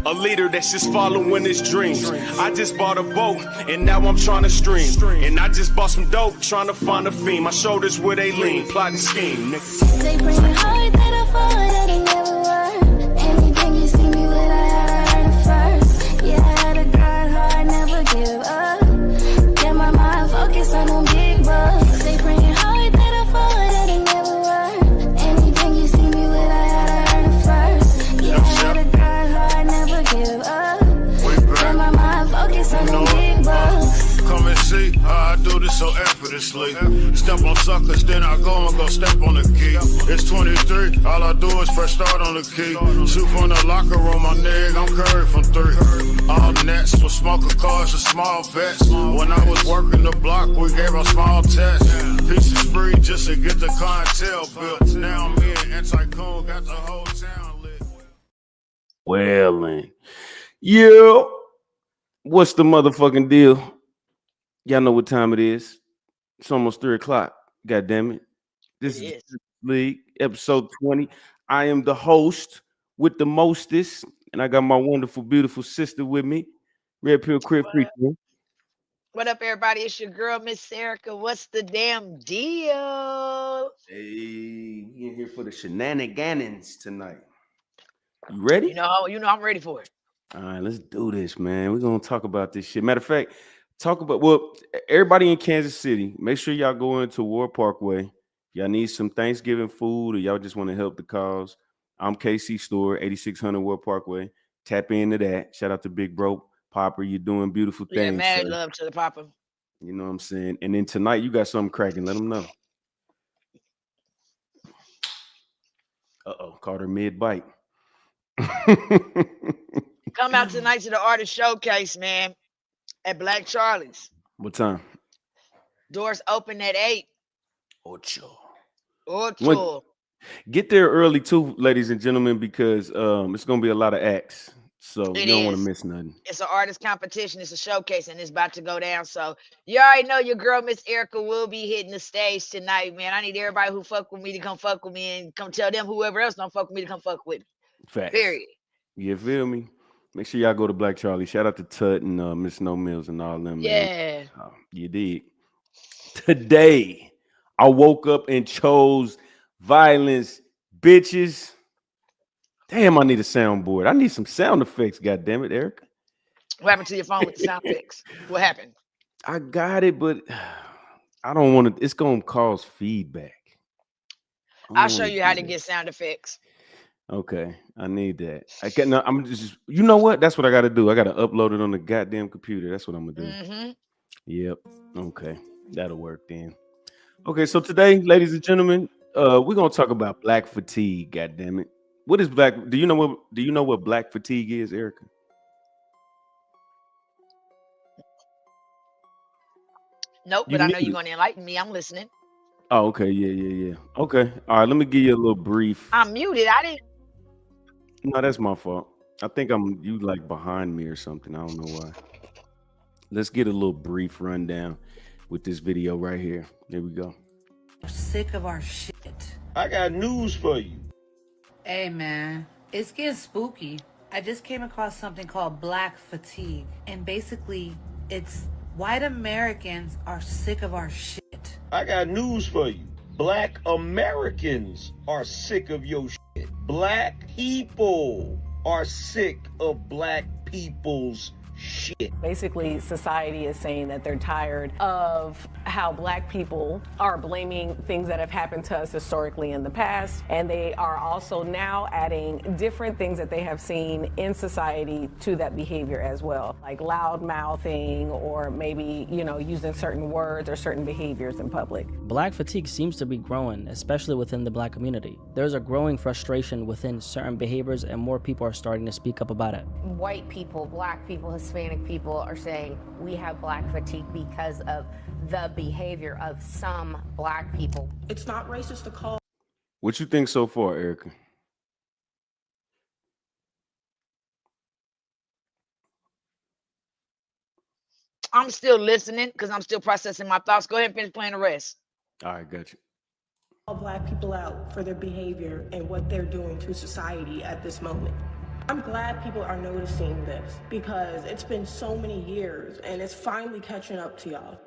A leader that's just following his dreams. I just bought a boat and now I'm trying to stream. And I just bought some dope, trying to find a fiend. My shoulders where they lean, plotting scheme. They bring it hard that I fall that I never learned. Anything you see me with, I had to earn first. Yeah, I had to grind hard, never give up. Get my mind focused on them big bucks. They bring it hard that I fall that I never learned. Anything you see me with, I had to earn first. Yeah, I had to grind hard, never give up. Get my mind focused on them big bucks. Come and see how I do this so effortlessly. Step on suckers, then I go and go step on the key. It's 23, all I do is press start on the key. Shoot from the locker room, my nigga, I'm Curry from 3. All nets with smoker cars and small vets. When I was working the block, we gave a small test. Pieces free just to get the clientele built. Now me and Anti-Coon got the whole town lit. Well, and yeah, what's the motherfucking deal? Y'all know what time it is. It's almost 3 o'clock. God damn it. This is League, episode 20. I am the host with the mostest, and I got my wonderful, beautiful sister with me. Red Pill Crip Freak. What up, everybody? It's your girl, Miss Erica. What's the damn deal? Hey, we in here for the shenanigans tonight. You ready? You know, I'm ready for it. All right, let's do this, man. We're gonna talk about this shit. Matter of fact, everybody in Kansas City, make sure y'all go into Ward Parkway. If y'all need some Thanksgiving food or y'all just want to help the cause, I'm KC Store, 8600 Ward Parkway. Tap into that. Shout out to Big Bro Popper. You're doing beautiful things. Yeah, mad sir. love to the Popper. You know what I'm saying? And then tonight you got something cracking. Let them know. Carter mid-bite. Come out tonight to the artist showcase, man, at Black Charlie's. What time? Doors open at 8. Ocho. Get there early too, ladies and gentlemen, because it's gonna be a lot of acts. So you don't want to miss nothing. It's an artist competition, it's a showcase, and it's about to go down. So you already know your girl, Miss Erica, will be hitting the stage tonight, man. I need everybody who fuck with me to come fuck with me, and come tell them whoever else don't fuck with me to come fuck with me. Facts. Period. You feel me? Make sure y'all go to Black Charlie. Shout out to Tut and Miss No Mills and all them. Yeah. Man. You did. Today, I woke up and chose violence, bitches. Damn, I need a soundboard. I need some sound effects, goddammit, it, Erica. What happened to your phone with the sound effects? What happened? I got it, but I don't want to. It's going to cause feedback. I'll show you how to get sound effects. Okay, I need that. I can't. No, I'm just. You know what? That's what I got to do. I got to upload it on the goddamn computer. That's what I'm gonna do. Mm-hmm. Yep. Okay, that'll work then. Okay, so today, ladies and gentlemen, we're gonna talk about black fatigue. Goddammit. What is black? Do you know what black fatigue is, Erica? Nope, but I know you're gonna enlighten me. I'm listening. Oh, okay. Yeah. Okay. All right. Let me give you a little brief. I'm muted. I didn't. No, that's my fault. I think you like behind me or something. I don't know why. Let's get a little brief rundown with this video right here. Here we go. We're sick of our shit. I got news for you. Hey man, it's getting spooky. I just came across something called black fatigue. And basically, it's white Americans are sick of our shit. I got news for you. Black Americans are sick of your shit. Black people are sick of black people's shit. Basically, society is saying that they're tired of how black people are blaming things that have happened to us historically in the past, and they are also now adding different things that they have seen in society to that behavior as well, like loud mouthing or maybe, using certain words or certain behaviors in public. Black fatigue seems to be growing, especially within the black community. There's a growing frustration within certain behaviors, and more people are starting to speak up about it. White people, black people, Hispanic people are saying we have black fatigue because of the behavior of some black people. It's not racist to call. What you think so far, Erica? I'm still listening because I'm still processing my thoughts. Go ahead and finish playing the rest. All right, got you. Call black people out for their behavior and what they're doing to society at this moment. I'm glad people are noticing this because it's been so many years and it's finally catching up to y'all.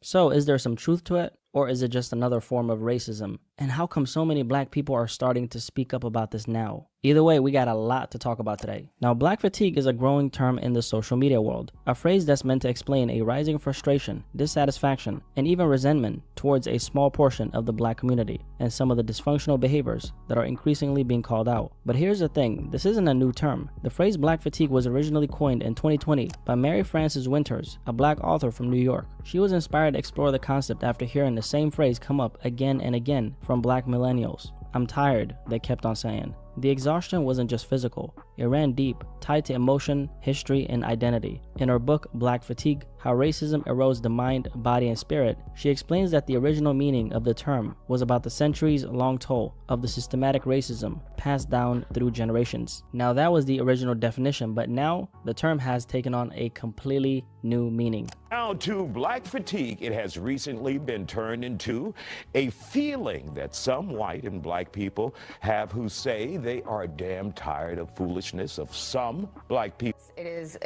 So, is there some truth to it, or is it just another form of racism? And how come so many black people are starting to speak up about this now? Either way, we got a lot to talk about today. Now, black fatigue is a growing term in the social media world, a phrase that's meant to explain a rising frustration, dissatisfaction, and even resentment towards a small portion of the black community and some of the dysfunctional behaviors that are increasingly being called out. But here's the thing, this isn't a new term. The phrase black fatigue was originally coined in 2020 by Mary Frances Winters, a black author from New York. She was inspired to explore the concept after hearing the same phrase come up again and again from black millennials. "I'm tired," they kept on saying. The exhaustion wasn't just physical, it ran deep, tied to emotion, history, and identity. In her book, Black Fatigue, How Racism Erodes the Mind, Body, and Spirit, she explains that the original meaning of the term was about the centuries-long toll of the systematic racism passed down through generations. Now that was the original definition, but now the term has taken on a completely new meaning. Now to black fatigue, it has recently been turned into a feeling that some white and black people have who say they are damn tired of foolishness of some black people. It is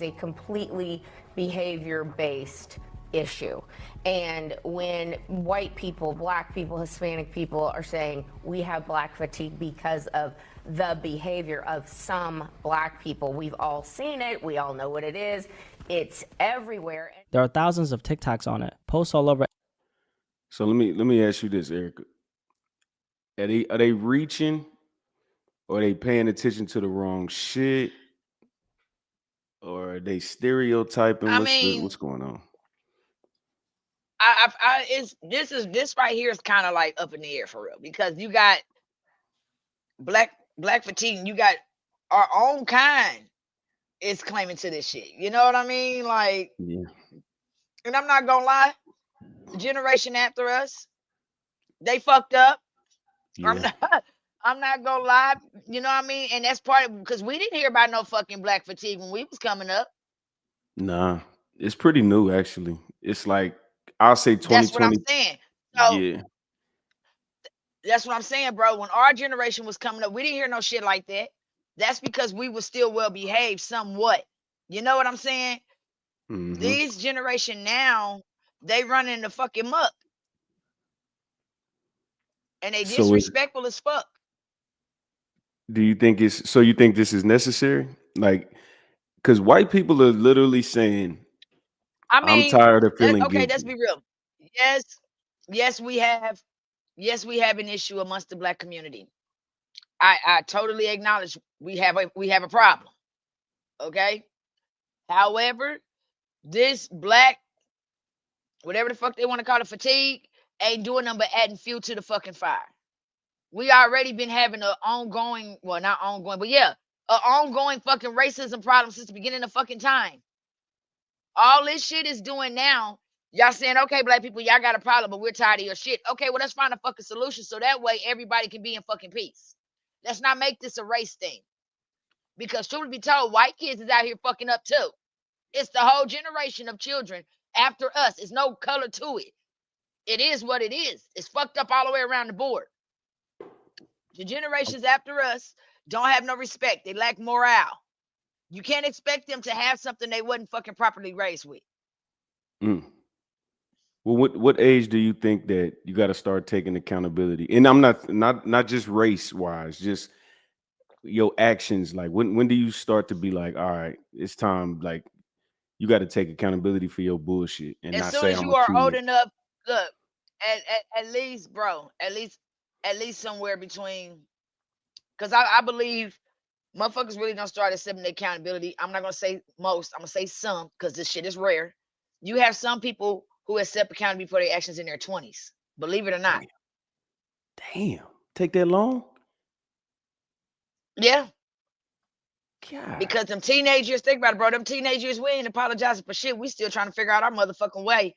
a completely behavior-based issue. And when white people, black people, Hispanic people are saying we have black fatigue because of the behavior of some black people, we've all seen it, we all know what it is, it's everywhere. There are thousands of TikToks on it, posts all over. So let me ask you this, Erica. Are they reaching, or are they paying attention to the wrong shit? Or are they stereotyping? What's going on? This right here is kind of like up in the air for real, because you got black fatigue, and you got our own kind is claiming to this shit. You know what I mean? Like, Yeah. and I'm not gonna lie, the generation after us, they fucked up. Yeah. I'm not gonna lie, you know what I mean? And that's part of, because we didn't hear about no fucking black fatigue when we was coming up. Nah, it's pretty new actually. It's like, I'll say That's what I'm 2020. saying. So Yeah. that's what I'm saying, bro. When our generation was coming up, we didn't hear no shit like that. That's because we were still well behaved somewhat. You know what I'm saying? Mhm. These generation now, they run in the fucking muck. And they So disrespectful as fuck. do you think you think this is necessary? Like, because white people are literally saying, I I'm mean, tired of feeling okay, let's guilty. be real. Yes, we have an issue amongst the black community. I totally acknowledge we have a problem. Okay. However, this black, whatever the fuck they want to call it, fatigue, ain't doing nothing but adding fuel to the fucking fire. We already been having an ongoing, well, not ongoing, but yeah, an ongoing fucking racism problem since the beginning of fucking time. All this shit is doing now, y'all saying, okay, black people, y'all got a problem, but we're tired of your shit. Okay, well, let's find a fucking solution so that way everybody can be in fucking peace. Let's not make this a race thing. Because truth be told, white kids is out here fucking up too. It's the whole generation of children after us. It's no color to it. It is what it is. It's fucked up all the way around the board. The generations after us don't have no respect. They lack morale. You can't expect them to have something they wasn't fucking properly raised with. Mm. Well, what age do you think that you got to start taking accountability? And I'm not just race wise, just your actions. Like, when do you start to be like, all right, it's time, like, you got to take accountability for your bullshit and As not soon say as I'm you a are old kid. enough, look, at least, bro, at least somewhere between, because I believe motherfuckers really don't start accepting accountability. I'm not gonna say most, I'm gonna say some, because this shit is rare. You have some people who accept accountability for their actions in their 20s. Believe it or not. Damn, take that long? Yeah. God. Because them teenagers, think about it, bro. Them teenagers, we ain't apologizing for shit. We still trying to figure out our motherfucking way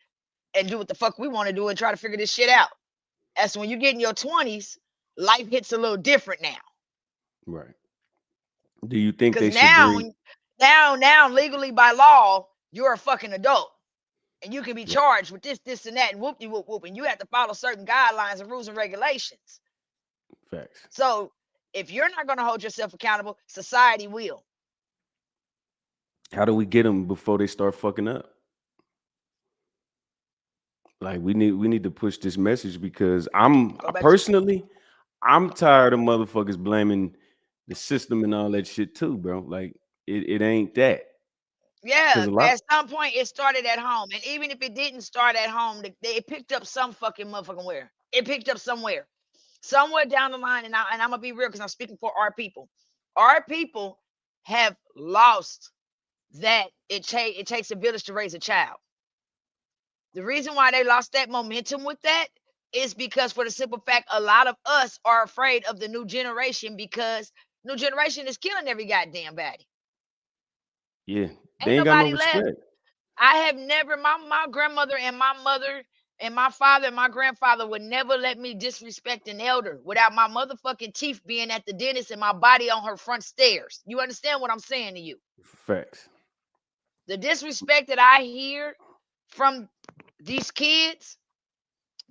and do what the fuck we want to do and try to figure this shit out. As when you get in your 20s, life hits a little different now. Right. Do you think they Because should bring? now, legally by law, you're a fucking adult. And you can be charged with this, and that, and whoop-de-whoop-whoop. And you have to follow certain guidelines and rules and regulations. Facts. So If you're not going to hold yourself accountable, society will. How do we get them before they start fucking up? Like we need to push this message because I'm personally tired of motherfuckers blaming the system and all that shit too, bro. Like it ain't that. Yeah, at some point it started at home, and even if it didn't start at home, it picked up some fucking motherfucking where. It picked up somewhere down the line, and I'm gonna be real because I'm speaking for our people. Our people have lost that it takes a village to raise a child. The reason why they lost that momentum with that is because, for the simple fact, a lot of us are afraid of the new generation because new generation is killing every goddamn body. Yeah, they ain't got no respect. Left. I have never, my grandmother and my mother and my father and my grandfather would never let me disrespect an elder without my motherfucking teeth being at the dentist and my body on her front stairs. You understand what I'm saying to you? Facts. The disrespect that I hear from these kids,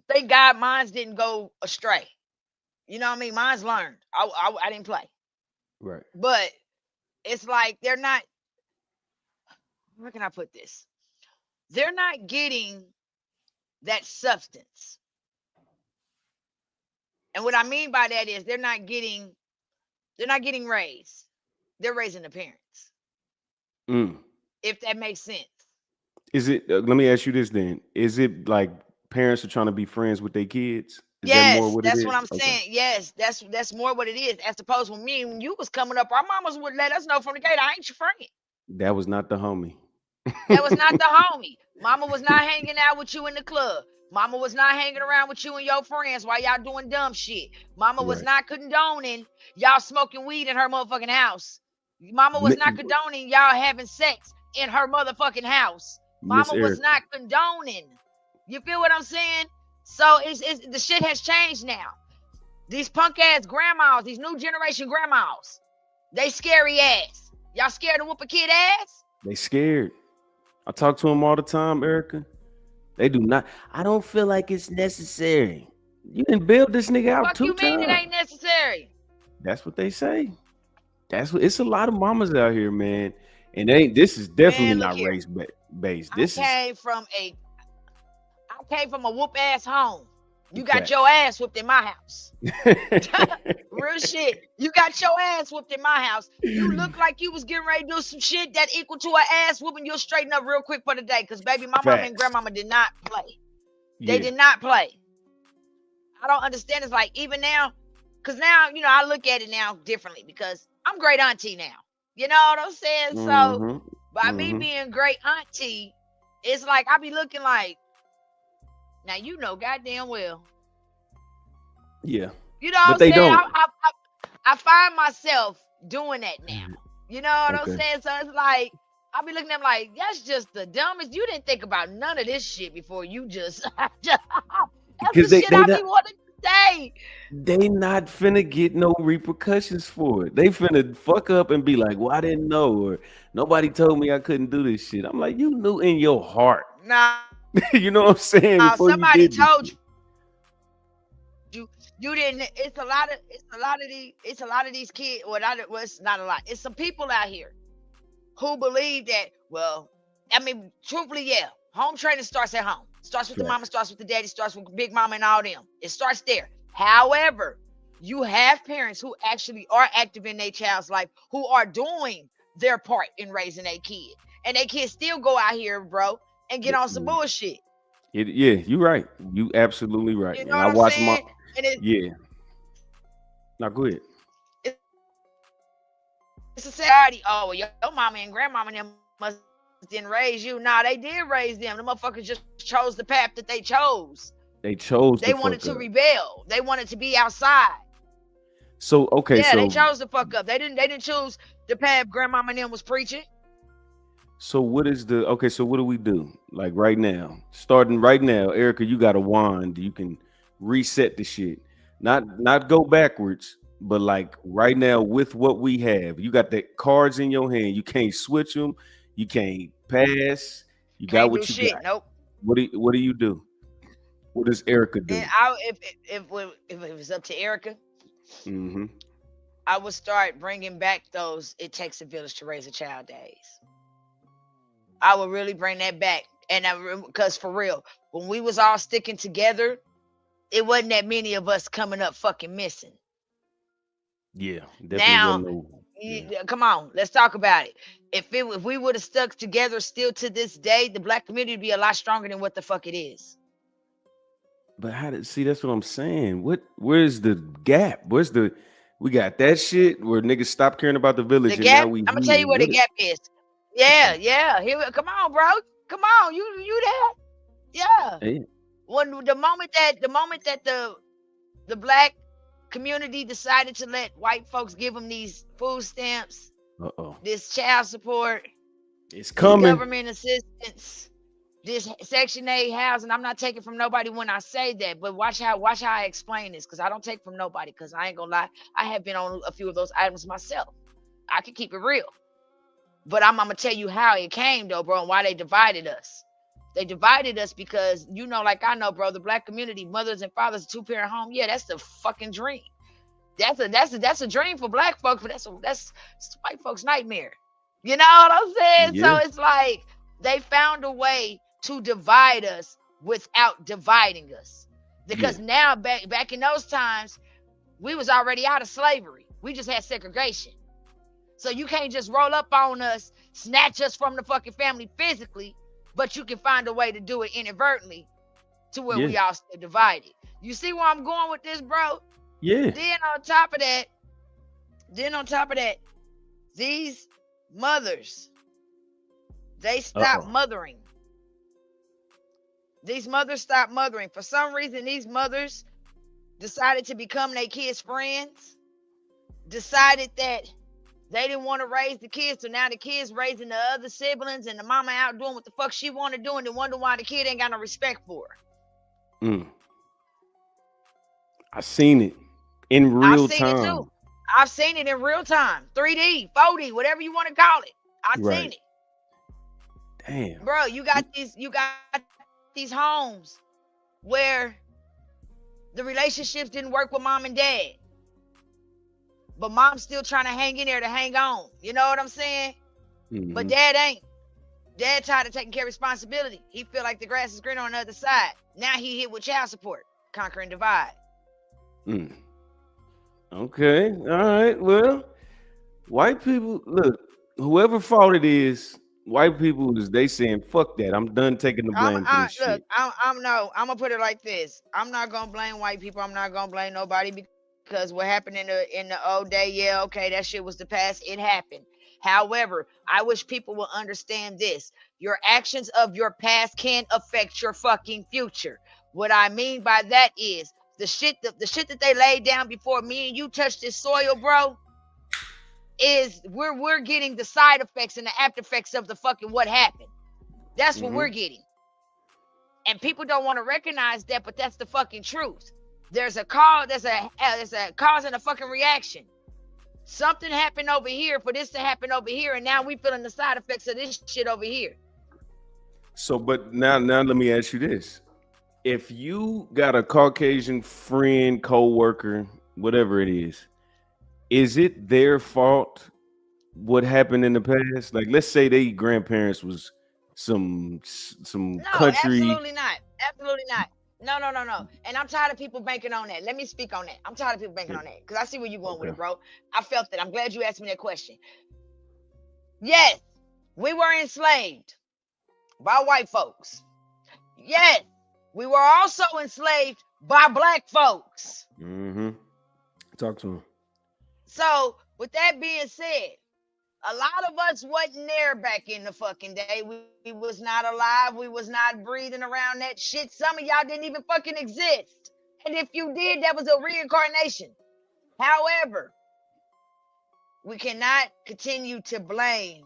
thank God mine didn't go astray. You know what I mean? Mine's learned. I didn't play. Right. But it's like they're not, where can I put this? They're not getting that substance. And what I mean by that is they're not getting raised. They're raising the parents. If that makes sense. Is it, let me ask you this then. Is it like parents are trying to be friends with their kids? Is yes, that more what that's it what is? I'm saying. Yes, that's more what it is. As opposed when you was coming up, our mamas would let us know from the gate, I ain't your friend. That was not the homie. That was not the homie. Mama was not hanging out with you in the club. Mama was not hanging around with you and your friends while y'all doing dumb shit. Mama was not condoning y'all smoking weed in her motherfucking house. Mama was not condoning y'all having sex in her motherfucking house. Mama was not condoning. You feel what I'm saying? So it's the shit has changed now. These punk ass grandmas, these new generation grandmas, they scary ass. Y'all scared to whoop a kid ass? They scared. I talk to them all the time, Erica. They do not. I don't feel like it's necessary. You can build this nigga out 2 times. What you mean it ain't necessary? That's what they say. That's what. It's a lot of mamas out here, man. And this is definitely not race based. I came from a whoop ass home. You got your ass whooped in my house. Real shit. You got your ass whooped in my house. You look like you was getting ready to do some shit that equal to an ass whooping. You'll straighten up real quick for the day. Because baby, my mama and grandmama did not play. They did not play. I don't understand. It's like even now, because now, I look at it now differently because I'm great auntie now. You know what I'm saying? So by me being great auntie, it's like I be looking like, now goddamn well. Yeah. You know what I'm saying? I find myself doing that now. You know what I'm saying? So it's like I be looking at them like, that's just the dumbest. You didn't think about none of this shit before you just that's the shit I be wanting to say. They not finna get no repercussions for it. They finna fuck up and be like, well, I didn't know, or nobody told me I couldn't do this shit. I'm like, you knew in your heart. Nah. You know what I'm saying? Somebody told you. You didn't. It's a lot of these kids. Well, it's not a lot. It's some people out here who believe that. Well, I mean, truthfully, yeah. Home training starts at home. Starts with the mama. Starts with the daddy. Starts with Big Mama and all them. It starts there. However, you have parents who actually are active in their child's life, who are doing their part in raising a kid, and they kids still go out here, bro, and get on some bullshit. Yeah, you're right. You absolutely right. You know what I'm saying? Now go ahead. It's a society. Oh, well, your mama and grandmama and them must didn't raise you. Nah, they did raise them. The motherfuckers just chose the path that they chose. They chose. They wanted to rebel. They wanted to be outside. So okay, yeah, they chose to fuck up. They didn't choose the path grandmama and them was preaching. So what do we do? Like right now, starting right now, Erica, you got a wand. You can reset the shit. Not go backwards, but like right now with what we have, you got the cards in your hand. You can't switch them. You can't pass. You got what you got. Nope. What do you do? What does Erica do? And if it's up to Erica, I would start bringing back those "it takes a village to raise a child" days. I would really bring that back, and because for real, when we was all sticking together, it wasn't that many of us coming up fucking missing. Yeah, definitely Now, wasn't no. come on, let's talk about it. If we would have stuck together still to this day, the black community would be a lot stronger than what the fuck it is. But how did see? That's what I'm saying. Where's the gap? We got that shit where niggas stop caring about the village, The and gap, now we. I'm gonna tell you where the gap is. Yeah. Here, come on, bro. Come on, you there? Yeah. Hey. When the moment that the black community decided to let white folks give them these food stamps, this child support, it's coming, government assistance, this Section 8 housing. I'm not taking from nobody when I say that, but watch how I explain this, because I don't take from nobody, because I ain't gonna lie, I have been on a few of those items myself. I can keep it real. But I'm gonna tell you how it came though, bro, and why they divided us. They divided us because, like I know, bro, the black community, mothers and fathers, 2-parent home, yeah, that's the fucking dream. That's a dream for black folks, but that's white folks' nightmare. You know what I'm saying? Yeah. So it's like they found a way to divide us without dividing us. Because now back in those times, we was already out of slavery. We just had segregation. So you can't just roll up on us, snatch us from the fucking family physically, but you can find a way to do it inadvertently to where we all stay divided. You see where I'm going with this, bro? Yeah. Then on top of that, these mothers, they stop mothering. These mothers stop mothering. For some reason, these mothers decided to become their kids' friends, decided that they didn't want to raise the kids, so now the kids raising the other siblings, and the mama out doing what the fuck she want to do, and then wonder why the kid ain't got no respect for her. I seen it in real time. It too. I've seen it in real time, 3D, 4D, whatever you want to call it. I've seen it. Damn, bro, you got these homes where the relationships didn't work with mom and dad, but mom's still trying to hang in there to hang on. You know what I'm saying? Mm-hmm. But dad ain't. Dad tired of taking care of responsibility. He feel like the grass is greener on the other side. Now he hit with child support, conquer and divide. Okay, all right. Well, white people, look, whoever fault it is, white people they saying fuck that. I'm done taking the blame for this shit. I'm gonna put it like this. I'm not gonna blame white people. I'm not gonna blame nobody, because what happened in the old day, yeah, okay, that shit was the past. It happened. However, I wish people will understand this. Your actions of your past can affect your fucking future. What I mean by that is the shit that they laid down before me and you touched this soil, bro, is we're getting the side effects and the after effects of the fucking what happened. That's what we're getting. And people don't want to recognize that, but that's the fucking truth. There's a cause, there's a cause and a fucking reaction. Something happened over here for this to happen over here, and now we feeling the side effects of this shit over here. So, but now let me ask you this. If you got a Caucasian friend, co-worker, whatever it is it their fault what happened in the past? Like, let's say they grandparents was some country. Absolutely not. Absolutely not. No. And I'm tired of people banking on that. Let me speak on that. I'm tired of people banking on that, because I see where you're going with it, bro. I felt that. I'm glad you asked me that question. Yes, we were enslaved by white folks. Yes, we were also enslaved by black folks. Talk to him. So, with that being said, a lot of us wasn't there back in the fucking day. We was not alive. We was not breathing around that shit. Some of y'all didn't even fucking exist. And if you did, that was a reincarnation. However, we cannot continue to blame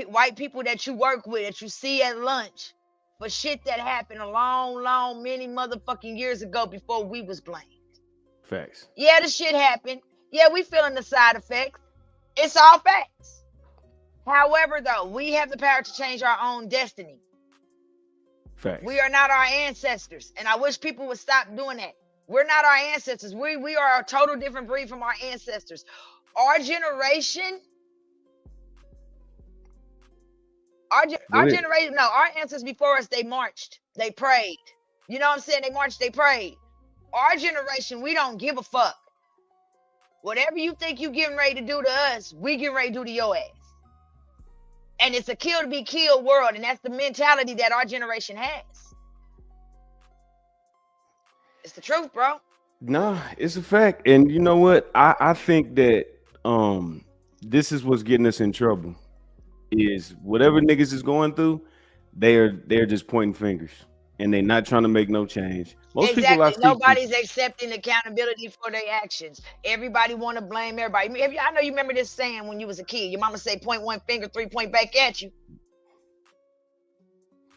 white people that you work with, that you see at lunch, for shit that happened a long, many motherfucking years ago before we was blamed. Facts. Yeah, the shit happened. Yeah, we feeling the side effects. It's all facts. However, though, we have the power to change our own destiny. Facts. We are not our ancestors. And I wish people would stop doing that. We're not our ancestors. We are a total different breed from our ancestors. Our generation, our generation, no, our ancestors before us, they marched, they prayed. You know what I'm saying? They marched, they prayed. Our generation, we don't give a fuck. Whatever you think you getting ready to do to us, we getting ready to do to your ass. And it's a kill to be killed world, and that's the mentality that our generation has. It's the truth, bro. Nah, it's a fact. And you know what? I think that this is what's getting us in trouble. Is whatever niggas is going through, they're just pointing fingers. And they're not trying to make no change. Most people I Exactly. see, Nobody's accepting accountability for their actions. Everybody want to blame everybody. I know you remember this saying when you was a kid. Your mama say point one finger, 3 point back at you.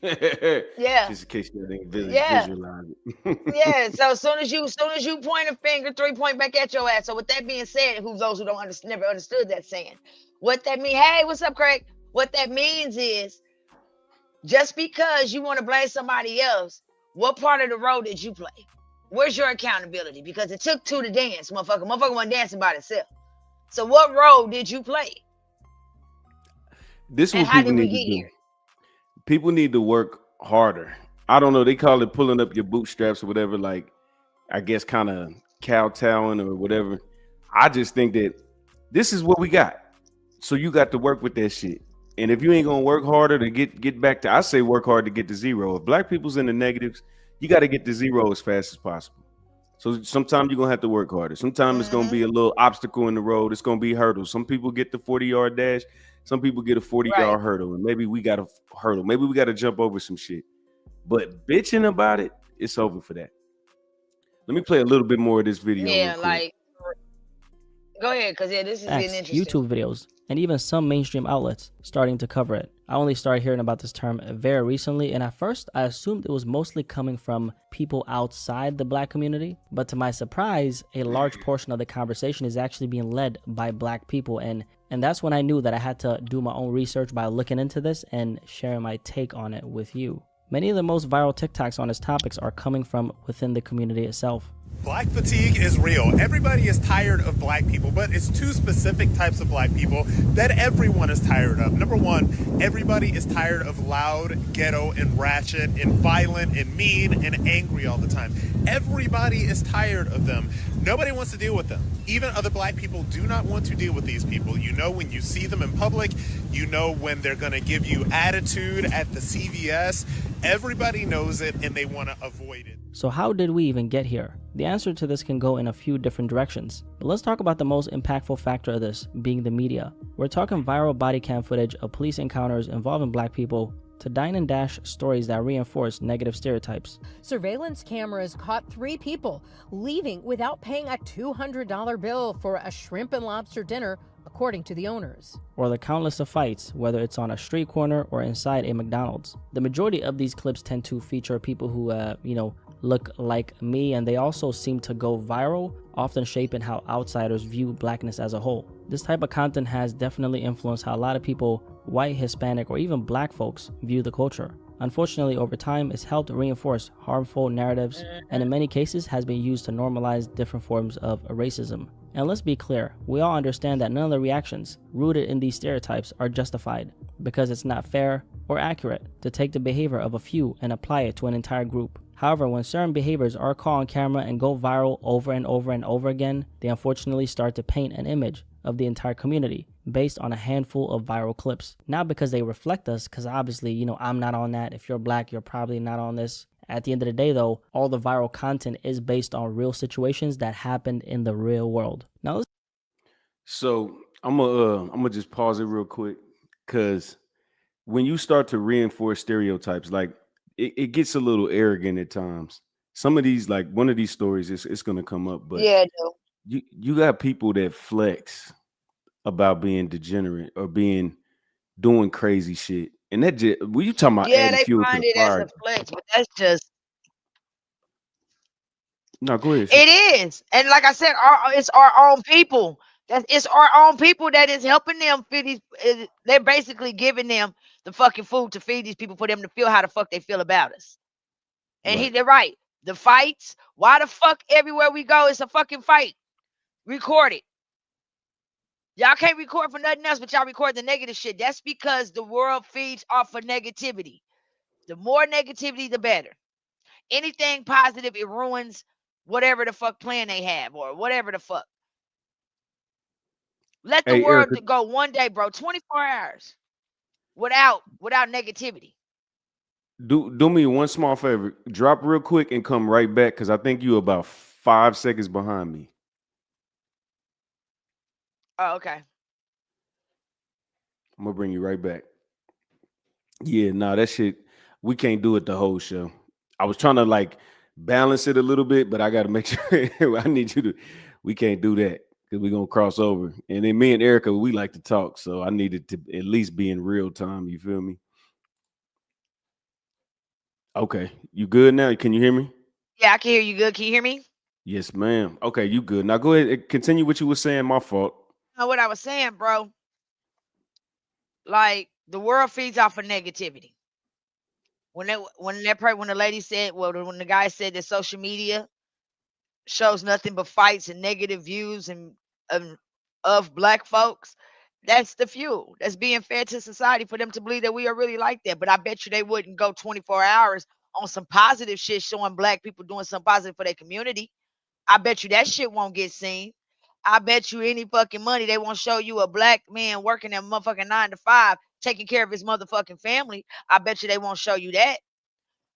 Yeah. just in case you didn't Yeah. visualize it. Yeah. So as soon as you point a finger, 3 point back at your ass. So with that being said, who's those who don't never understood that saying? What that mean? Hey, what's up, Craig? What that means is just because you want to blame somebody else, what part of the role did you play? Where's your accountability? Because it took two to dance, motherfucker. Motherfucker wasn't dancing by itself. So what role did you play? This is And what how people did we need to get do. here? People need to work harder. I don't know. They call it pulling up your bootstraps or whatever. Like, I guess kind of kowtowing or whatever. I just think that this is what we got. So you got to work with that shit. And if you ain't gonna work harder to get back to, I say work hard to get to zero. If black people's in the negatives, you got to get to zero as fast as possible. So sometimes you're gonna have to work harder. Sometimes it's gonna be a little obstacle in the road. It's gonna be hurdles. Some people get the 40-yard dash. Some people get a 40-yard hurdle, and maybe we got a hurdle. Maybe we got to jump over some shit. But bitching about it, it's over for that. Let me play a little bit more of this video. Yeah, like, go ahead, because this is getting interesting. YouTube videos, and even some mainstream outlets starting to cover it. I only started hearing about this term very recently, and at first I assumed it was mostly coming from people outside the black community, but to my surprise, a large portion of the conversation is actually being led by black people, and that's when I knew that I had to do my own research by looking into this and sharing my take on it with you. Many of the most viral TikToks on this topics are coming from within the community itself. Black fatigue is real. Everybody is tired of black people, but it's two specific types of black people that everyone is tired of. Number one, everybody is tired of loud, ghetto, and ratchet, and violent, and mean, and angry all the time. Everybody is tired of them. Nobody wants to deal with them. Even other black people do not want to deal with these people. You know when you see them in public, you know when they're going to give you attitude at the CVS. Everybody knows it, and they want to avoid it. So how did we even get here? The answer to this can go in a few different directions, but let's talk about the most impactful factor of this, being the media. We're talking viral body cam footage of police encounters involving black people to dine and dash stories that reinforce negative stereotypes. Surveillance cameras caught 3 people leaving without paying a $200 bill for a shrimp and lobster dinner, according to the owners. Or the countless of fights, whether it's on a street corner or inside a McDonald's. The majority of these clips tend to feature people who, look like me, and they also seem to go viral, often shaping how outsiders view blackness as a whole. This type of content has definitely influenced how a lot of people, white, Hispanic, or even black folks, view the culture. Unfortunately, over time, it's helped reinforce harmful narratives, and in many cases has been used to normalize different forms of racism. And let's be clear, we all understand that none of the reactions rooted in these stereotypes are justified, because it's not fair or accurate to take the behavior of a few and apply it to an entire group. However, when certain behaviors are caught on camera and go viral over and over and over again, they unfortunately start to paint an image of the entire community based on a handful of viral clips. Not because they reflect us, because obviously, I'm not on that. If you're black, you're probably not on this. At the end of the day, though, all the viral content is based on real situations that happened in the real world. Now, So I'm gonna just pause it real quick, because when you start to reinforce stereotypes, like it gets a little arrogant at times. Some of these, like one of these stories, it's gonna come up, but Yeah, no. you got people that flex about being degenerate or doing crazy shit, and that just when you talking about Yeah, adding they fuel to find the it as fire. a flex, but that's just No, go ahead. sis. it is. And like I said, it's our own people. It's our own people that is helping them feed these. They're basically giving them the fucking food to feed these people for them to feel how the fuck they feel about us. And Right. they're right. The fights. Why the fuck everywhere we go it's a fucking fight? Record it. Y'all can't record for nothing else, but y'all record the negative shit. That's because the world feeds off of negativity. The more negativity, the better. Anything positive, it ruins whatever the fuck plan they have or whatever the fuck. Let the Hey, world Erica, go one day, bro. 24 hours without negativity. do me one small favor. Drop real quick and come right back because I think you about 5 seconds behind me. Oh, okay. I'm gonna bring you right back. Yeah, no, that shit, we can't do it the whole show. I was trying to like balance it a little bit, but I got to make sure I need you to. We can't do that because we're gonna cross over. And then me and Erica, we like to talk, so I needed to at least be in real time. You feel me? Okay, you good now? Can you hear me? Yeah, I can hear you good. Can you hear me? Yes, ma'am. Okay, you good. Now go ahead and continue what you were saying. My fault. Know what I was saying, bro? Like the world feeds off of negativity. When the lady said, well, when the guy said that social media shows nothing but fights and negative views and of black folks, that's the fuel that's being fed to society for them to believe that we are really like that. But I bet you they wouldn't go 24 hours on some positive shit showing black people doing something positive for their community. I bet you that shit won't get seen. I bet you any fucking money they won't show you a black man working at motherfucking 9 to 5 taking care of his motherfucking family. I bet you they won't show you that.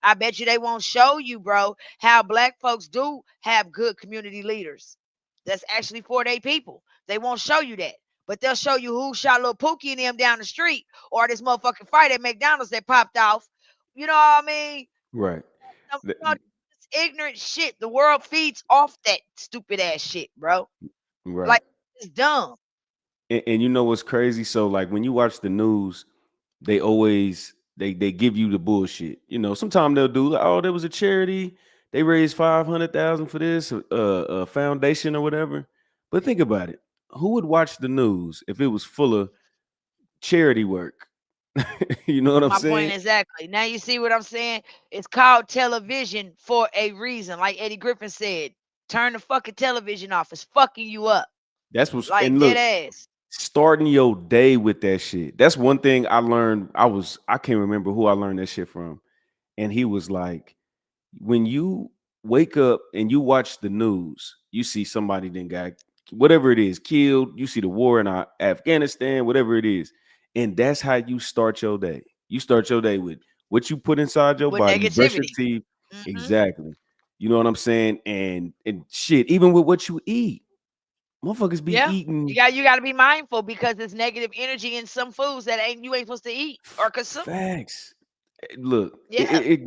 I bet you they won't show you, bro, how black folks do have good community leaders. That's actually for their people. They won't show you that. But they'll show you who shot little Pookie and them down the street or this motherfucking fight at McDonald's that popped off. You know what I mean? Right. It's ignorant shit. The world feeds off that stupid ass shit, bro. Right. Like, it's dumb. And you know what's crazy? So like when you watch the news, they always they give you the bullshit. You know, sometimes they'll do like, oh, there was a charity, they raised 500,000 for this foundation or whatever. But think about it. Who would watch the news if it was full of charity work? You know what I'm My saying? point exactly. Now you see what I'm saying? It's called television for a reason. Like Eddie Griffin said, turn the fucking television off. It's fucking you up. That's what's Like and look, dead ass. starting your day with that shit. That's one thing I learned. I can't remember who I learned that shit from. And he was like, when you wake up and you watch the news, you see somebody then got whatever it is killed. You see the war in Afghanistan, whatever it is, and that's how you start your day. You start your day with what you put inside your With body. You brush your negativity. teeth. Exactly. You know what I'm saying? And shit, even with what you eat, motherfuckers be eating. You got to be mindful because there's negative energy in some foods that you ain't supposed to eat or consume. Facts. Look, Yeah. it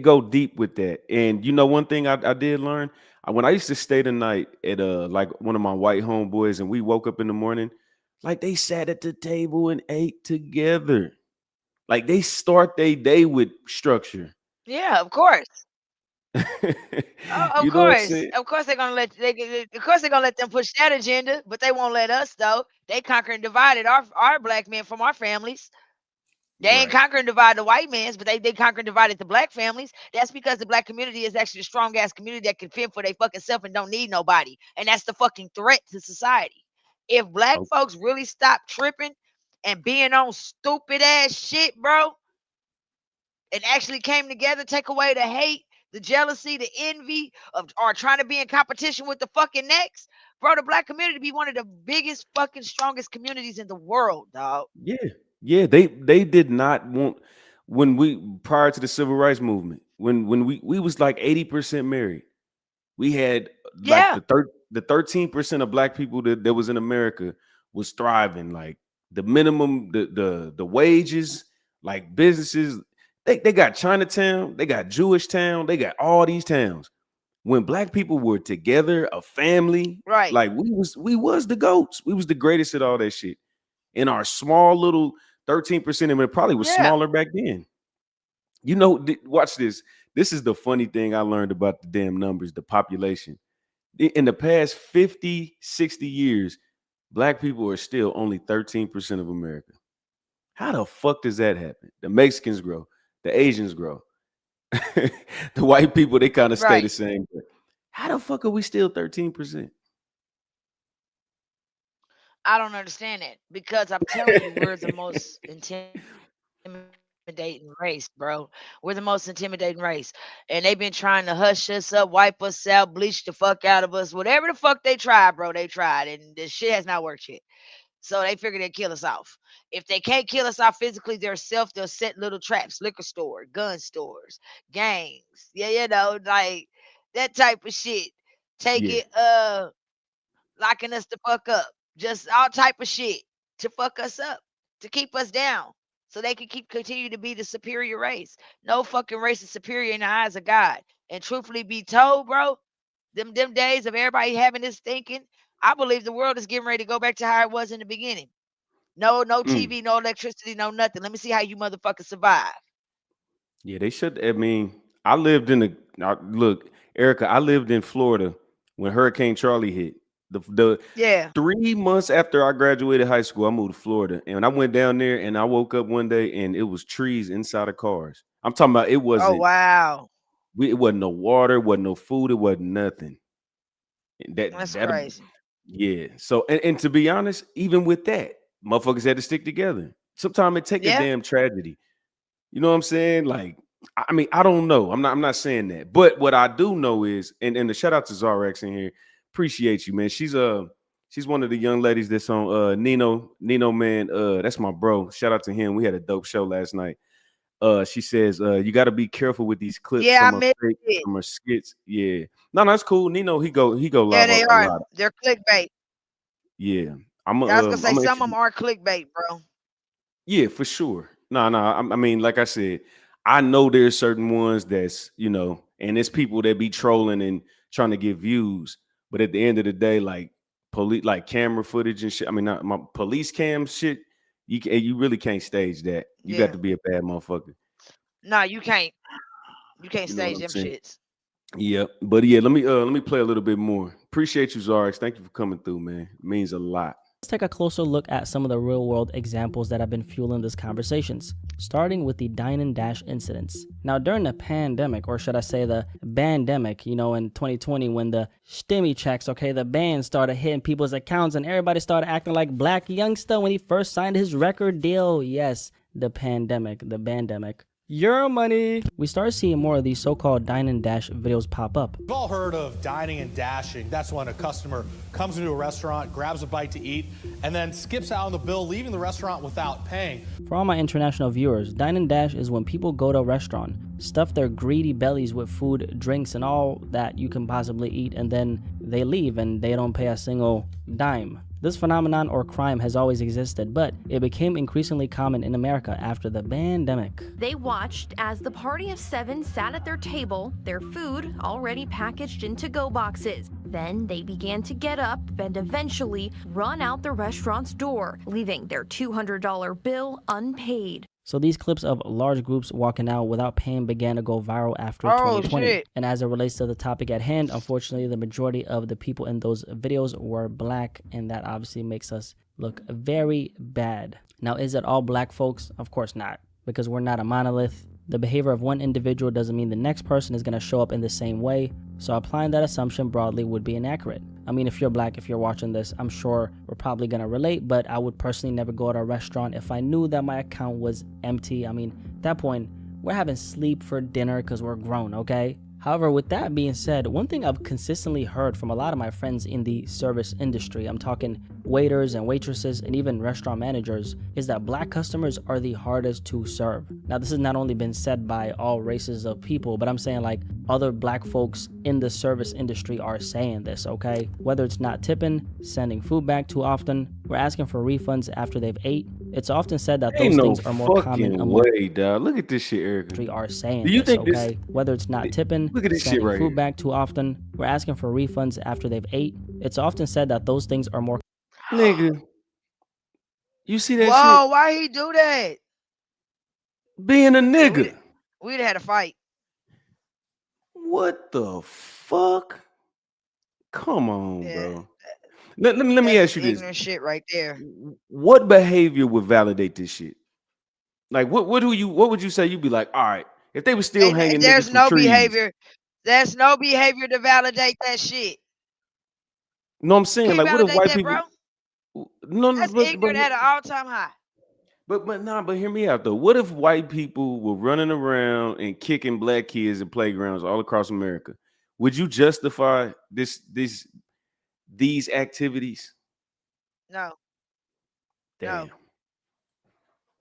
go deep with that. And you know, one thing I did learn when I used to stay the night at like one of my white homeboys, and we woke up in the morning, like they sat at the table and ate together. Like they start their day with structure. Yeah, of course. Of You know what I'm course. saying? Of course they're gonna let them push that agenda, but they won't let us though. They conquer and divided our black men from our families. They ain't conquer and divide the white man's, but they conquer and divided the black families. That's because the black community is actually a strong ass community that can fend for their fucking self and don't need nobody. And that's the fucking threat to society. If black folks really stop tripping and being on stupid ass shit, bro, and actually came together, take away the hate, the jealousy, the envy of or trying to be in competition with the fucking next, bro, the black community be one of the biggest fucking strongest communities in the world, dog. Yeah, they did not want when we prior to the civil rights movement, when we was like 80% married. We had like the 13% of black people that was in America was thriving. Like the minimum, the wages, like businesses, they got Chinatown, they got Jewish town, they got all these towns. When black people were together, a family, right? Like we was the goats. We was the greatest at all that shit. In our small little 13%, and it probably was smaller back then. You know, watch this. This is the funny thing I learned about the damn numbers, the population. In the past 50, 60 years, black people are still only 13% of America. How the fuck does that happen? The Mexicans grow, the Asians grow. The white people, they kind of stay the Right. same. But how the fuck are we still 13%? I don't understand that because I'm telling you, we're the most intimidating race, bro. We're the most intimidating race. And they've been trying to hush us up, wipe us out, bleach the fuck out of us. Whatever the fuck they tried, bro, they tried. And this shit has not worked yet. So they figure they'd kill us off. If they can't kill us off physically, they'll set little traps, liquor store, gun stores, gangs. Yeah, like that type of shit. Take Yeah. it, locking us the fuck up. Just all type of shit to fuck us up, to keep us down. So they can continue to be the superior race. No fucking race is superior in the eyes of God. And truthfully be told, bro, them days of everybody having this thinking, I believe the world is getting ready to go back to how it was in the beginning. No TV, no electricity, no nothing. Let me see how you motherfuckers survive. Yeah, they should. I mean, I lived in look, Erica, I lived in Florida when Hurricane Charlie hit. The Yeah. 3 months after I graduated high school, I moved to Florida, and I went down there, and I woke up one day, and it was trees inside of cars. I'm talking about it Oh wasn't. wow. It wasn't no water, wasn't no food, it wasn't nothing. That's crazy. Yeah. So and to be honest, even with that, motherfuckers had to stick together. Sometimes it take a Yeah. damn tragedy. You know what I'm saying? Like, I mean, I don't know. I'm not saying that. But what I do know is, and the shout out to Zarex in here. Appreciate you, man. She's one of the young ladies that's on Nino, man. That's my bro. Shout out to him. We had a dope show last night. She says, you got to be careful with these clips. Yeah, I Some are missed fake, it. some are skits. Yeah. No, that's cool. Nino, he go Yeah, live they a are. lot. They're clickbait. Yeah. I was gonna say some of them are clickbait, bro. Yeah, for sure. No. I mean, like I said, I know there's certain ones that's, and there's people that be trolling and trying to get views. But at the end of the day, like police, like camera footage and shit. I mean, not my police cam shit. You really can't stage that. You Yeah. got to be a bad motherfucker. No, you can't. You can't You know what stage I'm them saying? shits. Yep. But yeah, let me play a little bit more. Appreciate you, Zarex. Thank you for coming through, man. It means a lot. Let's take a closer look at some of the real-world examples that have been fueling these conversations, starting with the Dine and Dash incidents. Now, during the pandemic, or should I say the bandemic, in 2020 when the stimmy checks, the ban started hitting people's accounts and everybody started acting like Black Youngster when he first signed his record deal. Yes, the pandemic, the bandemic. Your money. We start seeing more of these so-called Dine and Dash videos pop up. We've all heard of dining and dashing. That's when a customer comes into a restaurant, grabs a bite to eat, and then skips out on the bill, leaving the restaurant without paying. For all my international viewers, Dine and Dash is when people go to a restaurant, stuff their greedy bellies with food, drinks, and all that you can possibly eat, and then they leave and they don't pay a single dime. This phenomenon or crime has always existed, but it became increasingly common in America after the pandemic. They watched as the party of 7 sat at their table, their food already packaged in to-go boxes. Then they began to get up and eventually run out the restaurant's door, leaving their $200 bill unpaid. So these clips of large groups walking out without paying began to go viral after 2020. Shit. And as it relates to the topic at hand, unfortunately, the majority of the people in those videos were Black, and that obviously makes us look very bad. Now, is it all Black folks? Of course not, because we're not a monolith. The behavior of one individual doesn't mean the next person is going to show up in the same way, so applying that assumption broadly would be inaccurate. I mean, if you're Black, if you're watching this, I'm sure we're probably going to relate, but I would personally never go to a restaurant if I knew that my account was empty. I mean, at that point, we're having sleep for dinner because we're grown, okay? However, with that being said, one thing I've consistently heard from a lot of my friends in the service industry, I'm talking waiters and waitresses and even restaurant managers, is that Black customers are the hardest to serve. Now, this has not only been said by all races of people, but I'm saying like other Black folks in the service industry are saying this, okay? Whether it's not tipping, sending food back too often, we're asking for refunds after they've ate. It's often said that those things are more common among way, dog. Look at this shit, Erica. Are saying Do you this, think okay? Whether it's not tipping, Look at this shit sending right food here. back too often, we're asking for refunds after they've ate. It's often said that those things are more Nigga. You see that Whoa, why he do that? shit? Being a nigga. We'd had a fight. What the fuck? Come on, bro. Let me ask you this. Ignorant shit right there. What behavior would validate this shit? Like what would you say? You'd be like, all right, If they were still hanging niggas There's from no trees, behavior. There's no behavior to validate that shit. no, I'm saying, Can you like, what if validate white that, people? bro? No, That's but ignorant at an all-time high. but hear me out though. What if white people were running around and kicking black kids in playgrounds all across America? Would you justify these activities? No. Damn.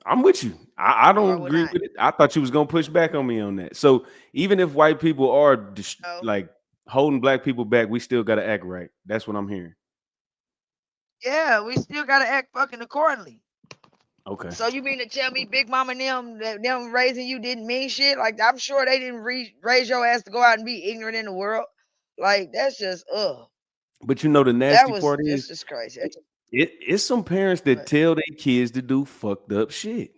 I'm with you. I don't agree with it. I thought you was gonna push back on me on that. So even if white people are like holding black people back, we still gotta act right. That's what I'm hearing. Yeah, we still gotta act fucking accordingly. Okay. So you mean to tell me Big Mama and them raising you didn't mean shit? Like, I'm sure they didn't raise your ass to go out and be ignorant in the world. Like, that's just But you know the that nasty was part just is crazy. it's some parents that tell their kids to do fucked up shit.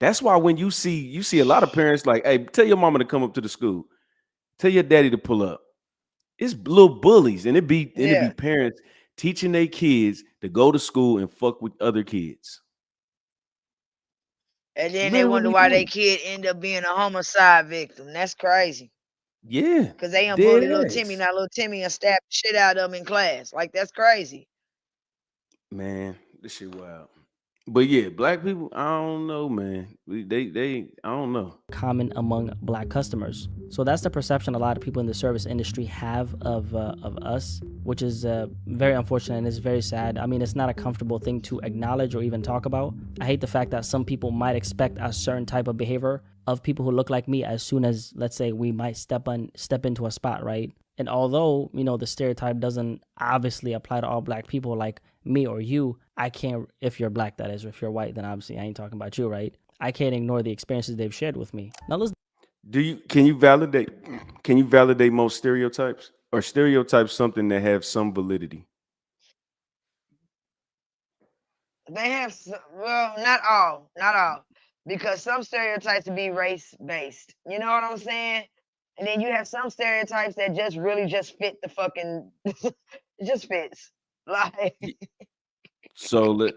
That's why when you see a lot of parents like, hey, tell your mama to come up to the school, tell your daddy to pull up. It's little bullies, and it be parents teaching their kids to go to school and fuck with other kids. And then they wonder why their kid end up being a homicide victim. That's crazy. Yeah. Because they bully little Timmy. Now little Timmy and stab the shit out of him in class. Like, that's crazy. Man, this shit wild. But yeah, black people, I don't know, man. I don't know. Common among black customers. So that's the perception a lot of people in the service industry have of us, which is very unfortunate and it's very sad. I mean, it's not a comfortable thing to acknowledge or even talk about. I hate the fact that some people might expect a certain type of behavior of people who look like me as soon as, let's say, we might step into a spot, right? And although, the stereotype doesn't obviously apply to all black people like me or you, I can't, if you're black, that is, if you're white, then obviously I ain't talking about you, right? I can't ignore the experiences they've shared with me. Now let's. Can you validate most stereotypes, or stereotypes something that have some validity? They have, well, not all, because some stereotypes be race based. You know what I'm saying? And then you have some stereotypes that just really just fit the fucking, it just fits. Like, so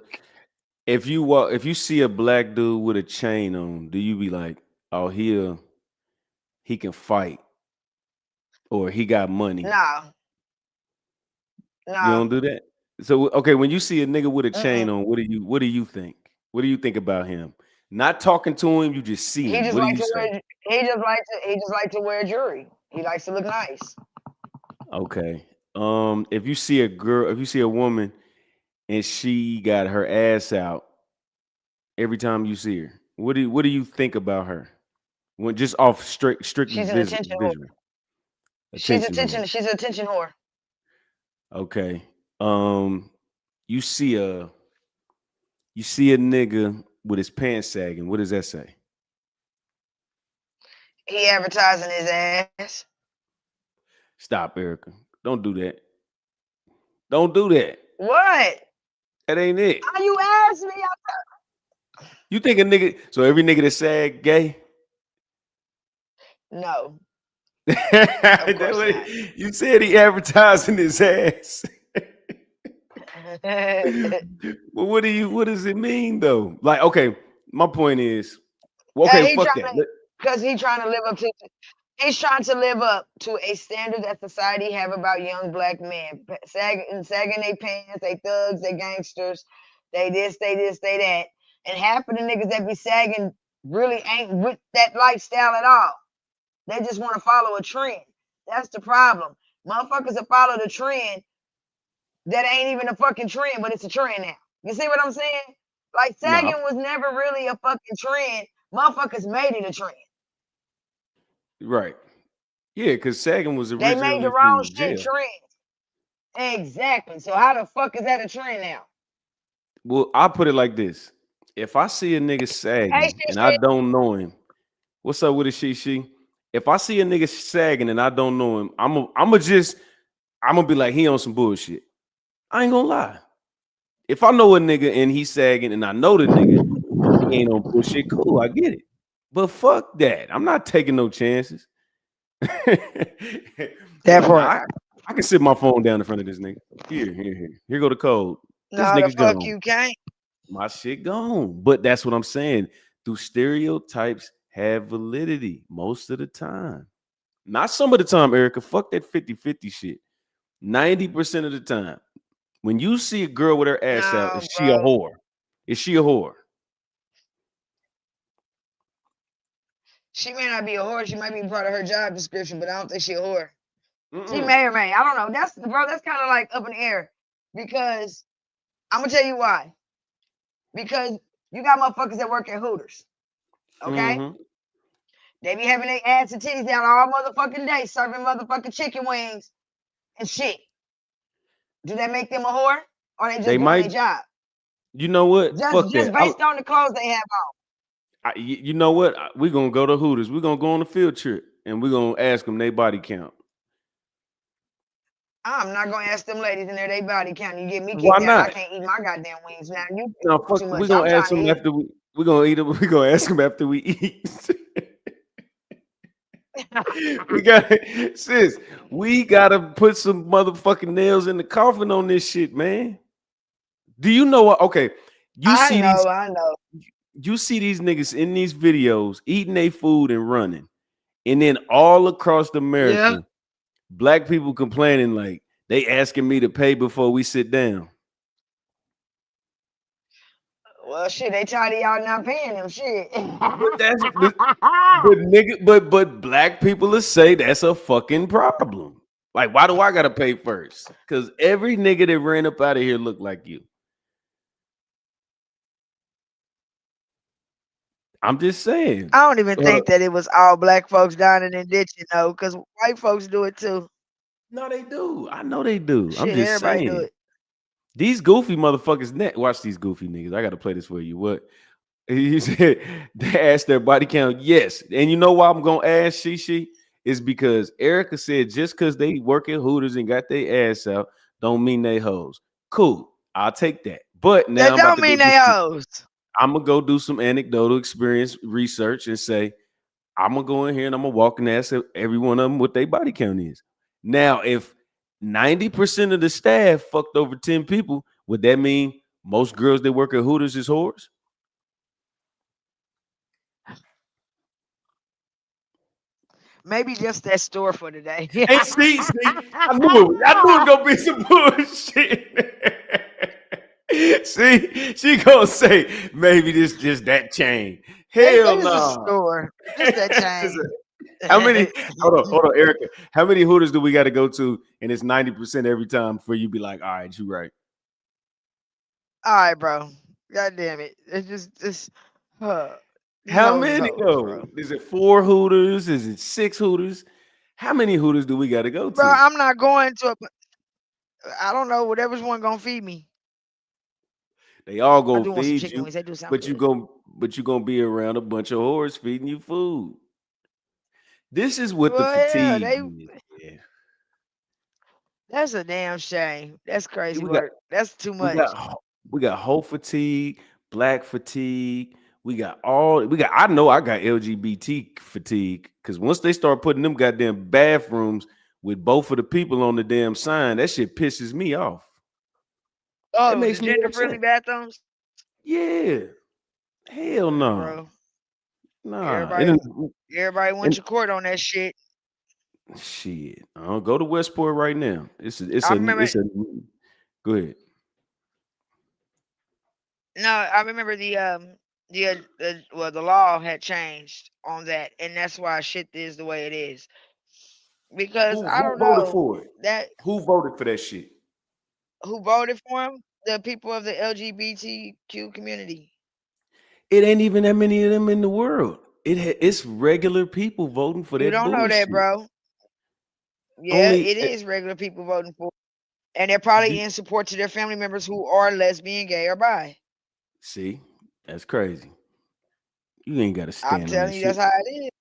if you see a black dude with a chain on, do you be like, oh, he can fight, or he got money? No. You don't do that. So okay, when you see a nigga with a chain on, what do you think? What do you think about him? Not talking to him, you just see him. He just like to wear jewelry. He likes to look nice. Okay. If you see a woman and she got her ass out every time you see her, what do you think about her? When just off strictly She's an attention whore. She's an attention whore. Okay. You see a nigga with his pants sagging. What does that say? He advertising his ass. Stop, Erica. Don't do that. Don't do that. What? That ain't it. How you ask me? You think a nigga? So every nigga that sag gay? No. You said he advertising his ass. Well, what does it mean though? Like, okay, my point is, okay, fuck that. Because he's trying to live up to a standard that society have about young black men. Sagging their pants, they thugs, they gangsters, they this, they that. And half of the niggas that be sagging really ain't with that lifestyle at all. They just want to follow a trend. That's the problem. Motherfuckers that follow the trend that ain't even a fucking trend, but it's a trend now. You see what I'm saying? Like, sagging was never really a fucking trend. Motherfuckers made it a trend. Right. Yeah, because sagging was originally. They made the wrong shit trend. Exactly. So how the fuck is that a trend now? Well, I'll put it like this. If I see a nigga sagging and I don't know him, what's up with it, she? If I see a nigga sagging and I don't know him, I'm gonna be like, he on some bullshit. I ain't gonna lie. If I know a nigga and he's sagging and I know the nigga, he ain't on bullshit, cool, I get it. But fuck that. I'm not taking no chances. That part. I can sit my phone down in front of this nigga. Here go the code. This No, nigga the fuck gone. you can't. My shit gone. But that's what I'm saying. Do stereotypes have validity most of the time. Not some of the time, Erica. Fuck that 50-50 shit. 90% of the time. When you see a girl with her ass out, is she a whore? Is she a whore? She may not be a whore. She might be part of her job description, but I don't think she a whore. She may or may. I don't know. That's kind of like up in the air, because I'm gonna tell you why. Because you got motherfuckers that work at Hooters, okay? They be having their ass and titties down all motherfucking day, serving motherfucking chicken wings and shit. Do that make them a whore, or they just doing their job? You know what? Fuck Just that. based on the clothes they have on. You know what? We're gonna go to Hooters. We're gonna go on a field trip, and we're gonna ask them their body count. I'm not gonna ask them ladies in there they body count. You get me Why kicked out. not? I can't eat my goddamn wings now. You No, fuck. too We're much. gonna I'm ask trying them to eat. after we're gonna eat them. We're gonna ask them after we eat. We gotta, sis. We gotta put some motherfucking nails in the coffin on this shit, man. Do you know what? Okay, I know. You see these niggas in these videos eating their food and running, and then all across America, black people complaining like they asking me to pay before we sit down. Well, shit, they tired of y'all not paying them shit. But black people will say that's a fucking problem. Like, why do I gotta pay first? Because every nigga that ran up out of here look like you. I'm just saying. I don't even think that it was all black folks dining and ditching though, because white folks do it too. No, they do. I know they do. Shit, I'm just everybody saying. do it. These goofy motherfuckers. Watch these goofy niggas. I gotta play this for you. What? He said they asked their body count. Yes, and you know why I'm gonna ask Shishi is because Erica said just because they work at Hooters and got their ass out don't mean they hoes. Cool, I'll take that. But now That don't mean they hoes. I'm gonna go do some anecdotal experience research and say I'm gonna go in here and I'm gonna walk and ask every one of them what their body count is. Now, if 90% of the staff fucked over 10 people, would that mean most girls that work at Hooters is whores? Maybe just that store for today. Hey, see, I knew it was gonna be some bullshit. See, she gonna say maybe this just that chain. Hell no. Store. Just that chain. How many? Hold on, Erica. How many Hooters do we got to go to? And it's 90% every time for you be like, all right, you right. All right, bro. God damn it. It's just How many though? Is it 4 Hooters? Is it 6 Hooters? How many Hooters do we got to go to? Bro, I'm not going to I don't know, whatever's one gonna feed me. They all gonna want some feed chicken you, wings. They do sound but you gonna be around a bunch of whores feeding you food. This is what the fatigue is. Yeah. That's a damn shame. That's crazy We work. That's too much. We got whole fatigue, black fatigue. I know I got LGBT fatigue because once they start putting them goddamn bathrooms with both of the people on the damn sign, that shit pisses me off. Oh, that makes the me gender-friendly bathrooms? Yeah. Hell no. Bro. Nah. Everybody went to court on that shit. Shit. I'll go to Westport right now. Go ahead. No, I remember the law had changed on that, and that's why shit is the way it is. Because I don't know voted for it. Who voted for that shit? Who voted for him? The people of the LGBTQ community. It ain't even that many of them in the world. It's regular people voting for that. You don't know that, bro. Yeah, it is regular people voting for it. And they're probably in support to their family members who are lesbian, gay, or bi. See, that's crazy. You ain't got to stand. I'm telling you, that's how it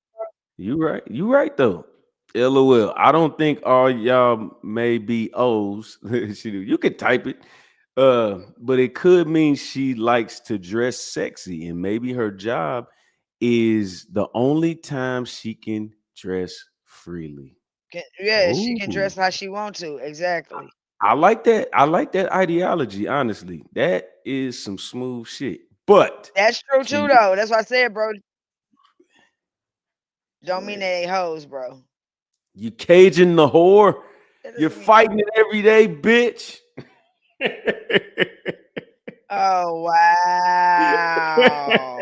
is. Bro. You right though. LOL. I don't think all y'all may be O's. You could type it. But it could mean she likes to dress sexy, and maybe her job is the only time she can dress freely. She can dress how she wants to. Exactly. I like that. I like that ideology. Honestly, that is some smooth shit. But that's true too, though. That's what I said, bro. Don't mean they hoes, bro. You caging the whore. You're fighting it every day, bitch. Oh wow.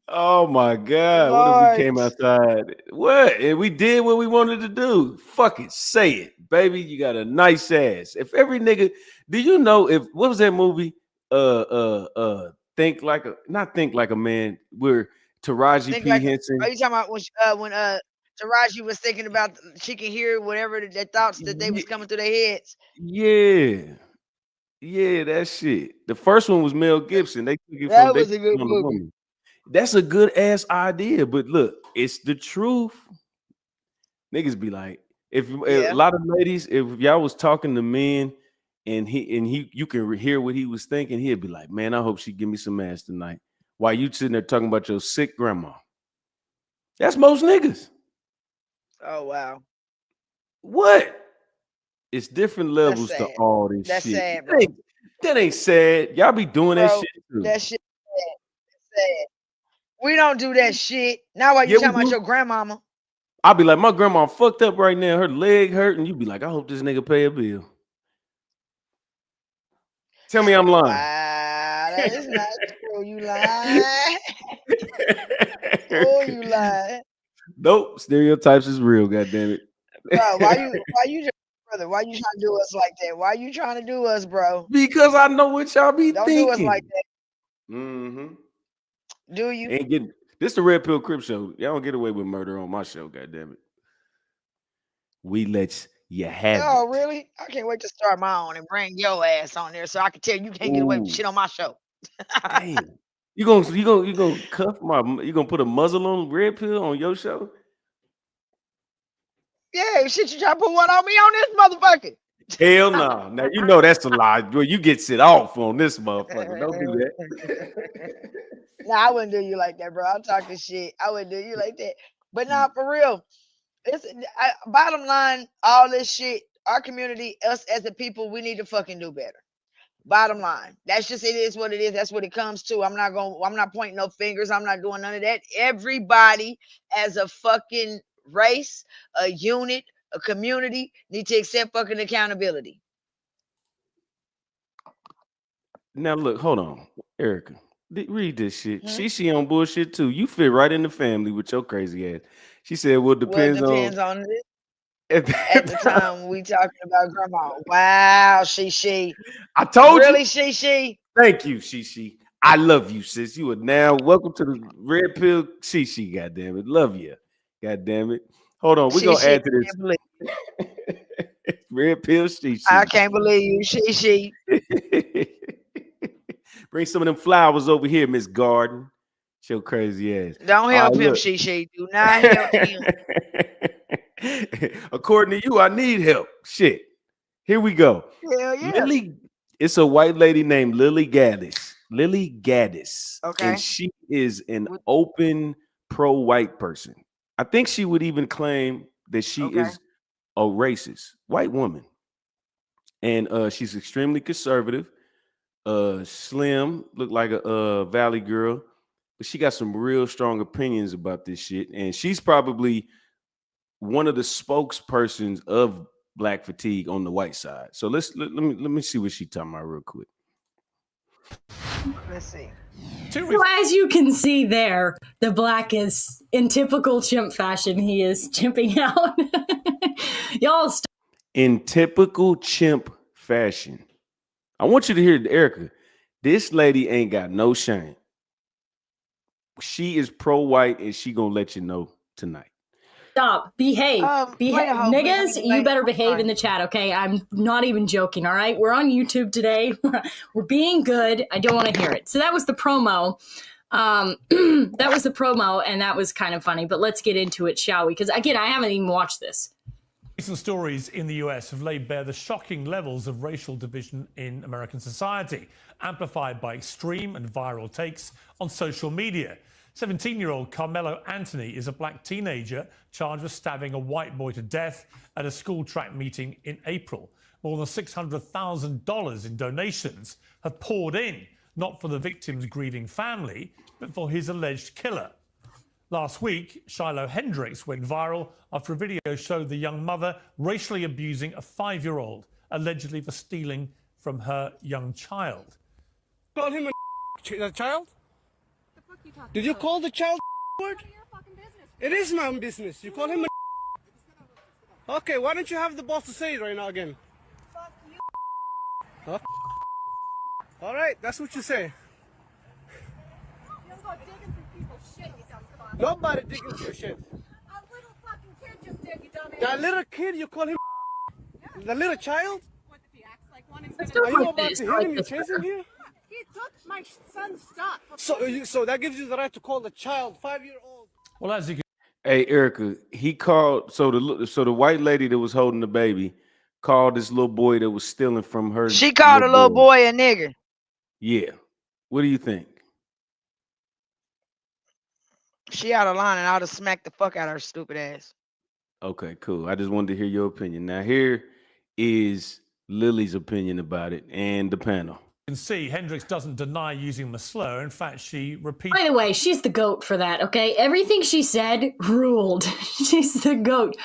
Oh my God. What if we came outside? What? And we did what we wanted to do. Fuck it. Say it, baby. You got a nice ass. If every nigga, do you know if what was that movie? Think like a man, where Taraji P. Henson. Are you talking about when Taraji was thinking about she can hear whatever the thoughts that they was coming through their heads? Yeah, that shit. The first one was Mel Gibson. They took it That from was a good movie. woman. That's a good ass idea, but look, it's the truth. Niggas be like, if a lot of ladies, if y'all was talking to men and you can hear what he was thinking, he'd be like, man, I hope she give me some ass tonight. While you sitting there talking about your sick grandma. That's most niggas. Oh wow. What? It's different levels to all this That's shit. sad, bro. That ain't sad. Y'all be doing that shit too. That shit sad. That's sad. We don't do that shit. Now why you talking about your grandmama? I'll be like, my grandma fucked up right now. Her leg hurt, and you be like, I hope this nigga pay a bill. Tell me I'm lying. Wow, that is not true. You lying. Oh, you lying. Nope. Stereotypes is real, goddammit. Bro, why you brother? Why you trying to do us like that? Why you trying to do us, bro? Because I know what y'all be Don't thinking. do us like that. Mm-hmm. Do you? Ain't getting this the Red Pill Crip show. Y'all don't get away with murder on my show, goddammit. We let you have Oh, really? I can't wait to start my own and bring your ass on there so I can tell you can't get away with shit on my show. Damn. You gonna cuff you gonna put a muzzle on Red Pill on your show? Yeah, shit, you trying to put one on me on this motherfucker. Hell no. Now you know that's a lie. Well, you get sit off on this motherfucker. Don't do that. Nah, I wouldn't do you like that, bro. I'm talking shit. I wouldn't do you like that. But nah, for real. Bottom line, all this shit, our community, us as a people, we need to fucking do better. Bottom line. That's just it is what it is. That's what it comes to. I'm not pointing no fingers. I'm not doing none of that. Everybody as a fucking race, a unit, a community need to accept fucking accountability. Now look, hold on, Erica. Read this shit. She on bullshit too. You fit right in the family with your crazy ass. She said, "Well, depends on it." At the time we talking about grandma. Wow, she. I told really, you. She. Thank you, she. I love you, sis. You are now welcome to the Red Pill she. Goddamn it, love you. Goddamn it. Hold on, we're gonna add to this. Red Pill she. I can't believe you, she. Bring some of them flowers over here, Miss Garden. Show crazy ass. Don't help him, she. Do not help him. According to you, I need help. Shit. Here we go. Hell yeah. It's a white lady named Lily Gaddis. Lily Gaddis. Okay. And she is an open pro-white person. I think she would even claim that she is a racist white woman. And she's extremely conservative. Slim, look like a Valley girl, but she got some real strong opinions about this shit. And she's probably one of the spokespersons of Black Fatigue on the white side. So let me see what she's talking about real quick. Let's see. So as you can see there, the Black is in typical chimp fashion. He is chimping out. Y'all in typical chimp fashion. I want you to hear, Erica, this lady ain't got no shame. She is pro-white and she gonna let you know tonight. Stop. Behave. Behave. Niggas, you better behave in the the chat, okay? I'm not even joking, all right? We're on YouTube today. We're being good. I don't want to hear it. So that was the promo. That was the promo, and that was kind of funny. But let's get into it, shall we? Because, again, I haven't even watched this. Recent stories in the US have laid bare the shocking levels of racial division in American society, amplified by extreme and viral takes on social media. 17-year-old Carmelo Anthony is a Black teenager charged with stabbing a white boy to death at a school track meeting in April. More than $600,000 in donations have poured in, not for the victim's grieving family, but for his alleged killer. Last week, Shiloh Hendricks went viral after a video showed the young mother racially abusing a 5-year-old, allegedly for stealing from her young child. Call him a child? Did you call the child word? It is my own business. You call him a... Okay, why don't you have the boss to say it right now again? Fuck you. Huh? All right, that's what you say. You don't go digging through people's shit, you dumb fuck. Nobody digging through shit. A little fucking kid just did, you dumbass. That little kid, you call him yeah. The little child? What if he acts like one? Are you about to hit him? You chasing here? He took my son's stuff. So that gives you the right to call the child 5-year-old. Well, as you can. Hey, Erica, he called. So the white lady that was holding the baby called this little boy that was stealing from her. She called a little boy a nigger. Yeah. What do you think? She out of line, and I would have smacked the fuck out of her stupid ass. Okay, cool. I just wanted to hear your opinion. Now, here is Lily's opinion about it and the panel. You can see Hendricks doesn't deny using the slur. In fact, she repeats. By the way, she's the GOAT for that, okay? Everything she said ruled. She's the GOAT.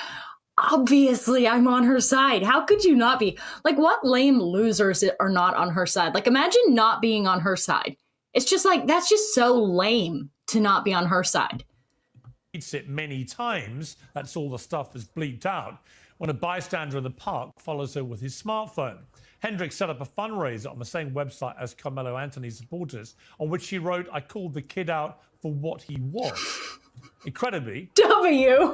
Obviously, I'm on her side. How could you not be? Like, what lame losers are not on her side? Like, imagine not being on her side. It's just like, that's just so lame to not be on her side. It many times. That's all the stuff is bleeped out. When a bystander in the park follows her with his smartphone. Hendricks set up a fundraiser on the same website as Carmelo Anthony's supporters, on which she wrote, "I called the kid out for what he was." Incredibly. W.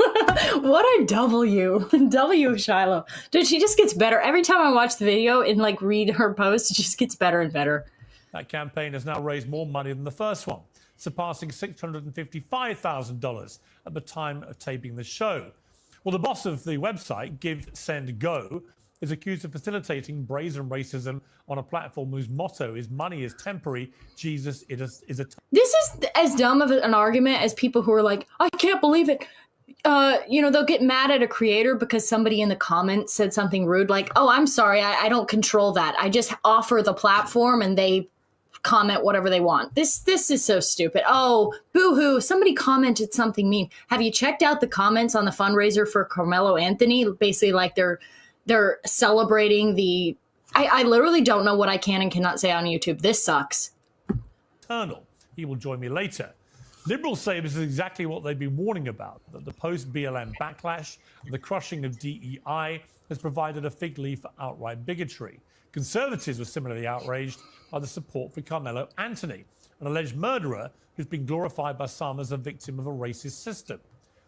What a W. W, Shiloh. Dude, she just gets better. Every time I watch the video and like read her posts, it just gets better and better. That campaign has now raised more money than the first one, surpassing $655,000 at the time of taping the show. Well, the boss of the website, Give, Send, Go, is accused of facilitating brazen racism on a platform whose motto is "Money is temporary, Jesus is a..." This is as dumb of an argument as people who are like, I can't believe it. They'll get mad at a creator because somebody in the comments said something rude, like, oh, I'm sorry, I don't control that. I just offer the platform and they comment whatever they want. This is so stupid. Oh, boo-hoo, somebody commented something mean. Have you checked out the comments on the fundraiser for Carmelo Anthony? Basically, like they're celebrating the... I literally don't know what I can and cannot say on YouTube. This sucks. Eternal. He will join me later. Liberals say this is exactly what they've been warning about, that the post-BLM backlash, the crushing of DEI, has provided a fig leaf for outright bigotry. Conservatives were similarly outraged by the support for Carmelo Anthony, an alleged murderer who's been glorified by some as a victim of a racist system.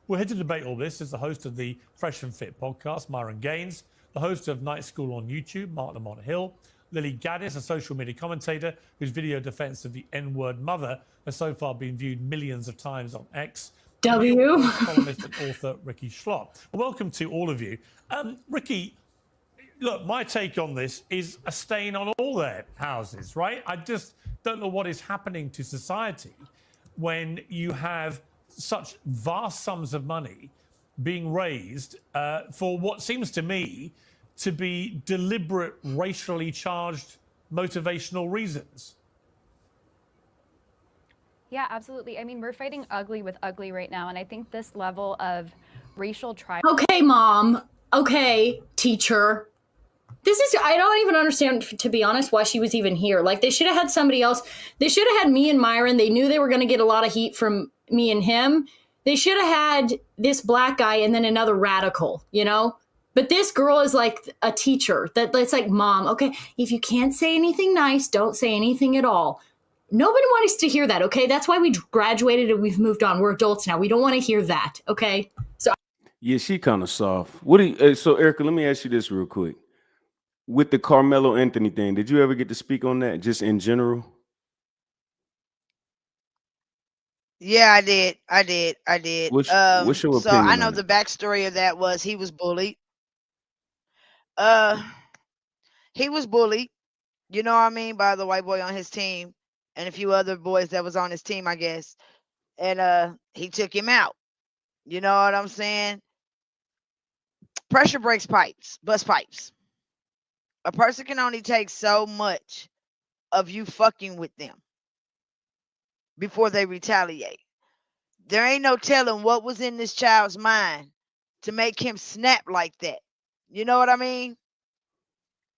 We're here to debate all this as the host of the Fresh and Fit podcast, Myron Gaines, the host of Night School on YouTube, Mark Lamont Hill, Lily Gaddis, a social media commentator whose video defense of the N-word mother has so far been viewed millions of times on X. W. Columnist and author Ricky Schlott. Welcome to all of you. Ricky, look, my take on this is a stain on all their houses, right? I just don't know what is happening to society when you have such vast sums of money being raised for what seems to me to be deliberate, racially charged, motivational reasons. Yeah, absolutely. I mean, we're fighting ugly with ugly right now, and I think this level of racial tribe. Okay, mom. Okay, teacher. I don't even understand, to be honest, why she was even here. Like, they should have had somebody else. They should have had me and Myron. They knew they were going to get a lot of heat from me and him. They should have had this black guy and then another radical, you know? But this girl is like a teacher. That's like, mom, okay, if you can't say anything nice, don't say anything at all. Nobody wants to hear that, okay? That's why we graduated and we've moved on. We're adults now. We don't want to hear that, okay? So yeah, she kind of soft. So Erica, let me ask you this real quick. With the Carmelo Anthony thing, did you ever get to speak on that, just in general? Yeah, I did. What's your opinion? So I know on the it? backstory of that was he was bullied. He was bullied, you know what I mean, by the white boy on his team and a few other boys that was on his team, I guess. And he took him out. You know what I'm saying? Pressure breaks pipes, bust pipes. A person can only take so much of you fucking with them before they retaliate. There ain't no telling what was in this child's mind to make him snap like that. You know what I mean?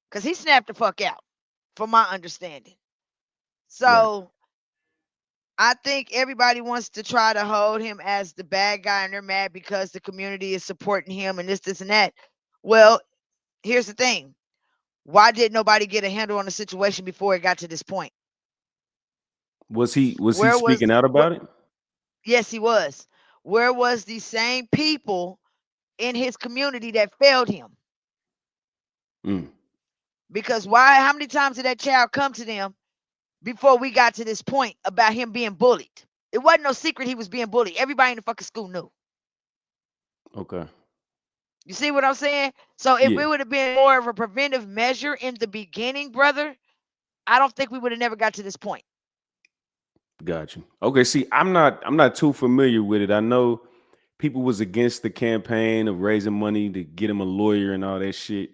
Because he snapped the fuck out, from my understanding. So I think everybody wants to try to hold him as the bad guy, and they're mad because the community is supporting him and this, and that. Well, here's the thing. Why did nobody get a handle on the situation before it got to this point? Was he Where was speaking out about it? Yes, he was. Where was the same people in his community that failed him? Mm. Because why? How many times did that child come to them before we got to this point about him being bullied? It wasn't no secret he was being bullied. Everybody in the fucking school knew. Okay. You see what I'm saying? So if Yeah. it would have been more of a preventive measure in the beginning, brother, I don't think we would have never got to this point. Got you. Okay, see, I'm not too familiar with it. I know people was against the campaign of raising money to get him a lawyer and all that shit.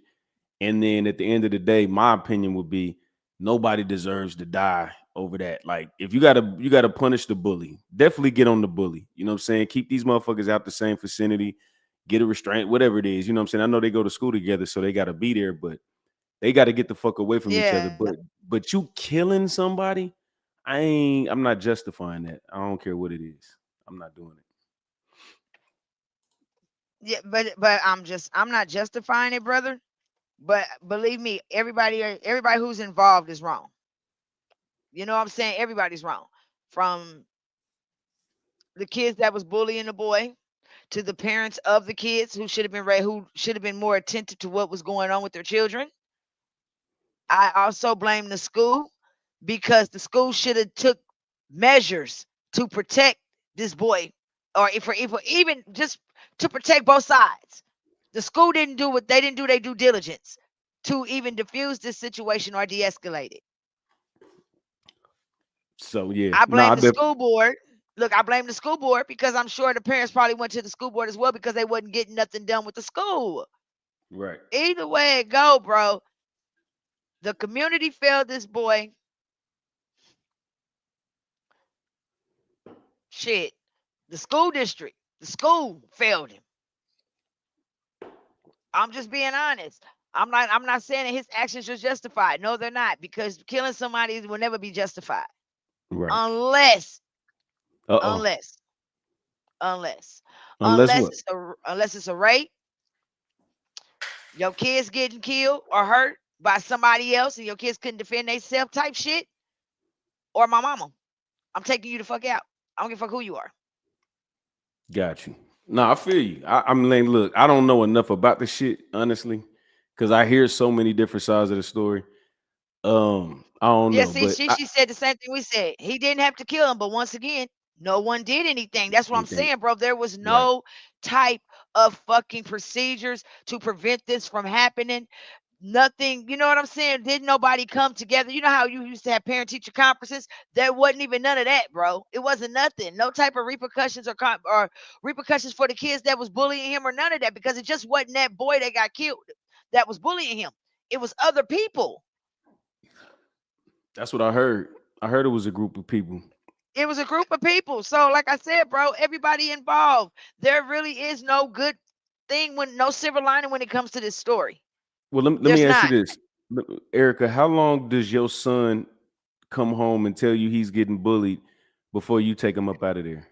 And then at the end of the day, my opinion would be nobody deserves to die over that. Like, if you gotta punish the bully, definitely get on the bully. You know what I'm saying? Keep these motherfuckers out the same vicinity, get a restraint, whatever it is. You know what I'm saying? I know they go to school together, so they gotta be there, but they gotta get the fuck away from each other. Yeah. But you killing somebody, I'm not justifying that. I don't care what it is. I'm not doing it. Yeah, but I'm not justifying it, brother. But believe me, everybody who's involved is wrong. You know what I'm saying? Everybody's wrong. From the kids that was bullying the boy to the parents of the kids who should have been more attentive to what was going on with their children. I also blame the school because the school should have took measures to protect this boy, or if even just to protect both sides. The school didn't do their due diligence to even diffuse this situation or de-escalate it. So yeah, I blame the school board. Look, I blame the school board because I'm sure the parents probably went to the school board as well because they wasn't getting nothing done with the school. Right. Either way it go, bro. The community failed this boy. Shit. The school district, the school failed him. I'm just being honest. I'm not saying that his actions are justified. No, they're not, because killing somebody will never be justified. Right. Unless Uh-oh. unless What? it's a rape, your kids getting killed or hurt by somebody else and your kids couldn't defend themselves type shit, or my mama. I'm taking you the fuck out. I don't give a fuck who you are. Got you. No, I feel you. I'm like, look, I don't know enough about the shit, honestly, because I hear so many different sides of the story. I don't Yeah, know, see, but she said the same thing we said. He didn't have to kill him, but once again, no one did anything. That's what I'm saying, bro. There was no type of fucking procedures to prevent this from happening. Nothing, you know what I'm saying? Didn't nobody come together? You know how you used to have parent-teacher conferences? There wasn't even none of that, bro. It wasn't nothing. No type of repercussions or repercussions for the kids that was bullying him or none of that, because it just wasn't that boy that got killed that was bullying him. It was other people. that's what I heard. I heard it was a group of people. It was a group of people. So, like I said, bro, everybody involved. There really is no good thing, no silver lining when it comes to this story. Well, let me ask you this, Erica. How long does your son come home and tell you he's getting bullied before you take him up out of there?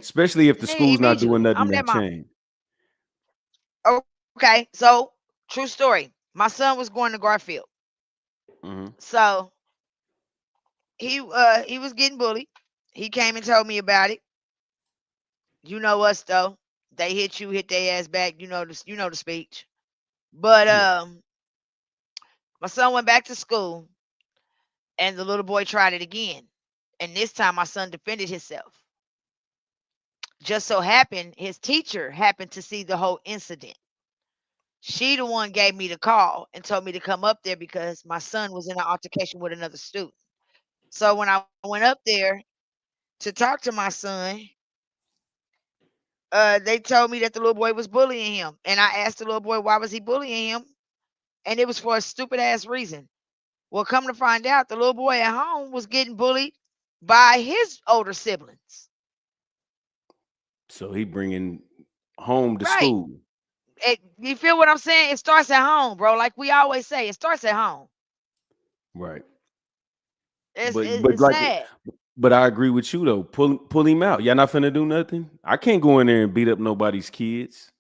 Especially if the school's not doing nothing to change. Okay, so true story. My son was going to Garfield. Mm-hmm. So he was getting bullied. He came and told me about it. You know us though. They hit you, hit their ass back. You know the speech. But my son went back to school, and the little boy tried it again. And this time my son defended himself. Just so happened his teacher happened to see the whole incident. She the one gave me the call and told me to come up there because my son was in an altercation with another student. So when I went up there to talk to my son, they told me that the little boy was bullying him. And I asked the little boy, why was he bullying him? And it was for a stupid ass reason. Well, come to find out, the little boy at home was getting bullied by his older siblings. So he bringing home to Right. school. You feel what I'm saying? It starts at home, bro. Like we always say, it starts at home. Right. It's But like, sad. but I agree with you though. Pull him out. Y'all not finna do nothing. I can't go in there and beat up nobody's kids.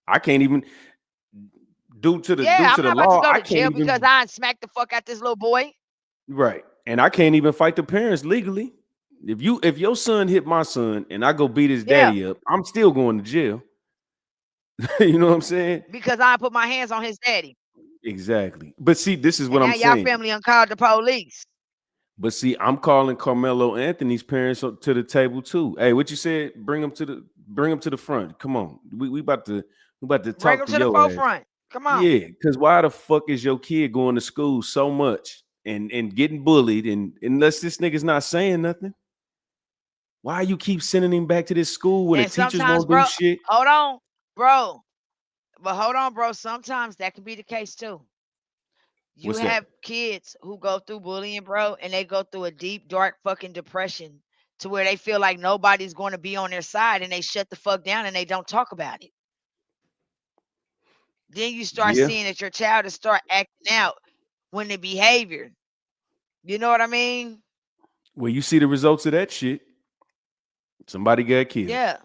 I can't even due to the Yeah, I'm not about law. to go I to jail can't even because I smacked the fuck out this little boy. right. And I can't even fight the parents legally. If your son hit my son and I go beat his Yeah. daddy up, I'm still going to jail. You know what I'm saying? Because I put my hands on his daddy. Exactly. But see, this is And what now I'm y'all saying. family uncalled the police. But see, I'm calling Carmelo Anthony's parents up to the table too. Hey, what you said? Bring them to the front. Come on, we about to Bring talk him to to the your ass. forefront. Come on. Yeah, because why the fuck is your kid going to school so much and getting bullied and unless this nigga's not saying nothing? Why you keep sending him back to this school when the And teachers sometimes, won't do bro, shit? hold on, bro. But hold on, bro. Sometimes that can be the case too. You What's that? have kids who go through bullying, bro, and they go through a deep, dark fucking depression to where they feel like nobody's going to be on their side and they shut the fuck down and they don't talk about it. Then you start Yeah. seeing that your child is start acting out when the behavior. You know what I mean? Well, you see the results of that shit. Somebody got killed. Yeah.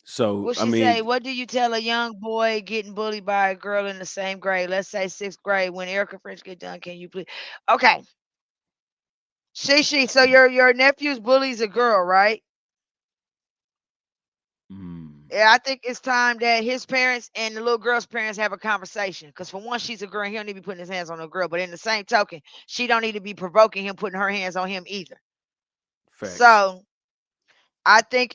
So What I she mean, say? What do you tell a young boy getting bullied by a girl in the same grade? Let's say 6th grade. When Erica French get done, can you please? Okay. She. So your nephew's bullies a girl, right? Yeah, I think it's time that his parents and the little girl's parents have a conversation. Because for one, she's a girl, and he don't need to be putting his hands on a girl. But in the same token, she don't need to be provoking him, putting her hands on him either. facts. So I think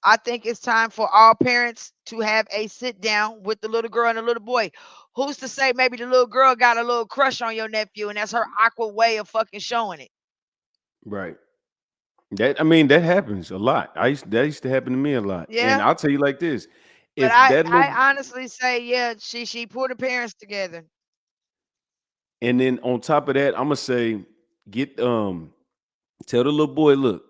I think it's time for all parents to have a sit down with the little girl and the little boy. Who's to say maybe the little girl got a little crush on your nephew and that's her awkward way of fucking showing it? Right. That happens a lot. That used to happen to me a lot. And Yeah. I'll tell you like this. But If I that little honestly say, yeah, she put her parents together. and then on top of that, I'm gonna say get tell the little boy, look,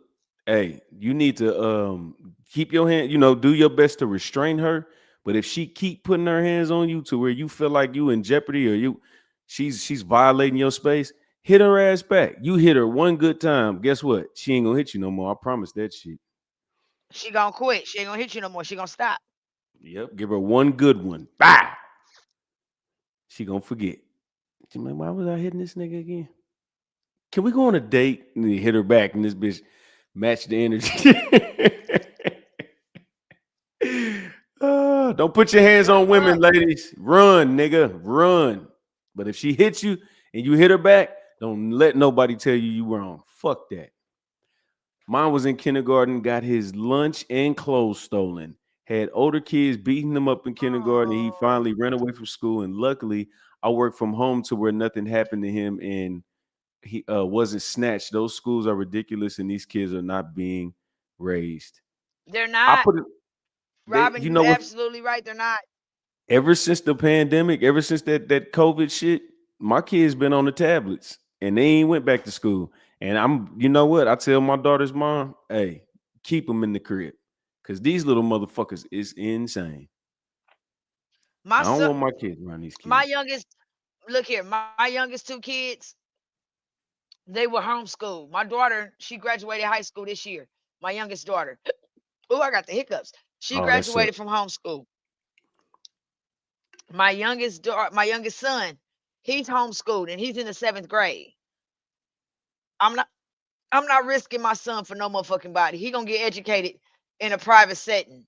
hey, you need to keep your hand, do your best to restrain her. But if she keep putting her hands on you to where you feel like you in jeopardy or she's violating your space, hit her ass back. You hit her one good time. Guess what? She ain't gonna hit you no more. I promise that shit. She gonna quit. She ain't gonna hit you no more. She gonna stop. Yep. Give her one good one. Bah! She gonna forget. She like, why was I hitting this nigga again? Can we go on a date? And then hit her back and this bitch match the energy. Don't put your hands on women, ladies. Run, nigga. Run. But if she hits you and you hit her back, don't let nobody tell you you wrong. Fuck that. Mine was in kindergarten, got his lunch and clothes stolen. Had older kids beating him up in kindergarten. And he finally ran away from school. And luckily, I worked from home to where nothing happened to him and he wasn't snatched. Those schools are ridiculous, and these kids are not being raised. They're I not. put it. Robin, You you know what? absolutely right. They're not. Ever since the pandemic, ever since that COVID shit, my kids been on the tablets, and they ain't went back to school. And you know what? I tell my daughter's mom, hey, keep them in the crib, because these little motherfuckers is insane. My I don't son, want my kids around these kids. my youngest, look here, my youngest two kids, they were homeschooled. My daughter, she graduated high school this year. My youngest daughter. Oh, I got the hiccups. She Oh, that graduated sucks. from homeschool. My youngest son, he's homeschooled and he's in the 7th grade. I'm not risking my son for no motherfucking body. He gonna get educated in a private setting.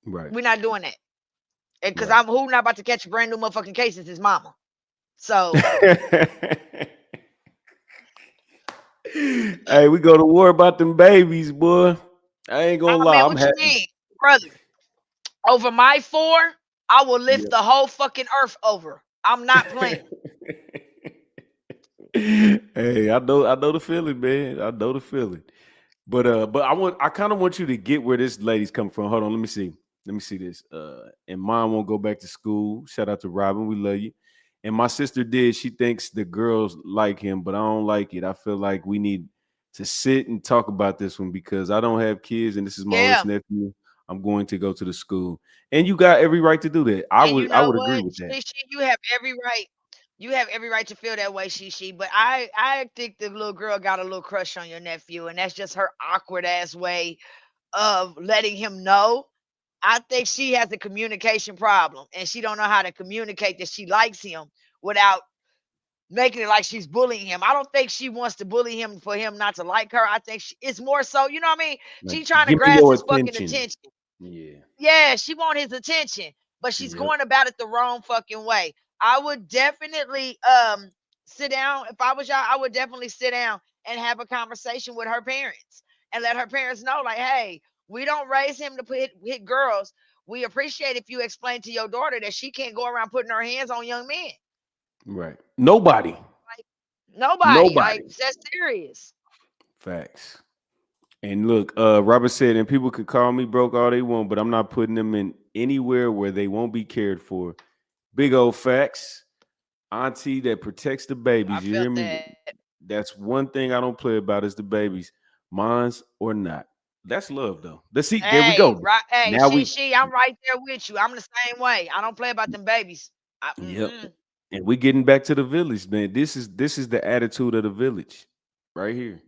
Right. We're not doing that. And because Right. who not about to catch a brand new motherfucking case is his mama. So Hey, we go to war about them babies, boy. I ain't gonna lie. man, I'm what you happy. mean, brother? Over my 4, I will lift Yeah. the whole fucking earth over. I'm not playing. Hey, I know the feeling, man. I know the feeling. But I kind of want you to get where this lady's coming from. Hold on, let me see. Let me see this. And mom won't go back to school. Shout out to Robin. We love you. And my sister did. She thinks the girls like him, but I don't like it. I feel like we need to sit and talk about this one because I don't have kids, and this is my oldest nephew. I'm going to go to the school, and you got every right to do that. I would agree with that. You have every right. You have every right to feel that way, Shishi. But I think the little girl got a little crush on your nephew, and that's just her awkward ass way of letting him know. I think she has a communication problem, and she don't know how to communicate that she likes him without making it like she's bullying him. I don't think she wants to bully him for him not to like her. I think it's more so, you know what I mean? Like, She's trying to give me grasp your his fucking attention. attention. Yeah. Yeah, she want his attention, but she's Yep. going about it the wrong fucking way. I would definitely sit down. If I was y'all, I would definitely sit down and have a conversation with her parents and let her parents know, like, hey, we don't raise him to hit girls. We appreciate if you explain to your daughter that she can't go around putting her hands on young men. Right. Nobody. Nobody. Like, that's serious. Facts. And look, Robert said, and people could call me broke all they want, but I'm not putting them in anywhere where they won't be cared for. Big old facts. Auntie that protects the babies. You hear me? That's one thing I don't play about is the babies. Mine's or not. That's love, though. Let's see. There we go. Right, hey, Now I'm right there with you. I'm the same way. I don't play about them babies. Yep. And we're getting back to the village, man. This is the attitude of the village right here.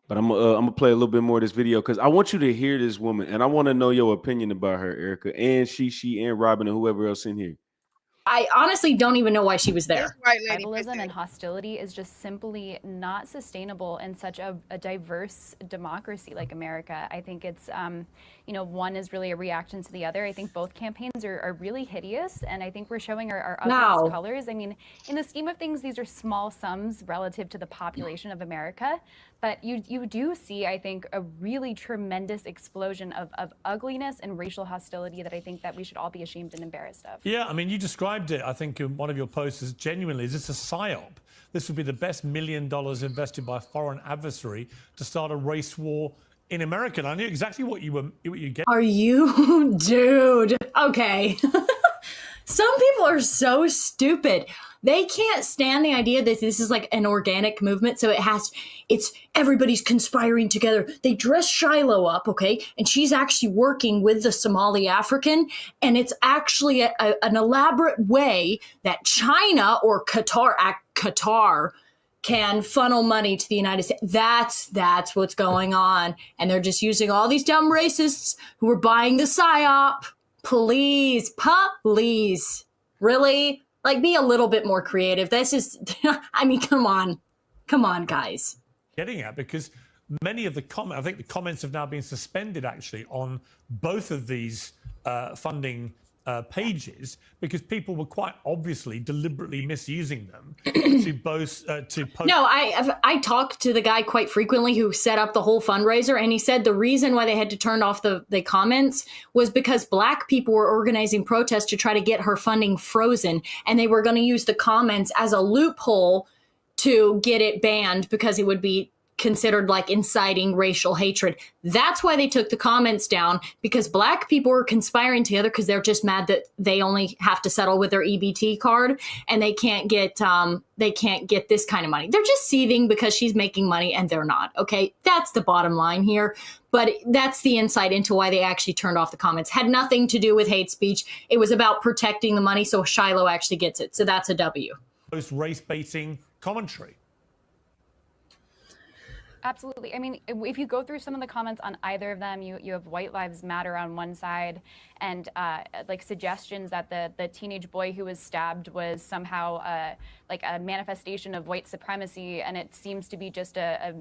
But I'm gonna play a little bit more of this video because I want you to hear this woman, and I want to know your opinion about her, Erica, and she and Robin and whoever else in here. I honestly don't even know why she was there. Tribalism and hostility is just simply not sustainable in such a diverse democracy like America. I think it's, one is really a reaction to the other. I think both campaigns are really hideous, and I think we're showing our ugliest colors. I mean, in the scheme of things, these are small sums relative to the population of America, but you do see, I think, a really tremendous explosion of ugliness and racial hostility that I think that we should all be ashamed and embarrassed of. Yeah, I mean, you described it, I think, in one of your posts as genuinely, is this a psyop? This would be the best $1 million invested by a foreign adversary to start a race war in America. And I knew exactly what you get. Are you, dude? Okay. Some people are so stupid. They can't stand the idea that this is like an organic movement. So it's everybody's conspiring together. They dress Shiloh up, okay? And she's actually working with the Somali African. And it's actually an elaborate way that China or Qatar can funnel money to the United States. That's what's going on. And they're just using all these dumb racists who are buying the PSYOP. Please. Really? Like, be a little bit more creative. This is, I mean, come on, guys. Getting at, because many of the comments, I think the comments have now been suspended actually on both of these funding pages because people were quite obviously deliberately misusing them to post. No, I talked to the guy quite frequently who set up the whole fundraiser, and he said the reason why they had to turn off the comments was because Black people were organizing protests to try to get her funding frozen, and they were going to use the comments as a loophole to get it banned because it would be considered like inciting racial hatred. That's why they took the comments down, because Black people were conspiring together because they're just mad that they only have to settle with their EBT card and they can't get this kind of money. They're just seething because she's making money and they're not. Okay, that's the bottom line here. But that's the insight into why they actually turned off the comments. Had nothing to do with hate speech. It was about protecting the money, so Shiloh actually gets it. So that's a W. Post race baiting commentary. Absolutely. I mean, if you go through some of the comments on either of them, you have White Lives Matter on one side and like suggestions that the teenage boy who was stabbed was somehow like a manifestation of white supremacy, and it seems to be just a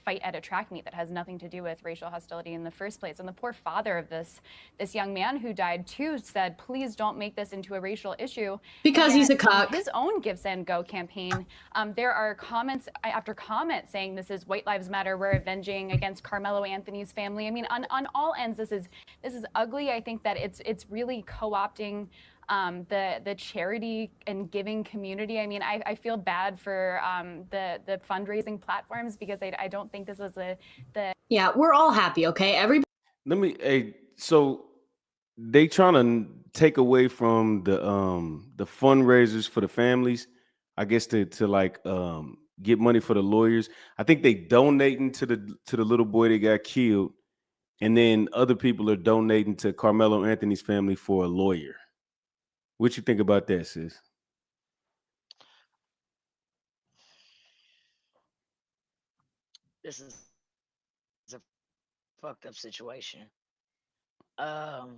fight at a track meet that has nothing to do with racial hostility in the first place. And the poor father of this young man who died too said, please don't make this into a racial issue. Because he's a cuck. His own Give, Send, Go campaign, there are comments after comment saying this is White Lives Matter, we're avenging against Carmelo Anthony's family. I mean, on all ends, this is ugly. I think that it's really co-opting the charity and giving community. I mean, I feel bad for the fundraising platforms because I don't think this was the. Yeah, we're all happy, okay? Everybody. So they trying to take away from the fundraisers for the families, I guess to like get money for the lawyers. I think they donating to the little boy that got killed, and then other people are donating to Carmelo Anthony's family for a lawyer. What you think about that, sis? This is a fucked up situation. Um,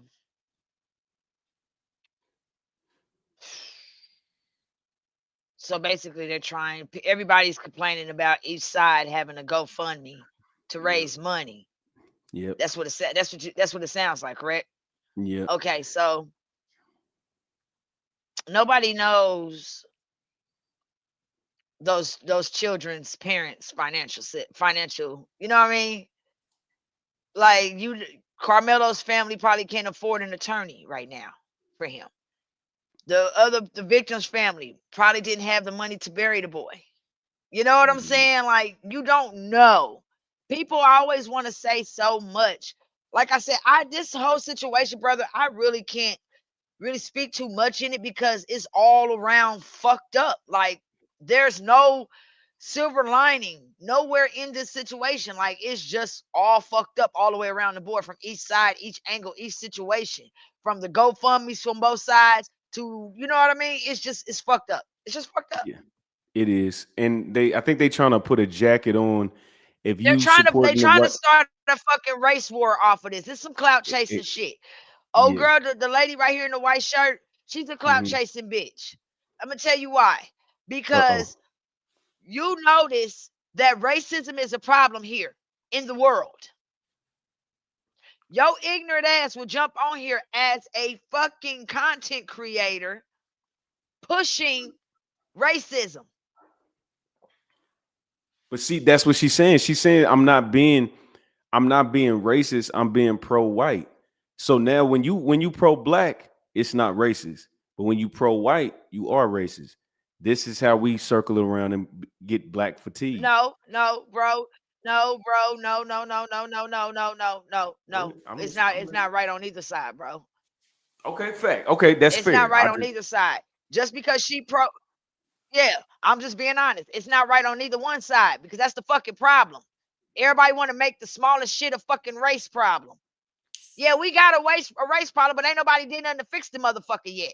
so basically, they're trying. Everybody's complaining about each side having a GoFundMe to raise money. Yep. That's what it said. That's what it sounds like, correct? Yeah. Okay, so nobody knows those children's parents' financial. You know what I mean? Like Carmelo's family probably can't afford an attorney right now for him. The victim's family probably didn't have the money to bury the boy. You know what I'm saying? Like, you don't know. People always want to say so much. Like I said, this whole situation, brother, I really can't really speak too much in it because it's all around fucked up. Like, there's no silver lining nowhere in this situation. Like, it's just all fucked up all the way around the board from each side, each angle, each situation. From the GoFundMe's from both sides to, you know what I mean? It's fucked up. It's just fucked up. Yeah, it is. And I think they trying to put a jacket on if They're you trying supporting the to right. start a fucking race war off of this. It's some clout chasing shit. Oh, Yeah. girl, the lady right here in the white shirt, she's a clout chasing bitch. I'm gonna tell you why. Because you notice that racism is a problem here in the world. Your ignorant ass will jump on here as a fucking content creator pushing racism. But see, that's what she's saying. She's saying I'm not being racist. I'm being pro-white. So now when you pro-black, it's not racist. But when you pro-white, you are racist. This is how we circle around and get black fatigue. No, bro. No, bro. No. It's not right on either side, bro. Okay, fact. Okay, that's It's fair. not right on either side. Just because yeah, I'm just being honest. It's not right on either one side because that's the fucking problem. Everybody want to make the smallest shit a fucking race problem. Yeah, we got a race problem, but ain't nobody did nothing to fix the motherfucker yet.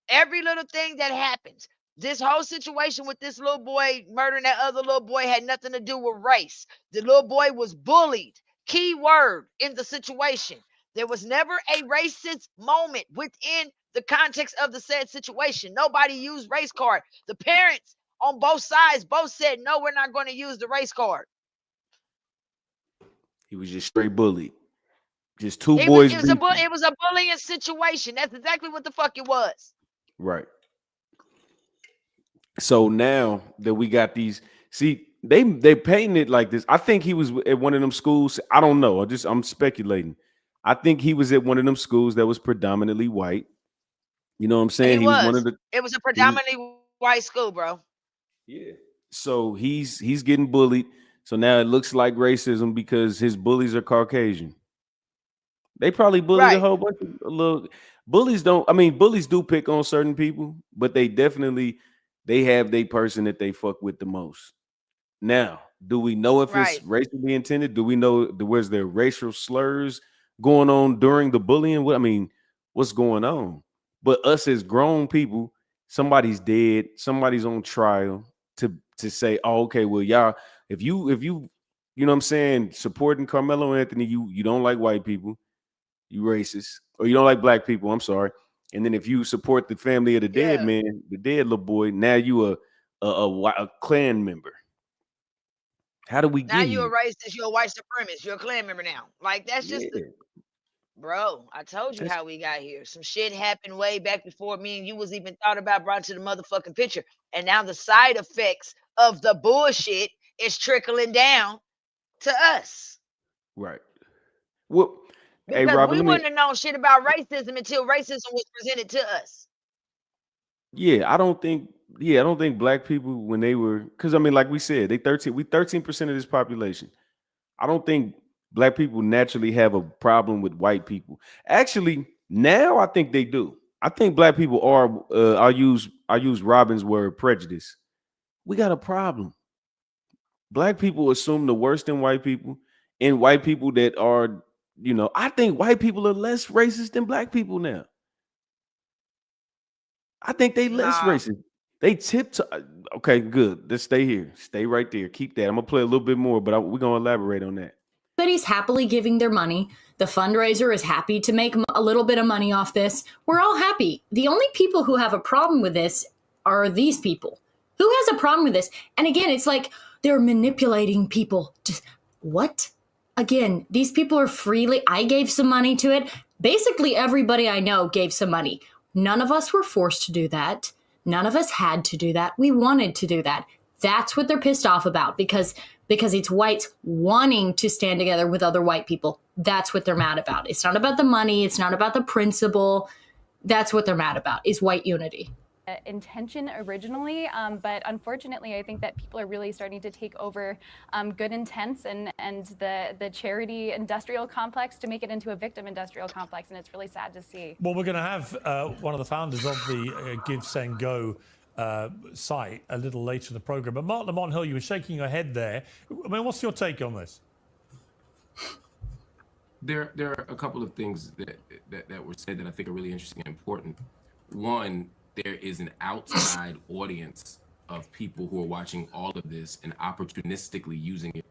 Every little thing that happens, this whole situation with this little boy murdering that other little boy had nothing to do with race. The little boy was bullied. Key word in the situation. There was never a racist moment within the context of the said situation. Nobody used race card. The parents on both sides both said, no, we're not going to use the race card. He was just straight bullied. Just two boys. It was a bullying situation. That's exactly what the fuck it was. Right. So now that we got these, see, they painting it like this. I think he was at one of them schools. I don't know. I'm speculating. I think he was at one of them schools that was predominantly white. You know what I'm saying? He was one of the. It was a predominantly white school, bro. Yeah. So he's getting bullied. So now it looks like racism because his bullies are Caucasian. They probably bullied a whole bunch of little bullies. Bullies do pick on certain people, but they have their person that they fuck with the most. Now, do we know if it's racially intended? Do we know was there racial slurs going on during the bullying? What's going on? But us as grown people, somebody's dead, somebody's on trial to say, oh, okay, well, y'all, if you you know what I'm saying, supporting Carmelo Anthony, you don't like white people, you racist, or you don't like black people, I'm sorry. And then if you support the family of the dead man, the dead little boy, now you a Klan member. How do we get now you here? a racist, you're a white supremacist, you're a Klan member now. Like, that's just bro, I told you how we got here. Some shit happened way back before me and you was even thought about, brought to the motherfucking picture. And now the side effects of the bullshit is trickling down to us. Right. Well, because hey, Robert, we wouldn't have known shit about racism until racism was presented to us. Yeah, I don't think black people, when they were, because like we said, we 13% of this population. I don't think black people naturally have a problem with white people. Actually, now I think they do. I think black people are. I'll use Robin's word, prejudice. We got a problem. Black people assume the worst in white people, and white people that are, I think white people are less racist than black people now. I think they less racist. They okay, good. Let's stay here. Stay right there. Keep that. I'm gonna play a little bit more, but we're gonna elaborate on that. Everybody's happily giving their money. The fundraiser is happy to make a little bit of money off this. We're all happy. The only people who have a problem with this are these people. Who has a problem with this? And again, it's like they're manipulating people. Just what? Again, these people are freely. I gave some money to it. Basically, everybody I know gave some money. None of us were forced to do that. None of us had to do that. We wanted to do that. That's what they're pissed off about because it's whites wanting to stand together with other white people. That's what they're mad about. It's not about the money. It's not about the principle. That's what they're mad about, is white unity. Intention originally, but unfortunately, I think that people are really starting to take over good intents and the charity industrial complex to make it into a victim industrial complex, and it's really sad to see. Well, we're going to have one of the founders of the Give, Send, Go site a little later in the program. But Mark Lamont Hill, you were shaking your head there. I mean, what's your take on this? There are a couple of things that were said that I think are really interesting and important. One, there is an outside audience of people who are watching all of this and opportunistically using it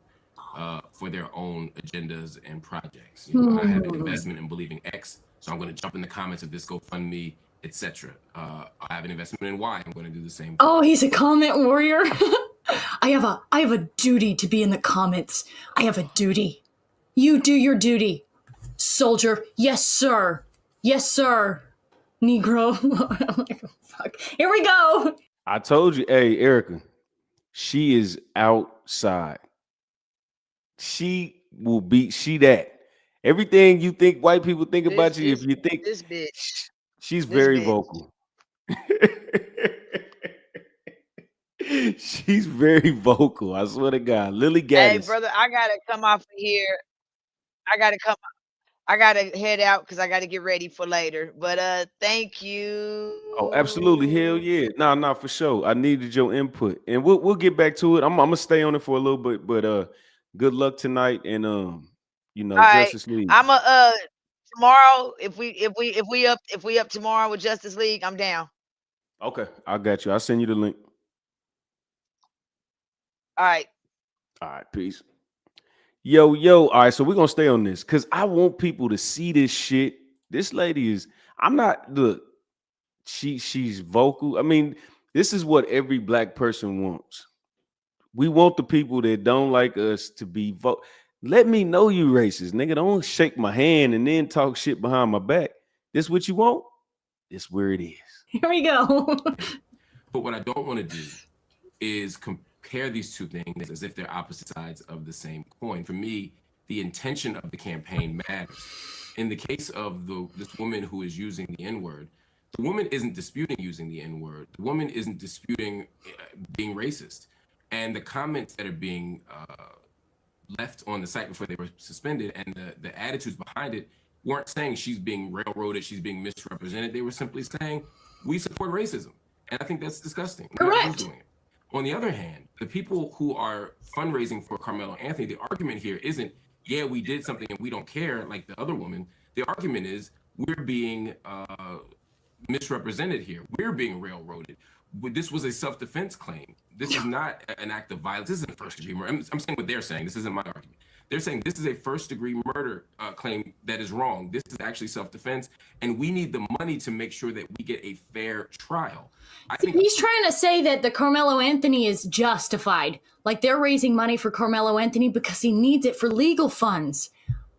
for their own agendas and projects. I have an investment in Believing X, so I'm going to jump in the comments of this GoFundMe, etc. I have an investment in Y. I'm going to do the same thing. Oh, he's a comment warrior. I have a duty to be in the comments. I have a duty. You do your duty, soldier. Yes, sir. Yes, sir. Negro. Fuck. Here we go. I told you, hey, Erica, she is outside. She will be, that. Everything you think white people think about you, if you think this bitch, she's very vocal. She's very vocal. I swear to God. Lily Gaddis. Hey, brother, I gotta come off of here. I gotta head out because I gotta get ready for later. But thank you. Oh, absolutely. Hell yeah. Nah, for sure. I needed your input. And we'll get back to it. I'm gonna stay on it for a little bit, but good luck tonight and all right. Justice League. I'm tomorrow, if we up tomorrow with Justice League, I'm down. Okay, I got you. I'll send you the link. All right. All right, peace. Yo, all right, so we're gonna stay on this because I want people to see this shit. This lady is, she's vocal. I mean, this is what every black person wants. We want the people that don't like us to be vocal. Let me know you racist, nigga. Don't shake my hand and then talk shit behind my back. This what you want? This where it is. Here we go. But what I don't want to do is compare these two things as if they're opposite sides of the same coin. For me, the intention of the campaign matters. In the case of this woman who is using the N-word, the woman isn't disputing using the N-word. The woman isn't disputing being racist. And the comments that are being left on the site before they were suspended and the attitudes behind it weren't saying she's being railroaded, she's being misrepresented. They were simply saying, we support racism. And I think that's disgusting. Correct. Doing it. On the other hand, the people who are fundraising for Carmelo Anthony, the argument here isn't, yeah, we did something and we don't care like the other woman. The argument is we're being misrepresented here. We're being railroaded. This was a self-defense claim. This is not an act of violence. This isn't first-degree murder. I'm saying what they're saying. This isn't my argument. They're saying this is a first-degree murder claim that is wrong. This is actually self-defense, and we need the money to make sure that we get a fair trial. I think he's trying to say that the Carmelo Anthony is justified. Like they're raising money for Carmelo Anthony because he needs it for legal funds.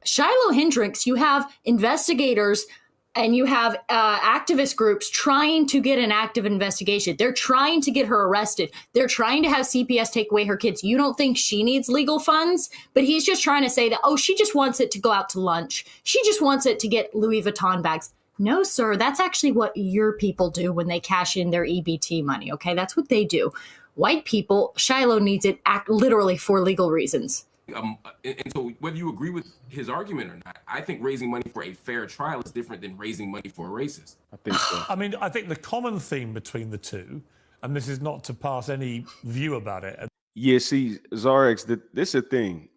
Shiloh Hendricks, you have investigators and you have activist groups trying to get an active investigation. They're trying to get her arrested. They're trying to have CPS take away her kids. You don't think she needs legal funds? But he's just trying to say that, oh, she just wants it to go out to lunch. She just wants it to get Louis Vuitton bags. No, sir, that's actually what your people do when they cash in their EBT money, okay? That's what they do. White people, Shiloh needs it literally for legal reasons. And so whether you agree with his argument or not, I think raising money for a fair trial is different than raising money for a racist. I think so. I mean, I think the common theme between the two, and this is not to pass any view about it. Yeah, see, Zarex, this is a thing.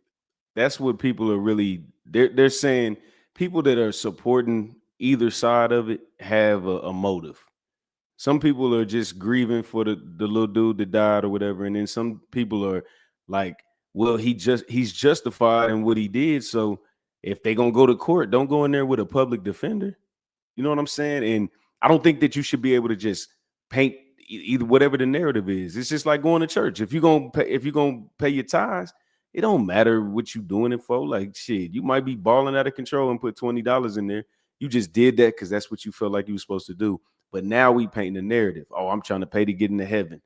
That's what people are really, they're saying people that are supporting either side of it have a motive. Some people are just grieving for the little dude that died or whatever. And then some people are like, well, he's justified in what he did. So if they're going to go to court, don't go in there with a public defender. You know what I'm saying? And I don't think that you should be able to just paint either whatever the narrative is. It's just like going to church. If you're gonna pay your tithes, it don't matter what you doing it for. Like shit, you might be balling out of control and put $20 in there. You just did that because that's what you felt like you were supposed to do. But now we painting the narrative. Oh, I'm trying to pay to get into heaven.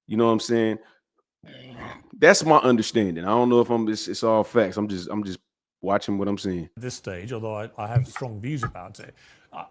You know what I'm saying? That's my understanding. I don't know if it's all facts. I'm just watching what I'm seeing. At this stage, although I have strong views about it,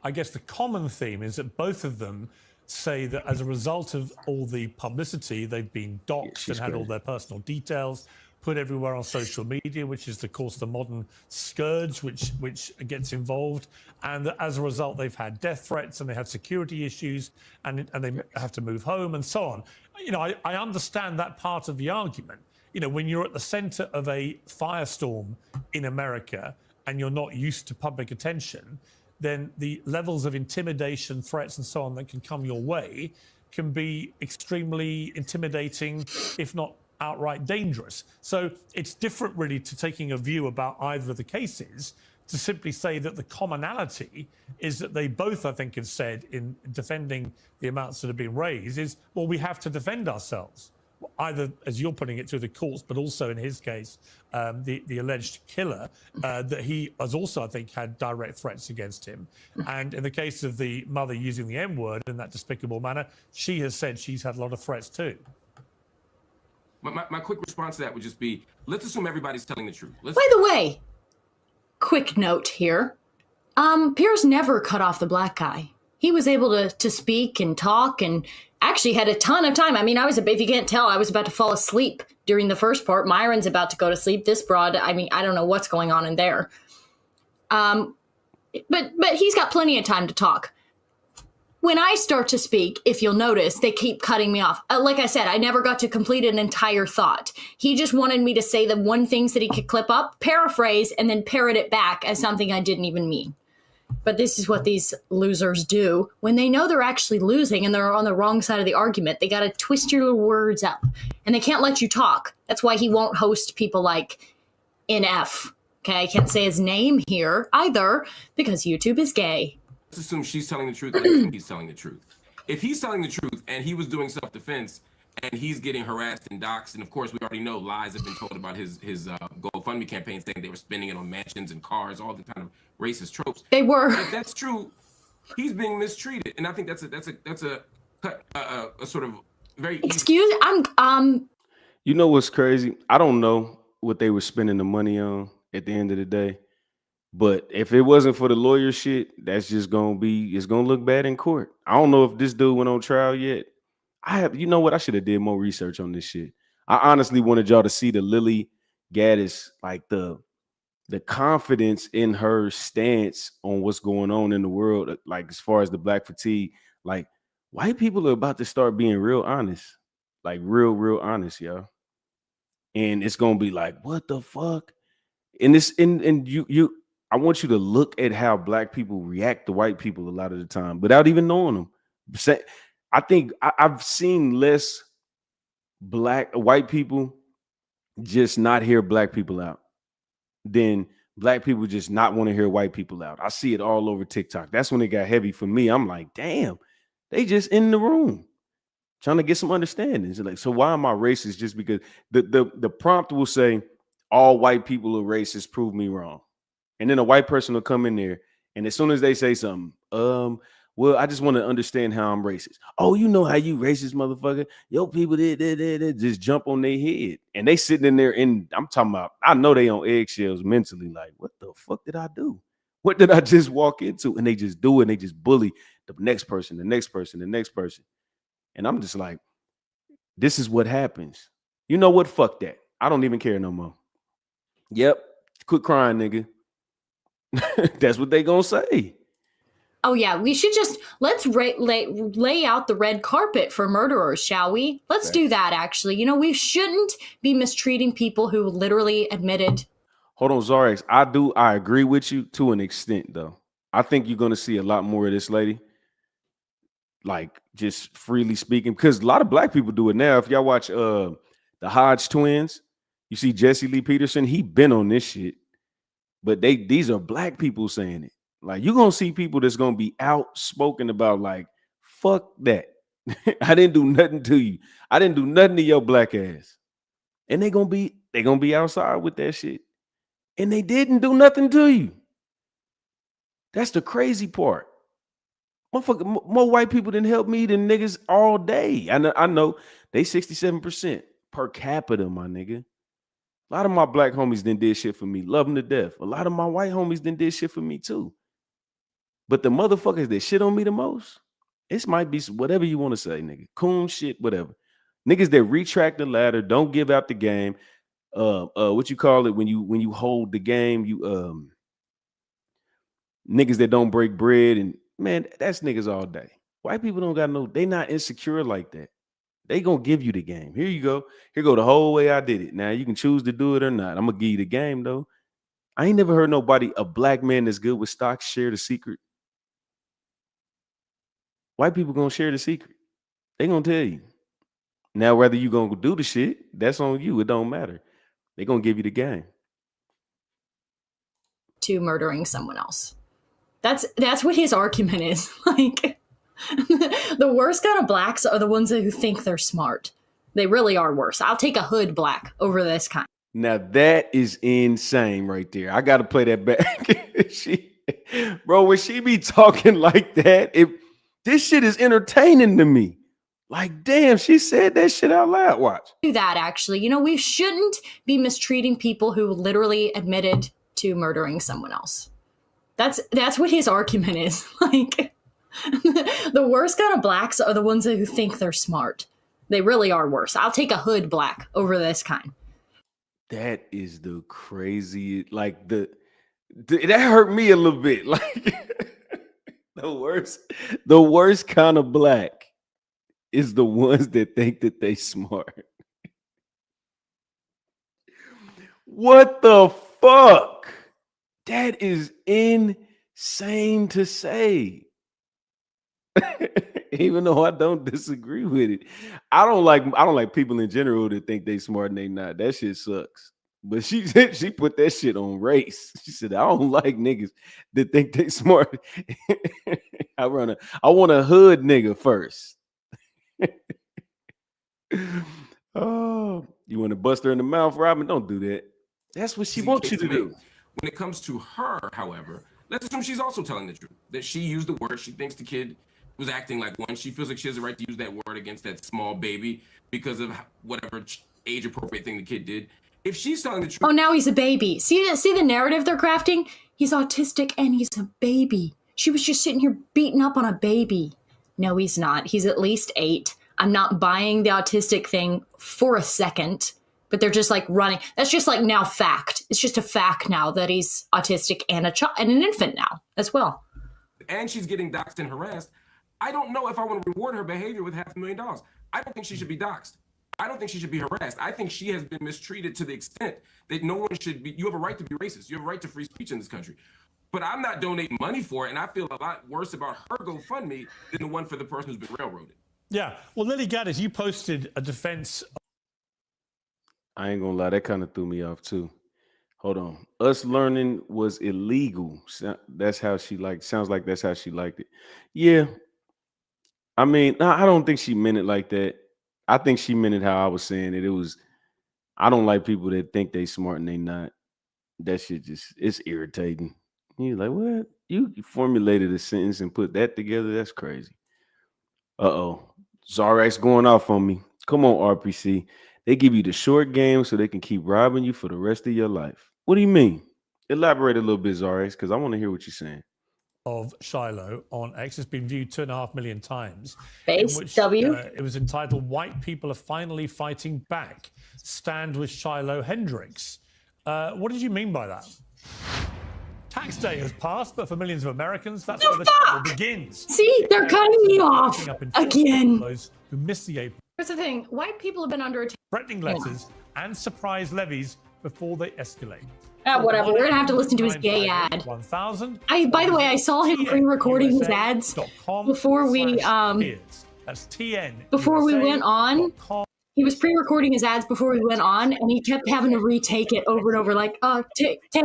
I guess the common theme is that both of them say that as a result of all the publicity, they've been doxxed and had all their personal details put everywhere on social media, which is, of course, the modern scourge which gets involved. And that as a result, they've had death threats and they had security issues and they have to move home and so on. You know, I understand that part of the argument. You know, when you're at the center of a firestorm in America and you're not used to public attention, then the levels of intimidation, threats, and so on that can come your way can be extremely intimidating, if not outright dangerous. So it's different, really, to taking a view about either of the cases to simply say that the commonality is that they both, I think, have said in defending the amounts that have been raised is, well, we have to defend ourselves. Either, as you're putting it, through the courts, but also in his case, the alleged killer, that he has also, I think, had direct threats against him. And in the case of the mother using the M-word in that despicable manner, she has said she's had a lot of threats too. My quick response to that would just be, let's assume everybody's telling the truth. By the way, quick note here. Piers never cut off the black guy. He was able to speak and talk and actually had a ton of time. I mean, if you can't tell, I was about to fall asleep during the first part. Myron's about to go to sleep. This broad, I mean, I don't know what's going on in there. But he's got plenty of time to talk. When I start to speak, if you'll notice, they keep cutting me off. Like I said, I never got to complete an entire thought. He just wanted me to say the one things that he could clip up, paraphrase, and then parrot it back as something I didn't even mean. But this is what these losers do. When they know they're actually losing and they're on the wrong side of the argument, they got to twist your little words up. And they can't let you talk. That's why he won't host people like NF. Okay, I can't say his name here either because YouTube is gay. Let's assume she's telling the truth and I think he's telling the truth. If he's telling the truth and he was doing self-defense and he's getting harassed and doxxed, and of course we already know lies have been told about his GoFundMe campaign saying they were spending it on mansions and cars, all the kind of racist tropes. They were. If that's true, he's being mistreated, and I think that's a sort of very excuse. You know what's crazy? I don't know what they were spending the money on at the end of the day. But if it wasn't for the lawyer shit, that's just it's gonna look bad in court. I don't know if this dude went on trial yet. You know what? I should have did more research on this shit. I honestly wanted y'all to see the Lily Gaddis, like the confidence in her stance on what's going on in the world, like as far as the black fatigue. Like white people are about to start being real honest, like real honest, y'all. And it's gonna be like, what the fuck? And this, and you. I want you to look at how black people react to white people a lot of the time without even knowing them. I think I've seen less white people just not hear black people out than black people just not want to hear white people out. I see it all over TikTok. That's when it got heavy for me. I'm like, damn, they just in the room trying to get some understanding. Like, so why am I racist? Just because the prompt will say all white people are racist, prove me wrong. And then a white person will come in there, and as soon as they say something, well, I just want to understand how I'm racist. Oh, you know how you racist, motherfucker. Yo, people did just jump on their head. And they sitting in there, and I'm talking about, I know they on eggshells mentally, like, what the fuck did I do? What did I just walk into? And they just do it, and they just bully the next person, the next person, the next person. And I'm just like, this is what happens. You know what? Fuck that. I don't even care no more. Yep. Quit crying, nigga. That's what they gonna say. Oh yeah, we should just let's lay out the red carpet for murderers, shall we? Let's do that. Actually, you know, we shouldn't be mistreating people who literally admitted. Hold on, Zarex. I agree with you to an extent, though. I think you're gonna see a lot more of this lady, like just freely speaking, because a lot of black people do it now. If y'all watch the Hodge twins, you see Jesse Lee Peterson. He been on this shit, but these are black people saying it. Like, you're gonna see people that's gonna be outspoken about, like, fuck that. I didn't do nothing to you. I didn't do nothing to your black ass. And they gonna be outside with that shit. And they didn't do nothing to you. That's the crazy part. Motherfucker, more white people didn't help me than niggas all day. I know they 67% per capita, my nigga. A lot of my black homies did shit for me. Love them to death. A lot of my white homies did shit for me too. But the motherfuckers that shit on me the most, this might be whatever you want to say, nigga. Coon shit, whatever. Niggas that retract the ladder, don't give out the game. What you call it when you hold the game, you niggas that don't break bread, and man, that's niggas all day. White people don't got no, they not insecure like that. They gonna give you the game. Here you go. Here go the whole way I did it. Now you can choose to do it or not. I'm gonna give you the game though. I ain't never heard nobody, a black man that's good with stocks, share the secret. White people gonna share the secret. They gonna tell you. Now, whether you gonna do the shit, that's on you. It don't matter. They gonna give you the game. To murdering someone else. That's what his argument is. Like, the worst kind of blacks are the ones who think they're smart. They really are worse. I'll take a hood black over this kind. Now that is insane right there. I gotta play that back. Bro, when she be talking like that, this shit is entertaining to me. Like, damn, she said that shit out loud. Watch. Do that, actually. You know, we shouldn't be mistreating people who literally admitted to murdering someone else. That's what his argument is. Like, the worst kind of blacks are the ones who think they're smart. They really are worse. I'll take a hood black over this kind. That is the crazy, like that hurt me a little bit. Like the worst kind of black is the ones that think that they smart. What the fuck? That is insane to say. Even though I don't disagree with it. I don't like people in general that think they smart and they not. That shit sucks. But she put that shit on race. She said, I don't like niggas that think they smart. I want a hood nigga first. Oh, you want to bust her in the mouth, Robin? Don't do that. That's what she wants you to do. When it comes to her, however, let's assume she's also telling the truth. That she used the word. She thinks the kid was acting like one. She feels like she has the right to use that word against that small baby because of whatever age appropriate thing the kid did. If she's telling the truth. Oh, now he's a baby. See the narrative they're crafting? He's autistic and he's a baby. She was just sitting here beating up on a baby. No, he's not. He's at least 8. I'm not buying the autistic thing for a second, but they're just like running. That's just like now fact. It's just a fact now that he's autistic and a child and an infant now as well. And she's getting doxxed and harassed. I don't know if I want to reward her behavior with $500,000. I don't think she should be doxxed. I don't think she should be harassed. I think she has been mistreated to the extent that no one should be. You have a right to be racist. You have a right to free speech in this country. But I'm not donating money for it, and I feel a lot worse about her GoFundMe than the one for the person who's been railroaded. Yeah. Well, Lily Gaddis, you posted a defense. I ain't gonna lie, that kind of threw me off too. Hold on. Us learning was illegal. That's how she liked. Sounds like that's how she liked it. Yeah. I mean, I don't think she meant it like that. I think she meant it how I was saying it. It was, I don't like people that think they smart and they not. That shit just, it's irritating. You're like, what? You formulated a sentence and put that together? That's crazy. Uh-oh. Zarex going off on me. Come on, RPC. They give you the short game so they can keep robbing you for the rest of your life. What do you mean? Elaborate a little bit, Zarex, because I want to hear what you're saying. Of Shiloh on X has been viewed 2.5 million times. Base in which, W. It was entitled "White People Are Finally Fighting Back." Stand with Shiloh Hendricks. What did you mean by that? Tax day has passed, but for millions of Americans, that's where the struggle begins. See, they're cutting me off again. Those who miss the April. Here's the thing: white people have been under attack. Threatening letters and surprise levies before they escalate. Whatever. We're gonna have to listen to his gay ad. 1000. By the way, I saw him pre-recording his ads before we That's TN. before we went on. He was pre-recording his ads before we went on, and he kept having to retake it over and over, like, take. So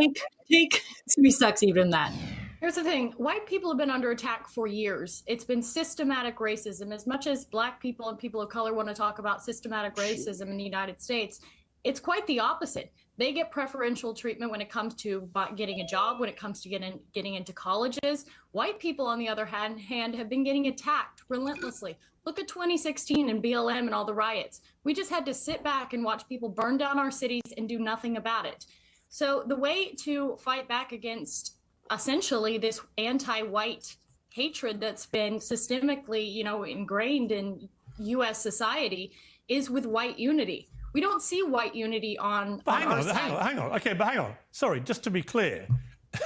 he sucks even that. Here's the thing: white people have been under attack for years. It's been systematic racism. As much as black people and people of color want to talk about systematic racism in the United States, it's quite the opposite. They get preferential treatment when it comes to getting a job, when it comes to getting into colleges. White people, on the other hand, have been getting attacked relentlessly. Look at 2016 and BLM and all the riots. We just had to sit back and watch people burn down our cities and do nothing about it. So the way to fight back against essentially this anti-white hatred that's been systemically, ingrained in U.S. society is with white unity. We don't see white unity on Hang our on. side. Okay, but hang on. Sorry, just to be clear,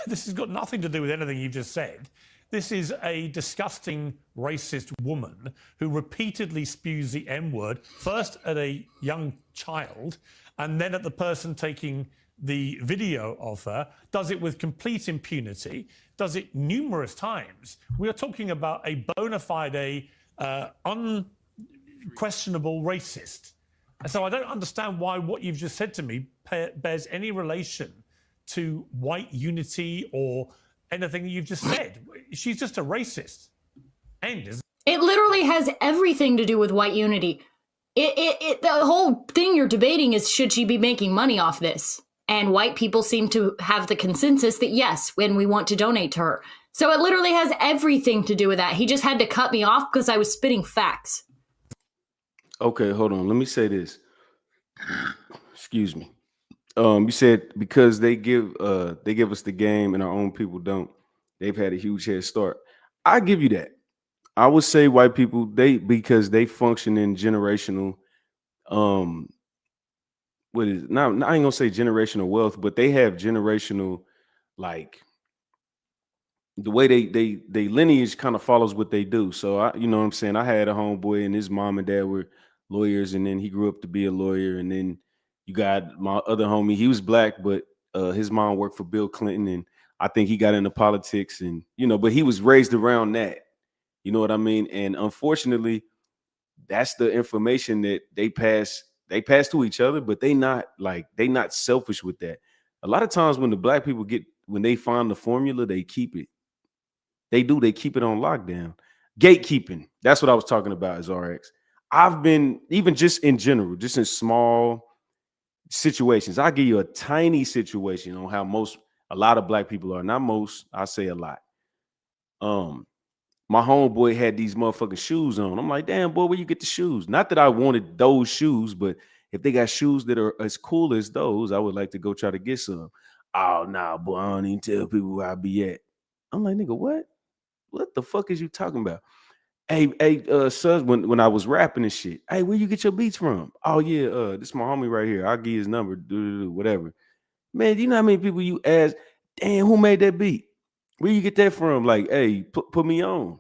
this has got nothing to do with anything you've just said. This is a disgusting racist woman who repeatedly spews the M-word, first at a young child, and then at the person taking the video of her, does it with complete impunity, does it numerous times. We are talking about a bona fide, unquestionable racist. And so I don't understand why what you've just said to me bears any relation to white unity or anything that you've just said. She's just a racist. It literally has everything to do with white unity. The whole thing you're debating is, should she be making money off this? And white people seem to have the consensus that yes, when we want to donate to her. So it literally has everything to do with that. He just had to cut me off because I was spitting facts. Okay, hold on. Let me say this. Excuse me. You said because they give us the game and our own people don't. They've had a huge head start. I give you that. I would say white people, because they function in generational what is it? Now I ain't gonna say generational wealth, but they have generational, like, the way they lineage kind of follows what they do. So you know what I'm saying? I had a homeboy and his mom and dad were lawyers, and then he grew up to be a lawyer. And then you got my other homie, he was black, but his mom worked for Bill Clinton, and I think he got into politics, and but he was raised around that. You know what I mean? And unfortunately, that's the information that they pass to each other, but they not selfish with that. A lot of times when the black people when they find the formula, they keep it. They keep it on lockdown. Gatekeeping. That's what I was talking about as RX. I've been, even just in general, just in small situations. I'll give you a tiny situation on how a lot of black people are. Not most, I say a lot. My homeboy had these motherfucking shoes on. I'm like, damn, boy, where you get the shoes? Not that I wanted those shoes, but if they got shoes that are as cool as those, I would like to go try to get some. Oh, nah, boy, I don't even tell people where I be at. I'm like, nigga, what? What the fuck is you talking about? Hey, son, when I was rapping and shit, hey, where you get your beats from? Oh, yeah, this is my homie right here. I'll give you his number, whatever. Man, do you know how many people you ask, damn, who made that beat? Where you get that from? Like, hey, put me on.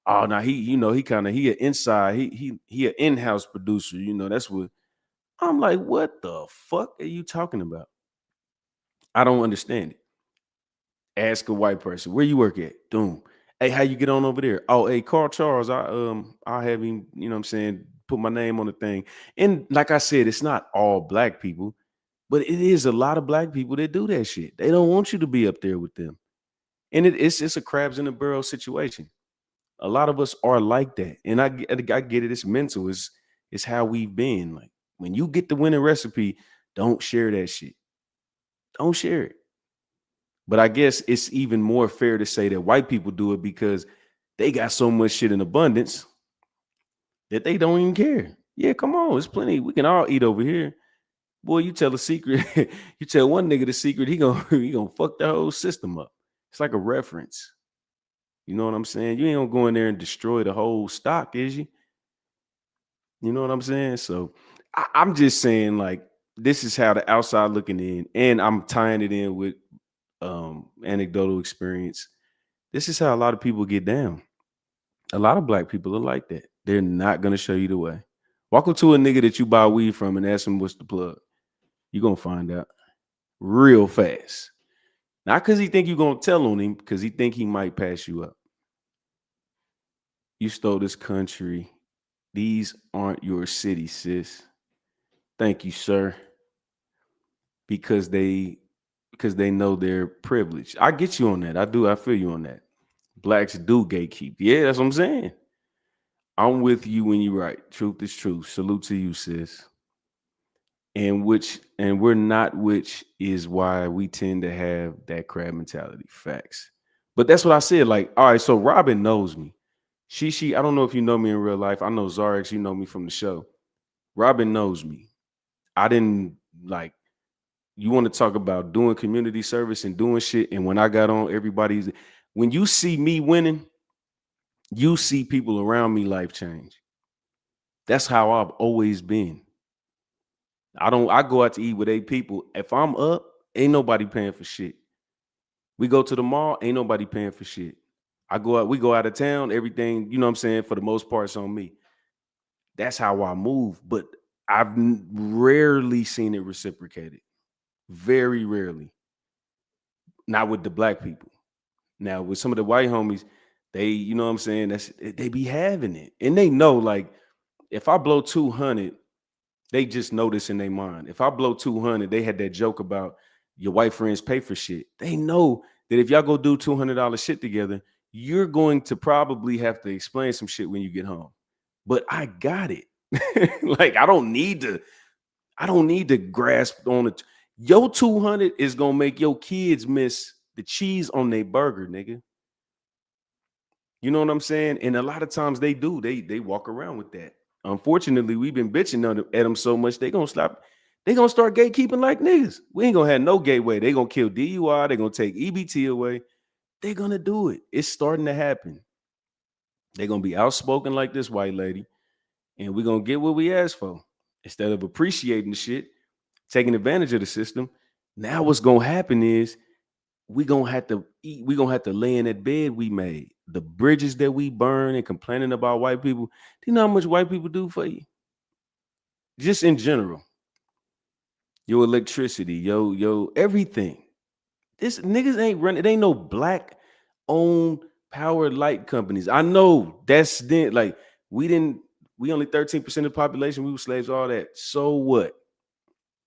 Oh, now he an inside, he an in-house producer. That's what I'm like. What the fuck are you talking about? I don't understand it. Ask a white person, where you work at? Doom. Hey, how you get on over there? Oh, hey, Carl Charles, I have him, put my name on the thing. And like I said, it's not all black people, but it is a lot of black people that do that shit. They don't want you to be up there with them. And it's a crabs in a barrel situation. A lot of us are like that. And I get it. It's mental. It's how we've been. Like, when you get the winning recipe, don't share that shit. Don't share it. But I guess it's even more fair to say that white people do it because they got so much shit in abundance that they don't even care. Yeah, come on. It's plenty. We can all eat over here. Boy, you tell a secret. You tell one nigga the secret, he gonna fuck the whole system up. It's like a reference. You know what I'm saying? You ain't gonna go in there and destroy the whole stock, is you? You know what I'm saying? So I'm just saying, like, this is how the outside looking in, and I'm tying it in with anecdotal experience. This is how a lot of people get down. A lot of black people are like that. They're not gonna show you the way. Walk up to a nigga that you buy weed from and ask him what's the plug. You're gonna find out real fast. Not because he think you're gonna tell on him, because he think he might pass you up. You stole this country. These aren't your cities, sis. Thank you, sir. Because they know they're privileged. I get you on that. I feel you on that. Blacks do gatekeep. Yeah, that's what I'm saying. I'm with you when you're right. Truth is truth. Salute to you, sis. And we're not, which is why we tend to have that crab mentality. Facts. But that's what I said. Like, all right, so Robin knows me. She, I don't know if you know me in real life. I know Zarex, you know me from the show. Robin knows me. I didn't like, you want to talk about doing community service and doing shit. And when I got on, when you see me winning, you see people around me life change. That's how I've always been. I go out to eat with 8 people. If I'm up, ain't nobody paying for shit. We go to the mall, ain't nobody paying for shit. We go out of town, everything, you know what I'm saying, for the most part, it's on me. That's how I move. But I've rarely seen it reciprocated. Very rarely. Not with the black people. Now, with some of the white homies, they, you know what I'm saying, they be having it. And they know, like, if I blow 200, they just know this in their mind. If I blow 200, they had that joke about your white friends pay for shit. They know that if y'all go do $200 shit together, you're going to probably have to explain some shit when you get home. But I got it. Like, I don't need to grasp on it. Your 200 is gonna make your kids miss the cheese on their burger, nigga. You know what I'm saying? And a lot of times they do. They walk around with that. Unfortunately, we've been bitching at them so much, they gonna start gatekeeping like niggas. We ain't gonna have no gateway. They gonna kill DUI, they gonna take EBT away. They're gonna do it. It's starting to happen. They're gonna be outspoken like this white lady, and we're gonna get what we asked for. Instead of appreciating the shit, taking advantage of the system, now what's gonna happen is we're gonna have to lay in that bed we made. The bridges that we burn and complaining about white people. Do you know how much white people do for you? Just in general. Your electricity, yo, everything. This niggas ain't running. It ain't no black owned power light companies. I know that's then like we only 13% of the population, we were slaves, all that. So what?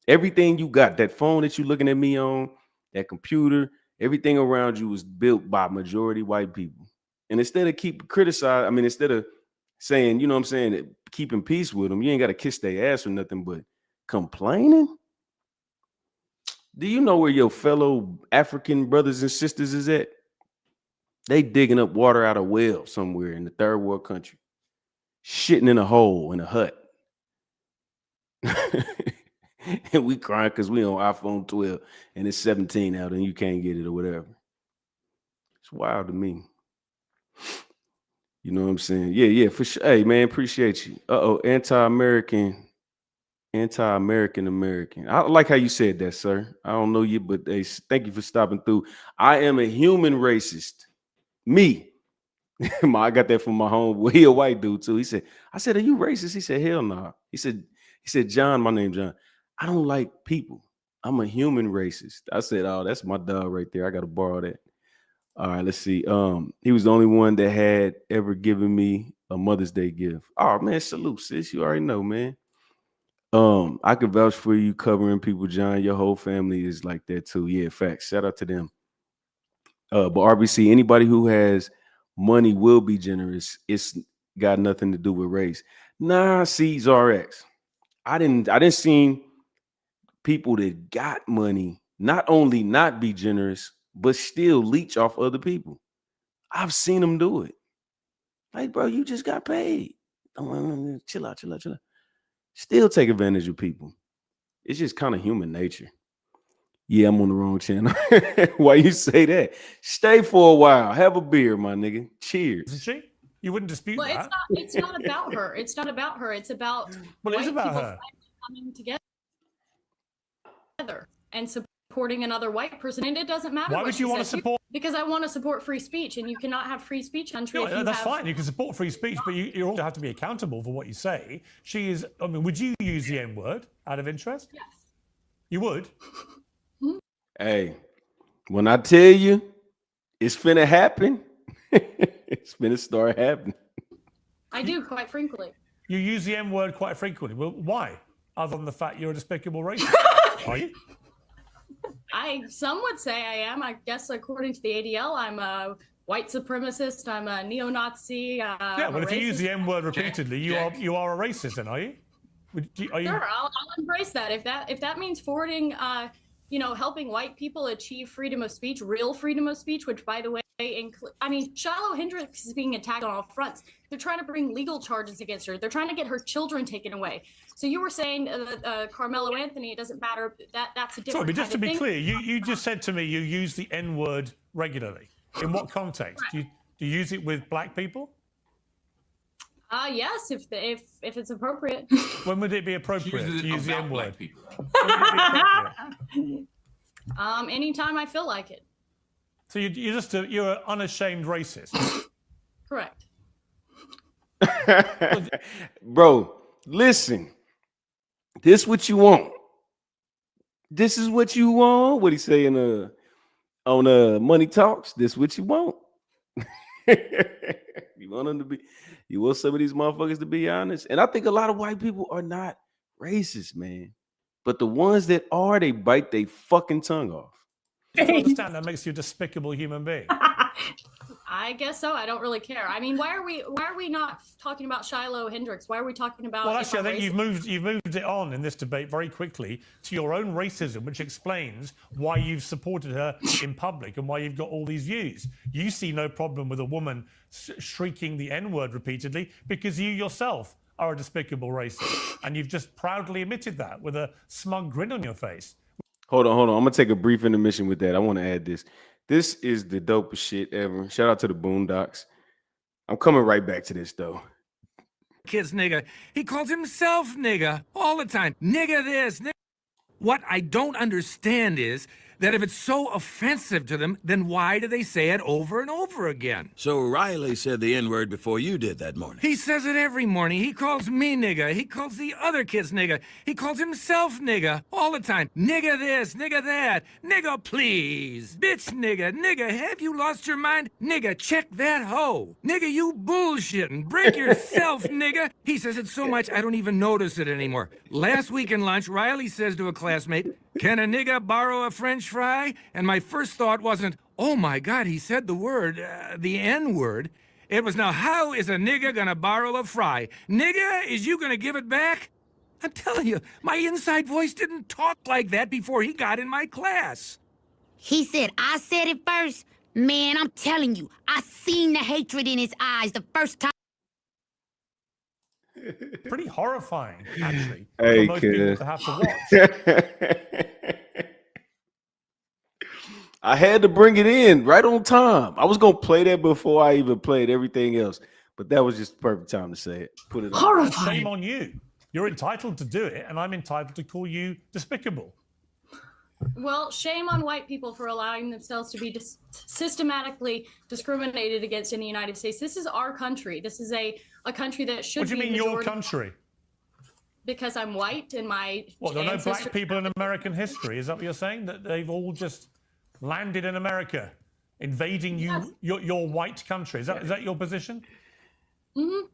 Everything you got, that phone that you looking at me on, that computer, everything around you was built by majority white people. And instead of saying, you know what I'm saying, keeping peace with them, you ain't got to kiss their ass or nothing, but complaining? Do you know where your fellow African brothers and sisters is at? They digging up water out of well somewhere in the third world country, shitting in a hole in a hut. And we crying because we on iPhone 12 and it's 17 out and you can't get it or whatever. It's wild to me. You know what I'm saying? Yeah, for sure. Hey, man, appreciate you. Anti-American. I like how you said that, sir. I don't know you, but hey, thank you for stopping through. I am a human racist. Me. I got that from my homeboy. He a white dude too. I said, are you racist? He said, hell no. Nah. He said, John, my name's John. I don't like people. I'm a human racist. I said, oh, that's my dog right there. I got to borrow that. All right, let's see. He was the only one that had ever given me a Mother's Day gift. Oh, man, salute, sis. You already know, man. I could vouch for you covering people, John. Your whole family is like that too. Yeah, facts. Shout out to them. But RBC, anybody who has money will be generous. It's got nothing to do with race. Nah, see, Zarex. I didn't see people that got money not only not be generous, but still leech off other people. I've seen them do it. Like, bro, you just got paid. Chill out. Still take advantage of people. It's just kind of human nature. Yeah, I'm on the wrong channel. Why you say that? Stay for a while. Have a beer, my nigga. Cheers. Is she? You wouldn't dispute well, that. It's not about her. It's not about her. It's about well, it is about her coming together. and supporting another white person, and it doesn't matter. Why what would she you want to says. support? Because I want to support free speech, and you cannot have free speech country. Yeah, if you that's have... fine. You can support free speech, but you also have to be accountable for what you say. She is. I mean, would you use the N word out of interest? Yes. You would. Hey, when I tell you it's finna happen, it's finna start happening. I do, quite frankly. You use the N word quite frequently. Well, why? Other than the fact you're a despicable racist, are you? Some would say I am. I guess according to the ADL, I'm a white supremacist. I'm a neo-Nazi. Yeah, well, if you use the N word repeatedly, you are a racist, then, are you? Are you? Sure, I'll embrace that. If that means forwarding, helping white people achieve freedom of speech, real freedom of speech, which, by the way, Shiloh Hendricks is being attacked on all fronts. They're trying to bring legal charges against her. They're trying to get her children taken away. So you were saying Carmelo Anthony, it doesn't matter. That's a different. Sorry, but just to be thing. clear, you just said to me you use the N word regularly. In what context? Do you use it with black people? Yes, if it's appropriate. When would it be appropriate to use the N word? Anytime I feel like it. So you're an unashamed racist. Correct. Bro, listen. This what you want. This is what you want. What he saying on Money Talks? This what you want. You want them to be, you want some of these motherfuckers to be honest. And I think a lot of white people are not racist, man. But the ones that are, they bite their fucking tongue off. Do you understand that makes you a despicable human being? I guess so. I don't really care. I mean, why are we not talking about Shiloh Hendricks? Why are we talking about? Well, actually, I think you've moved it on in this debate very quickly to your own racism, which explains why you've supported her in public and why you've got all these views. You see no problem with a woman shrieking the N-word repeatedly because you yourself are a despicable racist, and you've just proudly admitted that with a smug grin on your face. Hold on. I'm gonna take a brief intermission with that. I want to add this. This is the dopest shit ever. Shout out to the Boondocks. I'm coming right back to this though. Kid's nigga. He calls himself nigga all the time. Nigga this, nigga. What I don't understand is that if it's so offensive to them, then why do they say it over and over again? So Riley said the N-word before you did that morning. He says it every morning. He calls me nigga. He calls the other kids nigga. He calls himself nigga all the time. Nigga this, nigga that. Nigga please. Bitch nigga. Nigga, have you lost your mind? Nigga, check that hoe. Nigga, you bullshitting. Break yourself, nigga. He says it so much I don't even notice it anymore. Last week in lunch, Riley says to a classmate, "Can a nigga borrow a French fry?" And my first thought wasn't, oh my God, he said the word, the N-word. It was, now how is a nigga gonna borrow a fry? Nigga, is you gonna give it back? I'm telling you, my inside voice didn't talk like that before he got in my class. He said, I said it first. Man, I'm telling you, I seen the hatred in his eyes the first time. Pretty horrifying, actually, Hey, for most people kid. to have to watch. I had to bring it in right on time. I was gonna play that before I even played everything else, but that was just the perfect time to say it. Put it on. Shame on you. You're entitled to do it, and I'm entitled to call you despicable. Well, shame on white people for allowing themselves to be systematically discriminated against in the United States. This is our country. This is a country that should be. What do you mean your majority- country? Because I'm white and my What, there are no ancestors- black people in American history? Is that what you're saying? That they've all just landed in America, invading your white country? Is that your position? Mm-hmm.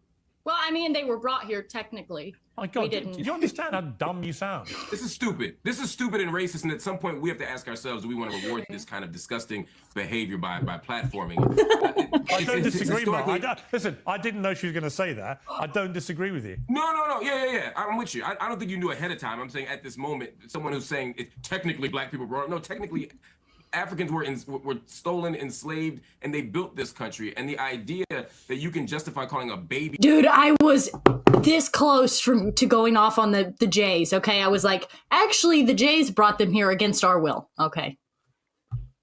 Well, I mean, they were brought here technically. My God, We do didn't. you understand how dumb you sound? This is stupid. This is stupid and racist. And at some point, we have to ask ourselves: do we want to reward this kind of disgusting behavior by platforming? I don't disagree, Mark. Listen, I didn't know she was going to say that. I don't disagree with you. No. Yeah. I'm with you. I don't think you knew ahead of time. I'm saying at this moment, someone who's saying it's technically black people brought up. No, technically, Africans were stolen, enslaved, and they built this country. And the idea that you can justify calling a baby. Dude, I was this close to going off on the Jays, okay? I was like, actually, the Jays brought them here against our will, okay?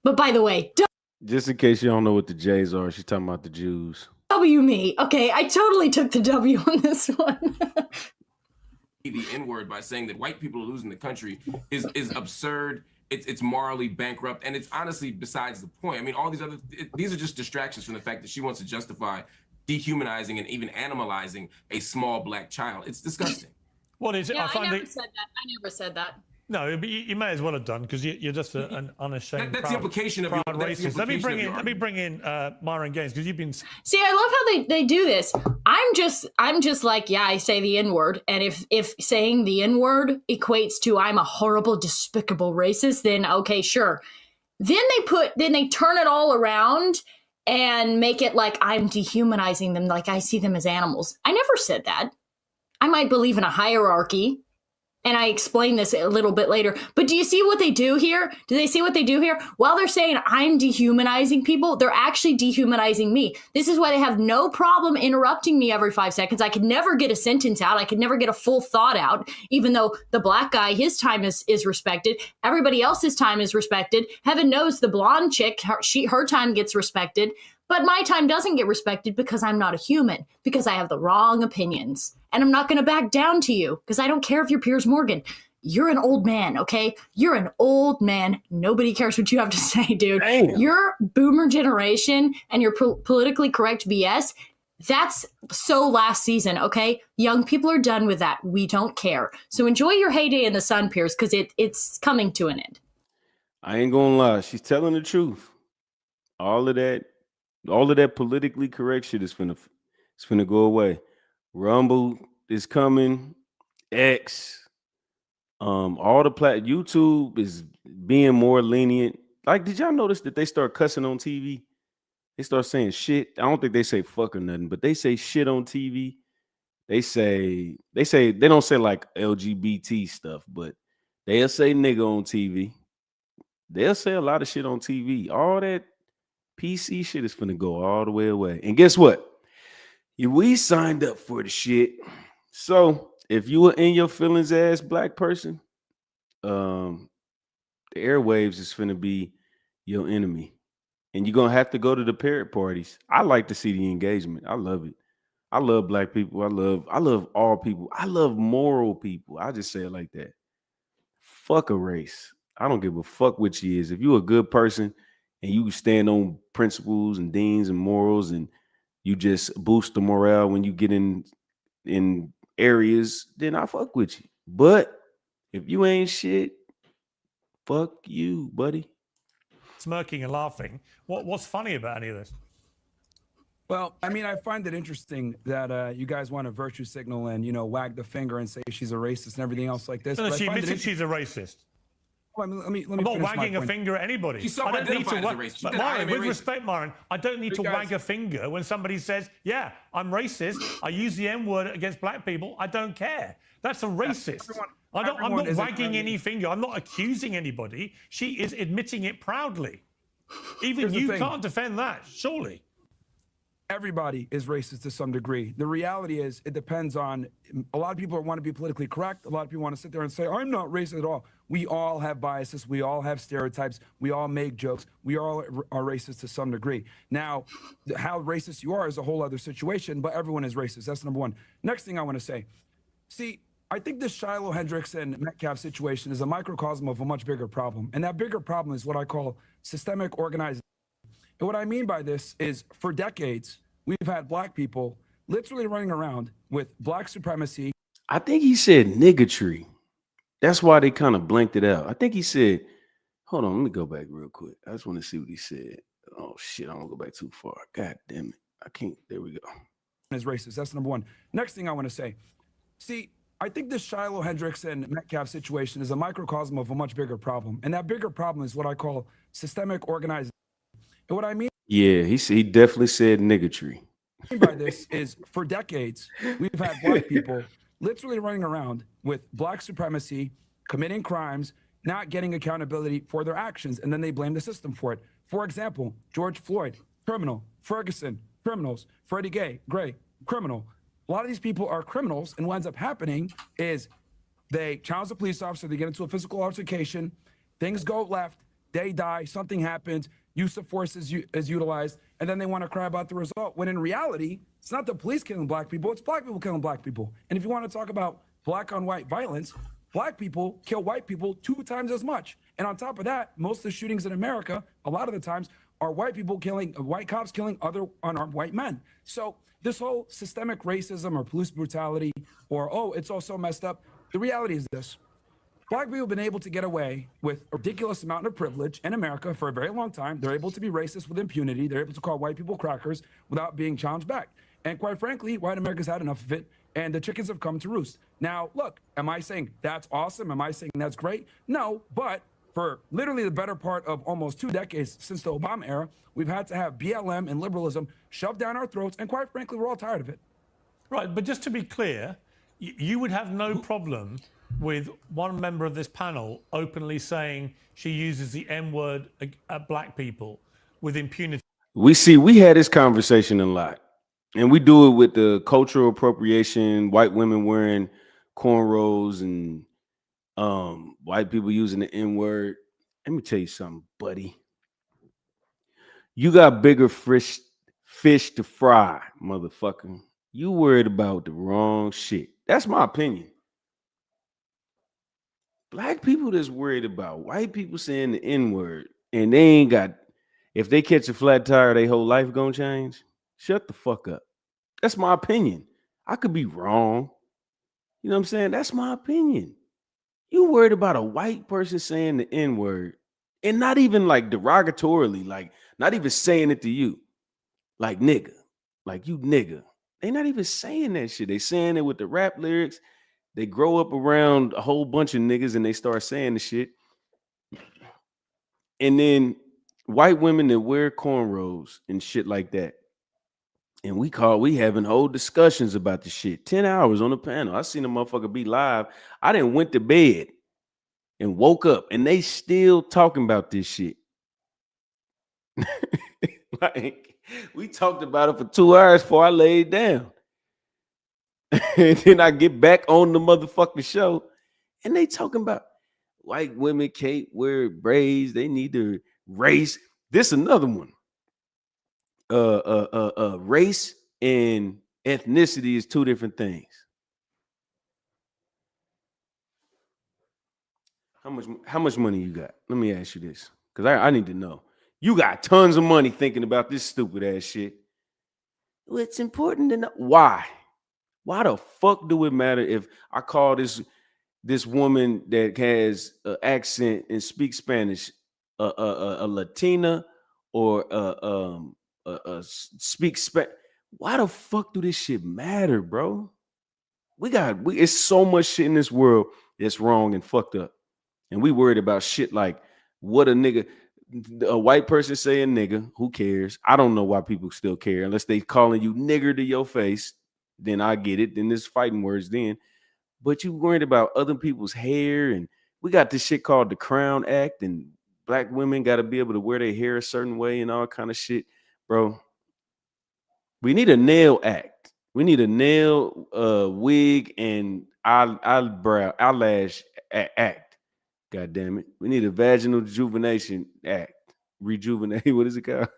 But by the way, Just in case you don't know what the J's are, she's talking about the Jews. W me. Okay, I totally took the W on this one. the N-word by saying that white people are losing the country is absurd. It's morally bankrupt, and it's honestly besides the point. I mean, all these are just distractions from the fact that she wants to justify dehumanizing and even animalizing a small black child. It's disgusting. What is it? Yeah, I never said that. No, but you may as well have done because you're just an unashamed. That's the implication of your racist. Let me bring in Myron Gaines because you've been. See, I love how they do this. I'm just like, yeah, I say the N-word, and if saying the N-word equates to I'm a horrible, despicable racist, then okay, sure. Then they turn it all around and make it like I'm dehumanizing them, like I see them as animals. I never said that. I might believe in a hierarchy. And I explain this a little bit later. But do you see what they do here? Do they see what they do here? While they're saying I'm dehumanizing people, they're actually dehumanizing me. This is why they have no problem interrupting me every 5 seconds. I could never get a sentence out. I could never get a full thought out, even though the black guy, his time is respected. Everybody else's time is respected. Heaven knows the blonde chick, her time gets respected. But my time doesn't get respected because I'm not a human, because I have the wrong opinions. And I'm not going to back down to you because I don't care if you're Piers Morgan. You're an old man, okay? You're an old man. Nobody cares what you have to say, dude. Damn. Your boomer generation and your politically correct BS, that's so last season, okay? Young people are done with that. We don't care. So enjoy your heyday in the sun, Piers, because it's coming to an end. I ain't gonna lie. She's telling the truth. All of that politically correct shit is finna go away. Rumble is coming. X, all the YouTube is being more lenient. Like, did y'all notice that they start cussing on TV? They start saying shit. I don't think they say fuck or nothing, but they say shit on TV. They don't say like LGBT stuff, but they'll say nigga on TV. They'll say a lot of shit on TV. All that PC shit is finna go all the way away. And guess what? We signed up for the shit. So if you were in your feelings ass black person, the airwaves is finna be your enemy. And you're gonna have to go to the parrot parties. I like to see the engagement. I love it. I love black people. I love all people. I love moral people. I just say it like that. Fuck a race. I don't give a fuck what she is. If you're a good person and you stand on principles and deans and morals and you just boost the morale when you get in areas, then I fuck with you. But if you ain't shit, fuck you, buddy. Smirking and laughing. What's funny about any of this? Well, I mean, I find it interesting that you guys want to virtue signal and, wag the finger and say she's a racist and everything else like this. No, she admits she's a racist. Well, let me I'm not wagging a finger at anybody. She's self-identified as a racist. But Myron, with respect, Myron, I don't need to wag a finger when somebody says, yeah, I'm racist. I use the N-word against black people. I don't care. That's a racist. I'm not wagging any finger. I'm not accusing anybody. She is admitting it proudly. Even you can't defend that, surely. Everybody is racist to some degree. The reality is it depends on, a lot of people want to be politically correct. A lot of people want to sit there and say, I'm not racist at all. We all have biases. We all have stereotypes. We all make jokes. We all are racist to some degree. Now, how racist you are is a whole other situation, but everyone is racist. That's number one. Next thing I want to say, see, I think this Shiloh Hendricks and Metcalf situation is a microcosm of a much bigger problem. And that bigger problem is what I call systemic organization. And what I mean by this is for decades, we've had black people literally running around with black supremacy. I think he said niggatry. That's why they kind of blanked it out. I think he said, hold on, let me go back real quick. I just want to see what he said. Oh, shit, I don't go back too far. God damn it. I can't. There we go. Is racist. That's number one. Next thing I want to say, see, I think this Shiloh Hendricks and Metcalf situation is a microcosm of a much bigger problem. And that bigger problem is what I call systemic organization. And what I mean. Yeah, he definitely said niggatry. What I mean by this is for decades, we've had black people literally running around with black supremacy, committing crimes, not getting accountability for their actions, and then they blame the system for it. For example, George Floyd, criminal. Ferguson, criminals. Freddie Gray, criminal. A lot of these people are criminals, and what ends up happening is they challenge the police officer, they get into a physical altercation, things go left, they die, something happens, use of force is utilized, and then they want to cry about the result, when in reality, it's not the police killing black people, it's black people killing black people. And if you want to talk about black on white violence, black people kill white people 2 times as much. And on top of that, most of the shootings in America, a lot of the times, are white people killing, white cops killing other unarmed white men. So this whole systemic racism or police brutality or, oh, it's all so messed up. The reality is this. Black people have been able to get away with a ridiculous amount of privilege in America for a very long time. They're able to be racist with impunity. They're able to call white people crackers without being challenged back. And quite frankly, white America's had enough of it, and the chickens have come to roost. Now, look, am I saying that's awesome? Am I saying that's great? No, but for literally the better part of almost 2 decades since the Obama era, we've had to have BLM and liberalism shoved down our throats, and quite frankly, we're all tired of it. Right, but just to be clear, you would have no problem with one member of this panel openly saying she uses the N-word at black people with impunity. We had this conversation a lot, and we do it with the cultural appropriation, white women wearing cornrows and white people using the N-word. Let me tell you something, buddy. You got bigger fish to fry, motherfucker. You worried about the wrong shit. That's my opinion. Black people that's worried about white people saying the N-word and they ain't got, if they catch a flat tire, their whole life gonna change. Shut the fuck up. That's my opinion. I could be wrong. You know what I'm saying? That's my opinion. You worried about a white person saying the N-word and not even like derogatorily, like not even saying it to you. Like nigga, like you nigga. They not even saying that shit. They saying it with the rap lyrics. They grow up around a whole bunch of niggas and they start saying the shit. And then white women that wear cornrows and shit like that. And we having whole discussions about the shit. 10 hours on the panel. I seen a motherfucker be live. I done went to bed and woke up and they still talking about this shit. Like, we talked about it for 2 hours before I laid down. And then I get back on the motherfucking show and they talking about white women can't wear braids. They need to race. This another one. Race and ethnicity is 2 different things. How much money you got? Let me ask you this, because I need to know. You got tons of money thinking about this stupid ass shit. Well, it's important to know why. Why the fuck do it matter if I call this woman that has an accent and speaks Spanish a Latina or speaks Spanish? Why the fuck do this shit matter, bro? It's so much shit in this world that's wrong and fucked up, and we worried about shit like what a white person saying nigga. Who cares? I don't know why people still care unless they calling you nigger to your face. Then I get it. Then there's fighting words then. But you worried about other people's hair, and we got this shit called the Crown Act, and black women got to be able to wear their hair a certain way and all kind of shit, bro. We need a nail act. We need a nail wig and eyelash act. God damn it. We need a vaginal rejuvenation act. Rejuvenate. What is it called?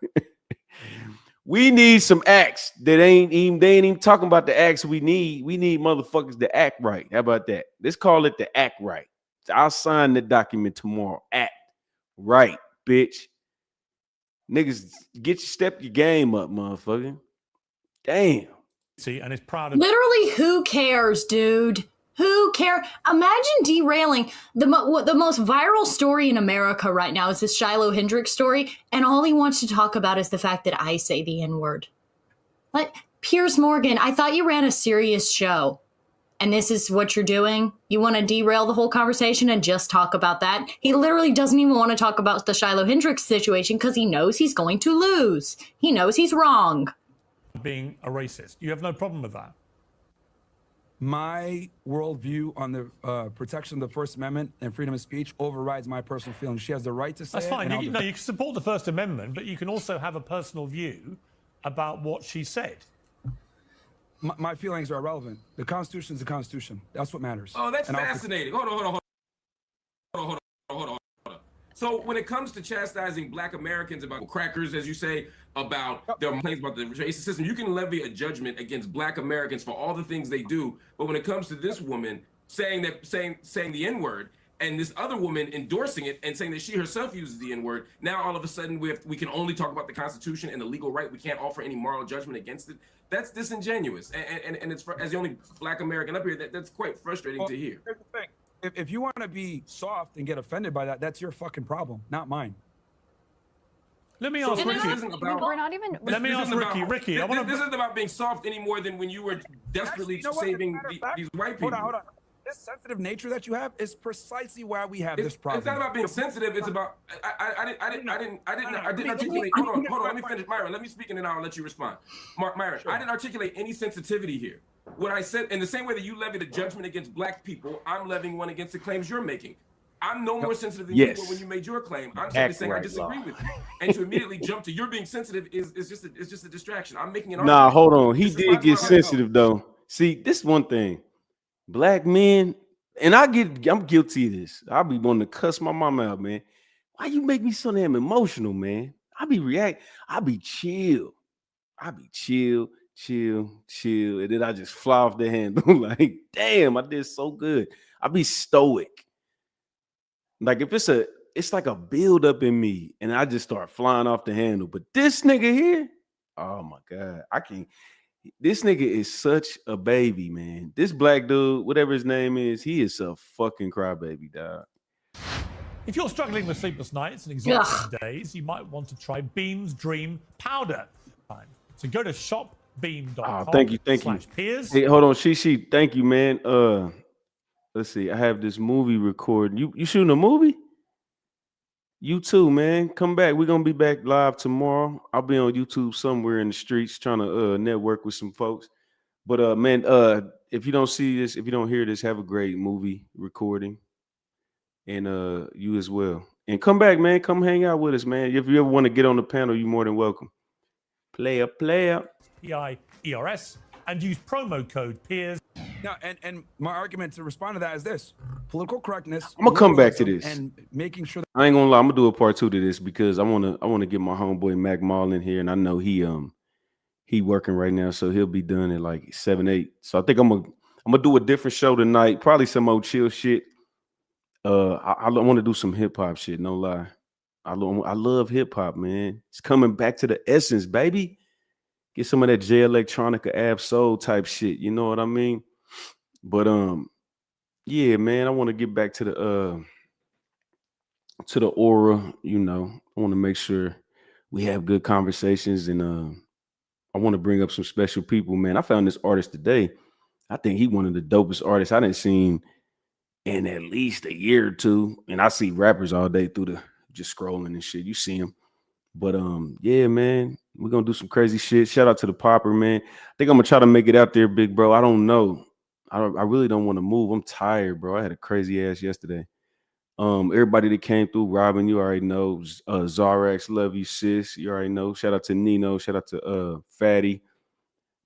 We need some acts that they ain't even talking about the acts we need. We need motherfuckers to act right. How about that? Let's call it the act right. I'll sign the document tomorrow. Act right, bitch. Niggas, step your game up, motherfucker. Damn. See, and it's proud of literally, who cares, dude? Who cares? Imagine derailing the most viral story in America right now is this Shiloh Hendrix story, and all he wants to talk about is the fact that I say the N-word. Like, Piers Morgan, I thought you ran a serious show, and this is what you're doing? You want to derail the whole conversation and just talk about that? He literally doesn't even want to talk about the Shiloh Hendrix situation because he knows he's going to lose. He knows he's wrong. Being a racist. You have no problem with that? My worldview on the protection of the First Amendment and freedom of speech overrides my personal feelings. She has the right to say That's fine. it. You can support the First Amendment, but you can also have a personal view about what she said. My feelings are irrelevant. The Constitution is the Constitution. That's what matters. Oh, that's fascinating. Hold on. So when it comes to chastising black Americans about crackers, as you say, about their complaints about the racist system, you can levy a judgment against black Americans for all the things they do. But when it comes to this woman, saying the N-word, and this other woman endorsing it and saying that she herself uses the N-word. Now all of a sudden we can only talk about the Constitution and the legal right. We can't offer any moral judgment against it. That's disingenuous, and it's as the only Black American up here, that's quite frustrating to hear. Here's the thing. If you want to be soft and get offended by that, that's your fucking problem, not mine. Let me ask Ricky. We're not even. Let me ask Ricky. This isn't about being soft any more than when you were desperately saving these white people. Hold on. This sensitive nature that you have is precisely why we have this problem. It's not about being sensitive. It's about I didn't articulate. Hold on. Let me finish, Myron. Let me speak and then I'll let you respond. Myron, I didn't articulate any sensitivity here. What I said, in the same way that you levied a judgment against Black people, I'm levying one against the claims you're making. I'm no more sensitive than you were when you made your claim. I'm simply saying I disagree with you. And to immediately jump to you're being sensitive is just a distraction. I'm making an argument. Nah, hold on. He did get sensitive though. See, this is one thing. Black men, and I'm guilty of this. I'll be wanting to cuss my mama out, man. Why you make me so damn emotional, man? I be chill. And then I just fly off the handle. Like, damn, I did so good. I be stoic. Like if it's like a build up in me, and I just start flying off the handle. But this nigga here, oh my God, I can't. This nigga is such a baby, man. This black dude, whatever his name is, he is a fucking crybaby, dog. If you're struggling with sleepless nights and exhausting days, you might want to try Beam's Dream Powder. So go to shopbeam.com. Oh, thank you. Peers. Hey, hold on, Shishi. Thank you, man. Let's see. I have this movie recording. You shooting a movie? You too, man. Come back. We're gonna be back live tomorrow. I'll be on YouTube somewhere in the streets trying to network with some folks. But man, if you don't see this, if you don't hear this, have a great movie recording. And you as well. And come back, man. Come hang out with us, man. If you ever want to get on the panel, you're more than welcome. Player. PIERS, and use promo code PEERS. Now, and my argument to respond to that is this: political correctness. I'm gonna come back to this and making sure that I ain't gonna lie. I'm gonna do a part 2 to this because I wanna get my homeboy Mac Mall in here, and I know he working right now, so he'll be done at like 7-8. So I think I'm gonna do a different show tonight, probably some old chill shit. I want to do some hip hop shit. No lie, I love hip hop, man. It's coming back to the essence, baby. Get some of that J Electronica, Ab Soul type shit. You know what I mean? But yeah, man, I want to get back to the aura. You know, I want to make sure we have good conversations, and I want to bring up some special people, man. I found this artist today. I think he one of the dopest artists I didn't seen in at least a year or two. And I see rappers all day through the just scrolling and shit. You see him. But yeah, man, we're gonna do some crazy shit. Shout out to the Popper, man. I think I'm gonna try to make it out there, big bro. I don't know. I really don't want to move. I'm tired, bro. I had a crazy ass yesterday. Everybody that came through, Robin, you already know. Zarax, love you, sis. You already know. Shout out to Nino. Shout out to Fatty,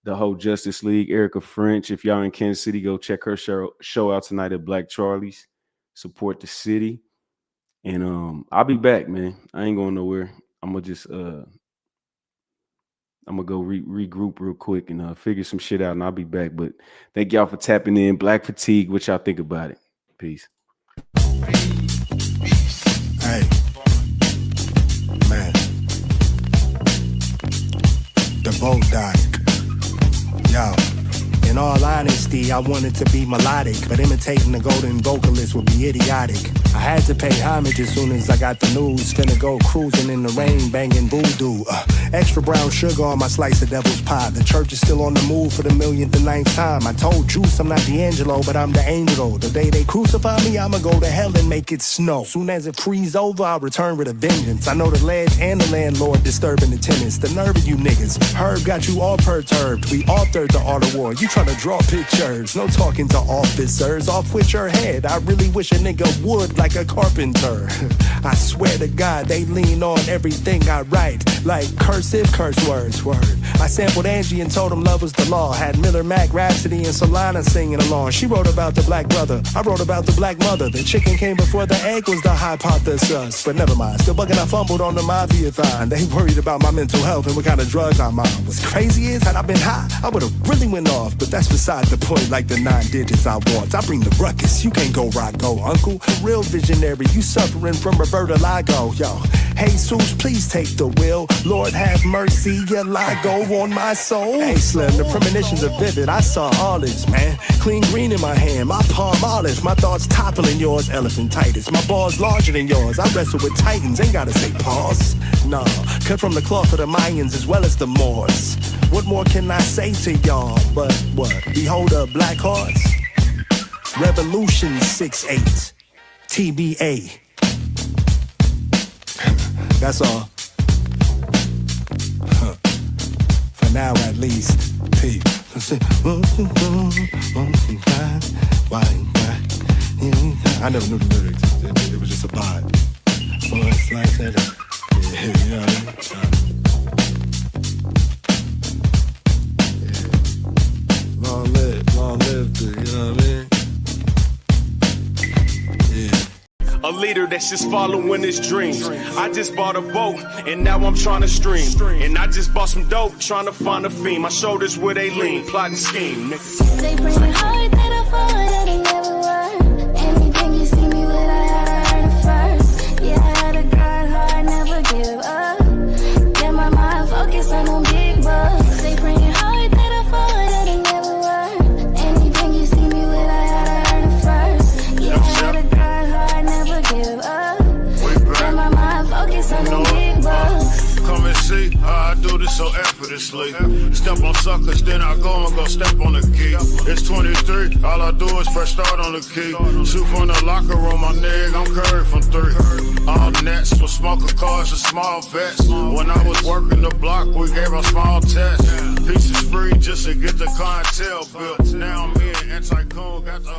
the whole Justice League, Erica French. If y'all in Kansas City, go check her show out tonight at Black Charlie's. Support the city. And I'll be back, man. I ain't going nowhere. I'm gonna just I'm gonna go regroup real quick and figure some shit out, and I'll be back. But thank y'all for tapping in. Black Fatigue, what y'all think about it? Peace. Hey, man, the boat died. Yo, in all honesty, I wanted to be melodic, but imitating the golden vocalist would be idiotic. I had to pay homage as soon as I got the news. Finna go cruising in the rain, banging voodoo. Extra brown sugar on my slice of devil's pie. The church is still on the move for the 1,000,000th time. I told Juice I'm not D'Angelo, but I'm the angel. The day they crucify me, I'ma go to hell and make it snow. Soon as it freezes over, I'll return with a vengeance. I know the ledge and the landlord disturbing the tenants. The nerve of you niggas. Herb got you all perturbed. We authored the art of war. You tryna draw pictures. No talking to officers. Off with your head. I really wish a nigga would like a carpenter. I swear to God, they lean on everything I write, like cursive curse words, word. I sampled Angie and told him love was the law. Had Miller, Mac, Rhapsody, and Solana singing along. She wrote about the black brother, I wrote about the black mother. The chicken came before the egg was the hypothesis. But never mind, still bugging, I fumbled on the Maviathon. They worried about my mental health and what kind of drugs I'm on. What's crazy is, had I been high, I would've really went off. But that's beside the point, like the 9 digits I want. I bring the ruckus, you can't go rock, go uncle. Real visionary, you suffering from Roberta Lago, yo. Jesus, please take the wheel. Lord have mercy, your Lago on my soul. Hey Slim, the premonitions are vivid, I saw all this, man. Clean green in my hand, my palm olive. My thoughts toppling yours, elephantitis. My balls larger than yours, I wrestle with titans. Ain't gotta say pause, nah. Cut from the cloth of the Mayans as well as the Moors. What more can I say to y'all but what? Behold a black hearts. Revolution 6-8 TBA. That's all. For now at least. Peace. I never knew the lyrics. It was just a vibe. Oh, it's like that. Yeah, you know what I mean? Yeah. Long live, you know what I mean? A leader that's just following his dreams. I just bought a boat and now I'm trying to stream. And I just bought some dope trying to find a fiend. My shoulders where they lean, plotting scheme. They bring me hard that I fall that it never worked. Anything you see me with, I heard it first. Yeah, I had a grind hard, never give up. Get my mind focused on them big bucks. They bring it hard that I fall that it never worked. Anything you see me with, I heard it first. Yeah, I had a grind hard, never give up. Get my mind focused on them big bucks. Come and see how I do this so effortlessly. Step on suckers, then I go and go step on the key. It's 23, all I do is press start on the key. Shoot from the locker room, my nigga, I'm Curry from 3. All nets for smoker cars and small vets. When I was working the block, we gave a small test. Pieces free just to get the clientele built. Now me and Anti-Coon got the